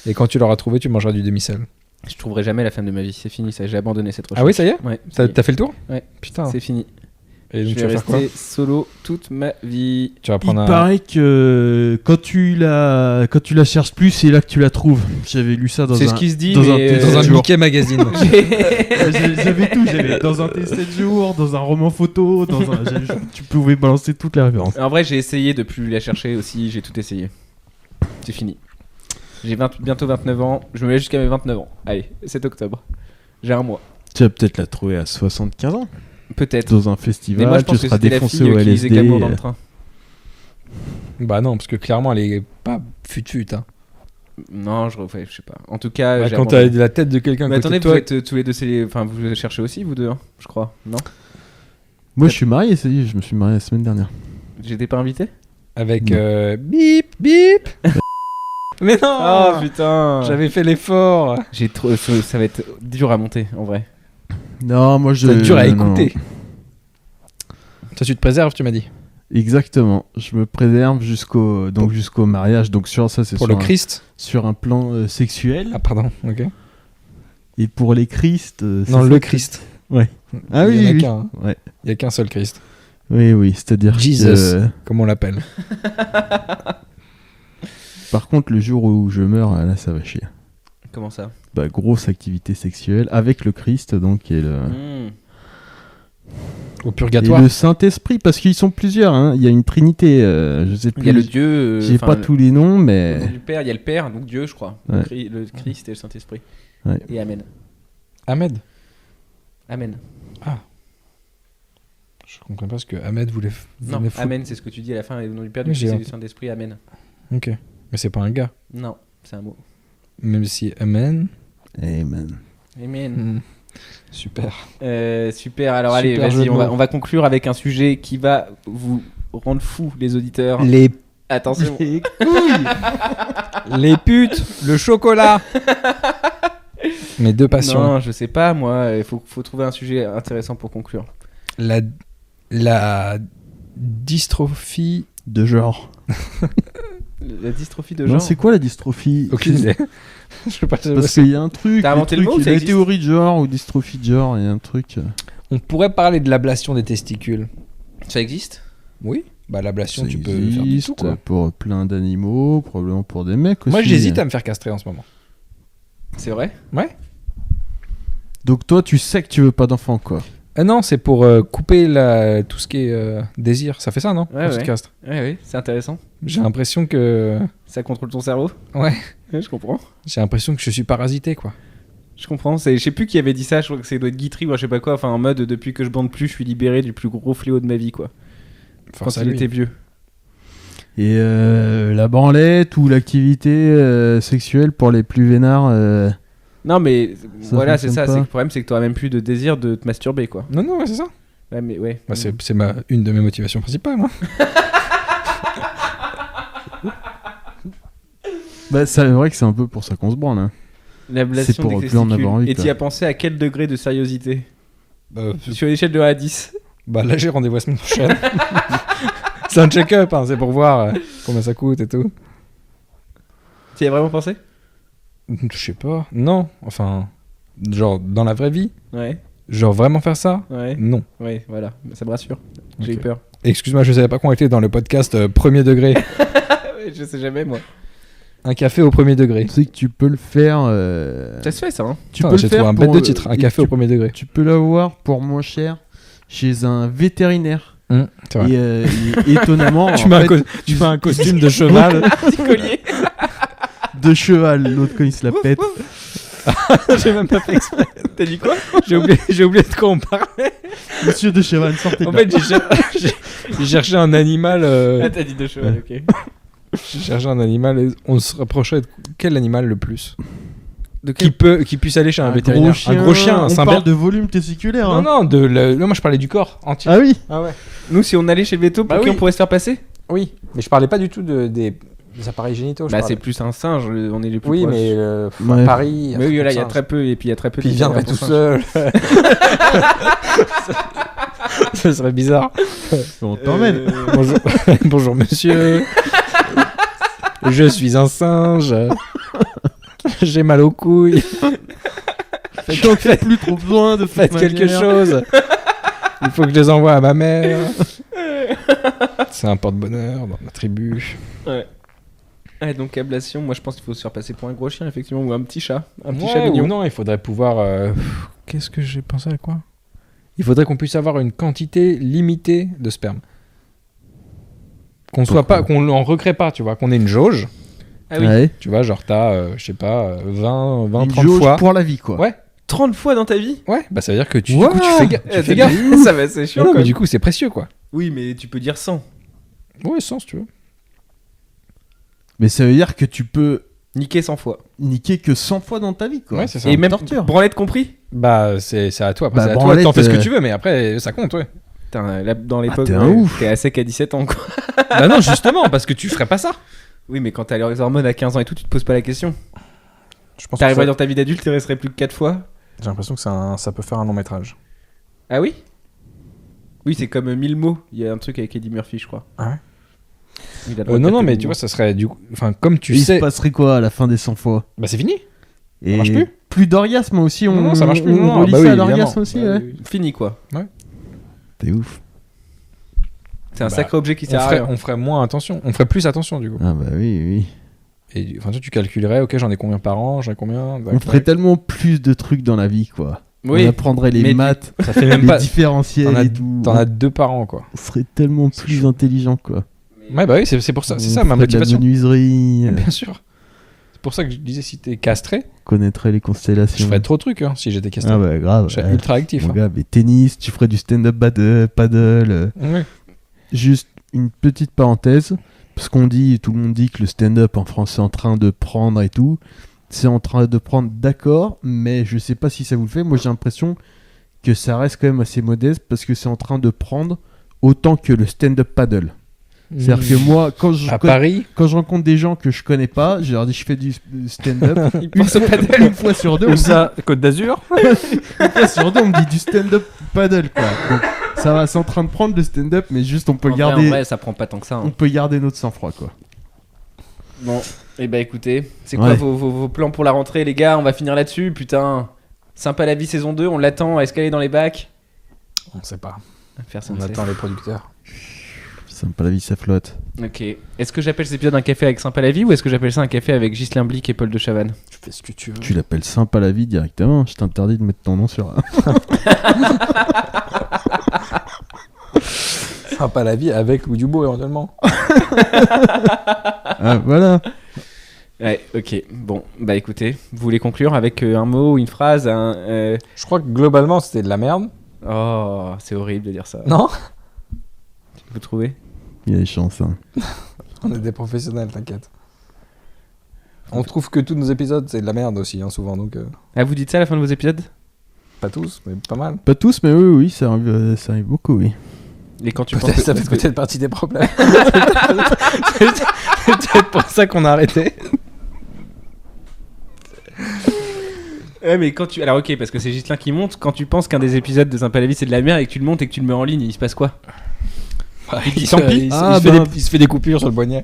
Et quand tu l'auras trouvée, tu mangeras du demi-sel. Je trouverai jamais la femme de ma vie, c'est fini, ça, j'ai abandonné cette recherche. Ah oui, ça y est. Ouais, ça y est. T'as fait le tour. Ouais. Putain. C'est fini. Et donc Je tu vais vas faire quoi? rester solo toute ma vie. Tu vas Il prendre un. paraît que quand tu la cherches plus, c'est là que tu la trouves. J'avais lu ça dans C'est un. ce qui se dit, dans un mais, test Dans un jour. Mickey Magazine. J'avais tout. J'avais dans un test 7 jours, dans un roman photo, tu pouvais balancer toutes les références. En vrai, j'ai essayé de plus la chercher aussi, j'ai tout essayé. C'est fini. J'ai bientôt 29 ans, je me mets jusqu'à mes 29 ans. Allez, 7 octobre. J'ai un mois. Tu vas peut-être la trouver à 75 ans. Peut-être. Dans un Mais moi, festival, je pense tu que seras c'était la défoncé fille au qui lisait LSD. Glamour dans le train. Bah non, parce que clairement, elle est pas fut-fut. Hein. Non, je sais pas. En tout cas, Bah, j'ai quand t'as abandonné. la tête de quelqu'un Mais à côté attendez, de vous toi. êtes tous les deux enfin, vous cherchez aussi, vous deux, hein, je crois. Non? Moi, je suis marié, ça y est, je me suis marié la semaine dernière. J'étais pas invité? Avec bip bip. Mais non. Oh putain! J'avais fait l'effort. J'ai trop. Ça va être dur à monter en vrai. Non, moi, je. C'est dur à non. écouter. Toi, tu te préserves, tu m'as dit. Exactement. Je me préserve jusqu'au mariage. Donc, sur ça, c'est Pour sur le Christ. sur un plan sexuel. Ah, pardon. Ok. Et pour les Christ. Non, le Christ. Ouais. Ah Il y en oui, a oui. qu'un. Hein. Ouais. Il y a qu'un seul Christ. Oui, c'est-à-dire Jesus. que, Comme on l'appelle. par contre, le jour où je meurs, là, ça va chier. Comment ça? Bah, grosse activité sexuelle avec le Christ, donc, et le, Au et purgatoire. le Saint-Esprit, parce qu'ils sont plusieurs, hein. Il y a une trinité, je sais plus. Il y a le Dieu. J'ai enfin, pas tous les noms, le nom mais. du Père, il y a le Père, donc Dieu, je crois. Ouais. Le Christ et le Saint-Esprit. Ouais. Et Amen. Ahmed. Amen. Je comprends pas ce que Ahmed voulait. Non, venait foutre. Amen, c'est ce que tu dis à la fin, et au nom du Père, du Oui, Christ j'ai et du Saint-Esprit, Amen. Ok. Mais c'est pas un gars. Non, c'est un mot. Même si Amen. Amen. Amen. Super. Super, alors allez, Super jeu vas-y, de on mots. va conclure avec un sujet qui va vous rendre fous, les auditeurs. Les Attention. les putes, le chocolat. Mes deux passions. Non, je sais pas, moi, il faut trouver un sujet intéressant pour conclure. La dystrophie. De genre. La dystrophie de Non, genre. c'est quoi la dystrophie? Aucune idée. Je sais pas. Parce qu'il y a un truc. T'as inventé le le mot ou ça la existe théorie de genre ou dystrophie de genre, il y a un truc. On pourrait parler de l'ablation des testicules. Ça existe? Oui. Bah l'ablation, Ça tu peux faire du tout, existe quoi. pour plein d'animaux, probablement pour des mecs aussi. Moi, j'hésite à me faire castrer en ce moment. C'est vrai? Ouais. Donc toi, tu sais que tu veux pas d'enfant, quoi. Non, c'est pour couper tout ce qui est désir. Ça fait ça, non? Ouais, Quand tu te ouais. castres. Oui, c'est intéressant. J'ai l'impression que. Ça contrôle ton cerveau? Ouais. Ouais, je comprends. J'ai l'impression que je suis parasité, quoi. Je comprends. Je sais plus qui avait dit ça, je crois que ça doit être Guitry ou je sais pas quoi. Enfin, en mode, depuis que je bande plus, je suis libéré du plus gros fléau de ma vie, quoi. Force Quand à il lui. était vieux. Et la branlette ou l'activité sexuelle pour les plus vénards. Non, mais Ça voilà, c'est fonctionne ça. pas. Le problème, c'est que t'auras même plus de désir de te masturber, quoi. Non, non, ouais, c'est ça. Ouais, mais ouais. Bah, c'est une de mes motivations principales. Hein. Bah, c'est vrai que c'est un peu pour ça qu'on se branle. Hein. L'ablation c'est pour des plus en testicules. avoir envie, Et quoi. t'y as pensé à quel degré de sériosité? Bah, Sur une échelle de 1 à 10. bah là, j'ai rendez-vous la semaine prochaine. C'est un check-up, hein, c'est pour voir combien ça coûte et tout. T'y as vraiment pensé? Je sais pas. Non, enfin, genre dans la vraie vie, Ouais, genre vraiment faire ça? ouais, Non. ouais, voilà. Ça me rassure. J'ai eu Ok. peur. Excuse-moi, je savais pas qu'on était dans le podcast premier degré. Ouais, je sais jamais, moi. Un café au premier degré. Tu sais que tu peux le faire. Ça se fait ça, hein. Tu Putain, peux j'ai le faire trouvé un pour, bête de titre. Un et café au premier degré. Tu peux l'avoir pour moins cher chez un vétérinaire. C'est vrai. Et étonnamment, Tu en mets, fait, tu mets un costume de cheval. Petit collier. de cheval, l'autre quand il se la pète. J'ai même pas fait exprès. T'as dit quoi? J'ai oublié de quoi on parlait. Monsieur de cheval, sortez. En fait, j'ai cherché un animal. Ah, t'as dit de cheval, ok. J'ai cherché un animal et on se rapprochait de quel animal le plus De quel... qui puisse aller chez un vétérinaire. Un gros chien, un On Saint-Bert. parle de volume testiculaire. Non, hein. non, non, moi je parlais du corps entier. Ah oui. Ah ouais. Nous, si on allait chez le veto, pour Bah qui oui. on pourrait se faire passer? Oui, mais je parlais pas du tout des appareils génitaux. je Bah, parlais. c'est plus un singe, on est les plus Oui, proches. mais Ouais. Paris. Mais oui, là, il y a ça. très peu, et puis il y a très peu Puis il de viendrait tout seul. Ce serait bizarre. On t'emmène. Bonjour, bonjour monsieur. Je suis un singe. J'ai mal aux couilles. Quand t'as plus trop besoin de Faites quelque chose. Il faut que je les envoie à ma mère. C'est un porte-bonheur dans ma tribu. Ouais, donc ablation, moi je pense qu'il faut se faire passer pour un gros chien, effectivement, ou un petit chat. Un petit Ouais, chat mignon. ou non, il faudrait pouvoir. Qu'est-ce que j'ai pensé à quoi? Il faudrait qu'on puisse avoir une quantité limitée de sperme. Qu'on soit pas, qu'on n'en recrée pas, tu vois, qu'on ait une jauge. Ah oui. Ouais. Tu vois, genre t'as, je sais pas, 20, Une 30 jauge fois. pour la vie, quoi. Ouais. 30 fois dans ta vie? Ouais, bah ça veut dire que du Wow. coup, tu fais gaffe. Ça va, c'est chiant. Non, quand mais même. du coup, c'est précieux, quoi. Oui, mais tu peux dire 100. Ouais, sens, tu veux. Mais ça veut dire que tu peux Niquer 100 fois. niquer que 100 fois dans ta vie, quoi. Ouais, c'est ça. Et même torture. branlette compris? Bah, c'est à toi. Après, Bah, c'est à toi. branlette, T'en fais ce que tu veux, mais après, ça compte, ouais. Putain, là, dans l'époque, t'es un ouf. t'es à sec à 17 ans, quoi. Bah non, justement, parce que tu ferais pas ça. Oui, mais quand t'as les hormones à 15 ans et tout, tu te poses pas la question. Je pense T'arriverais dans ta vie d'adulte, il resterait plus que 4 fois. J'ai l'impression que ça peut faire un long métrage. Ah oui? Oui, c'est comme 1000 mots. Il y a un truc avec Eddie Murphy, je crois. Ah ouais? Il a le droit de Non, taper mais 1000 tu mots. vois, ça serait du coup. Enfin, comme tu Et il sais. se passerait quoi à la fin des 100 fois? Bah, c'est fini. Et marche plus. Plus d'orgasme aussi, on, Non, ça marche plus. on Non, relie bah ça oui, à l'orgasme évidemment. aussi, Bah ouais. oui. Fini, quoi. T'es ouf. C'est un Bah, sacré objet qui sert à rien. On ferait moins attention. On ferait plus attention, du coup. Ah bah oui, oui. Et enfin, tu calculerais, ok, j'en ai combien par an, j'en ai combien. On ferait tellement plus de trucs dans la vie, quoi. Oui. On apprendrait les mais maths, Ça fait même les pas. différentiels et tout. T'en as 2 par an, quoi. On serait tellement plus intelligent, quoi. Ouais, bah oui, c'est pour ça. C'est ça On ma ferait de la motivation. menuiserie, Bien sûr. C'est pour ça que je disais, si t'es castré, on connaîtrait les constellations. je ferais trop de trucs hein, si j'étais castré. Ah bah grave. Je serais ouais. ultra actif. Mon Hein. gars, mais tennis, tu ferais du stand-up paddle. Ouais. Juste une petite parenthèse, parce qu'on dit, tout le monde dit que le stand-up en France c'est en train de prendre et tout. C'est en train de prendre, d'accord, mais je sais pas si ça vous le fait. Moi j'ai l'impression que ça reste quand même assez modeste parce que c'est en train de prendre autant que le stand-up paddle. C'est-à-dire que moi, quand je À Paris, rencontre des gens que je connais pas, je leur dis je fais du stand-up. Il pense au paddle. Une fois sur deux, on me dit- ça, Côte d'Azur. une fois sur deux, on me dit du stand-up paddle, quoi. Donc, ça va, c'est en train de prendre le stand-up, mais juste on peut En garder, vrai, ça prend pas tant que ça. hein. on peut garder notre sang-froid, quoi. Bon, et bah écoutez, c'est quoi Ouais. vos plans pour la rentrée, les gars? On va finir là-dessus, putain. Sympa la vie saison 2, on l'attend, est-ce qu'elle est dans les bacs? On sait pas. Personne On ne sait. attend les producteurs. Sympa la vie, ça flotte. Ok. Est-ce que j'appelle cet épisode un café avec Sympa la vie ou est-ce que j'appelle ça un café avec Ghislain Blic et Paul de Chavannes? Tu fais ce que tu veux. Tu l'appelles sympa la vie directement, je t'interdis de mettre ton nom sur. Sympa la vie avec Louis Dubois éventuellement. Ah, voilà. Ouais, ok. Bon, bah écoutez, vous voulez conclure avec un mot, une phrase, Je crois que globalement c'était de la merde. Oh, c'est horrible de dire ça. Non. Vous trouvez? Il y a des chances. Hein. On est des professionnels, t'inquiète. On trouve que tous nos épisodes c'est de la merde aussi, hein, souvent, donc Ah, vous dites ça à la fin de vos épisodes? pas tous, mais pas mal. Pas tous, mais oui, ça arrive beaucoup, oui. Et quand tu Peut-être, penses ça fait peut-être partie des problèmes. C'est peut-être pour ça qu'on a arrêté. Ouais, mais quand tu. Alors, ok, parce que c'est Ghislain qui monte. Quand tu penses qu'un des épisodes de Sympa la vie c'est de la merde et que tu le montes et que tu le mets en ligne, il se passe quoi? Il dit tant pis. Il se fait des coupures sur le poignet.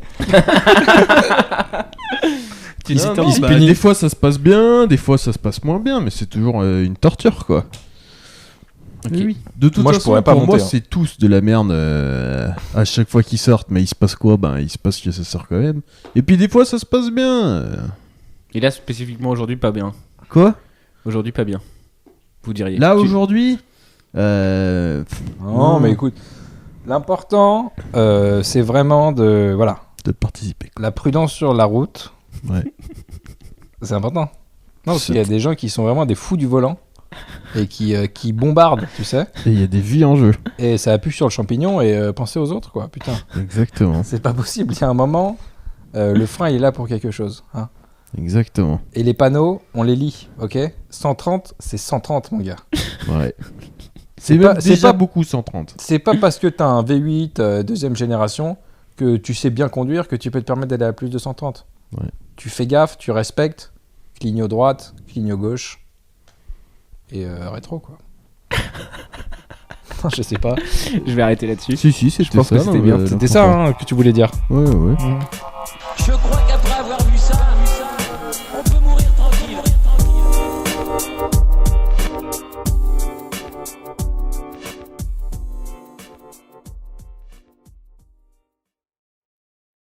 Tu dis Non, tant non, pis. bah, des fois ça se passe bien, des fois ça se passe moins bien, mais c'est toujours une torture, quoi. Ok. Oui. De toute Moi, je façon, pourrais pas pour moi, monter, hein. c'est tous de la merde à chaque fois qu'ils sortent. Mais il se passe quoi? Ben, il se passe que ça sort quand même. Et puis des fois, ça se passe bien. Et là, spécifiquement aujourd'hui, pas bien. Quoi? Aujourd'hui, pas bien. Vous diriez. Là, Tu- aujourd'hui Non, mais écoute, l'important, c'est vraiment de de participer. la prudence sur la route. Ouais. C'est important. Non, parce qu'il y a des gens qui sont vraiment des fous du volant et qui bombardent, tu sais. Et il y a des vies en jeu. Et ça appuie sur le champignon et pensez aux autres, quoi. Putain, Exactement. c'est pas possible. Il y a un moment, le frein, il est là pour quelque chose. Hein. Exactement. Et les panneaux, on les lit, ok? 130, c'est 130, mon gars. Ouais. C'est pas- même c'est déjà pas- beaucoup 130. C'est pas parce que t'as un V8 deuxième génération que tu sais bien conduire que tu peux te permettre d'aller à plus de 130. Ouais. Tu fais gaffe, tu respectes, cligne droite, cligne gauche et rétro, quoi. Non, je sais pas. Je vais arrêter là-dessus. Si, c'était pense ça. que c'était non, bien. le C'était ça propos. hein, que tu voulais dire. Ouais. Je crois qu'après avoir vu ça,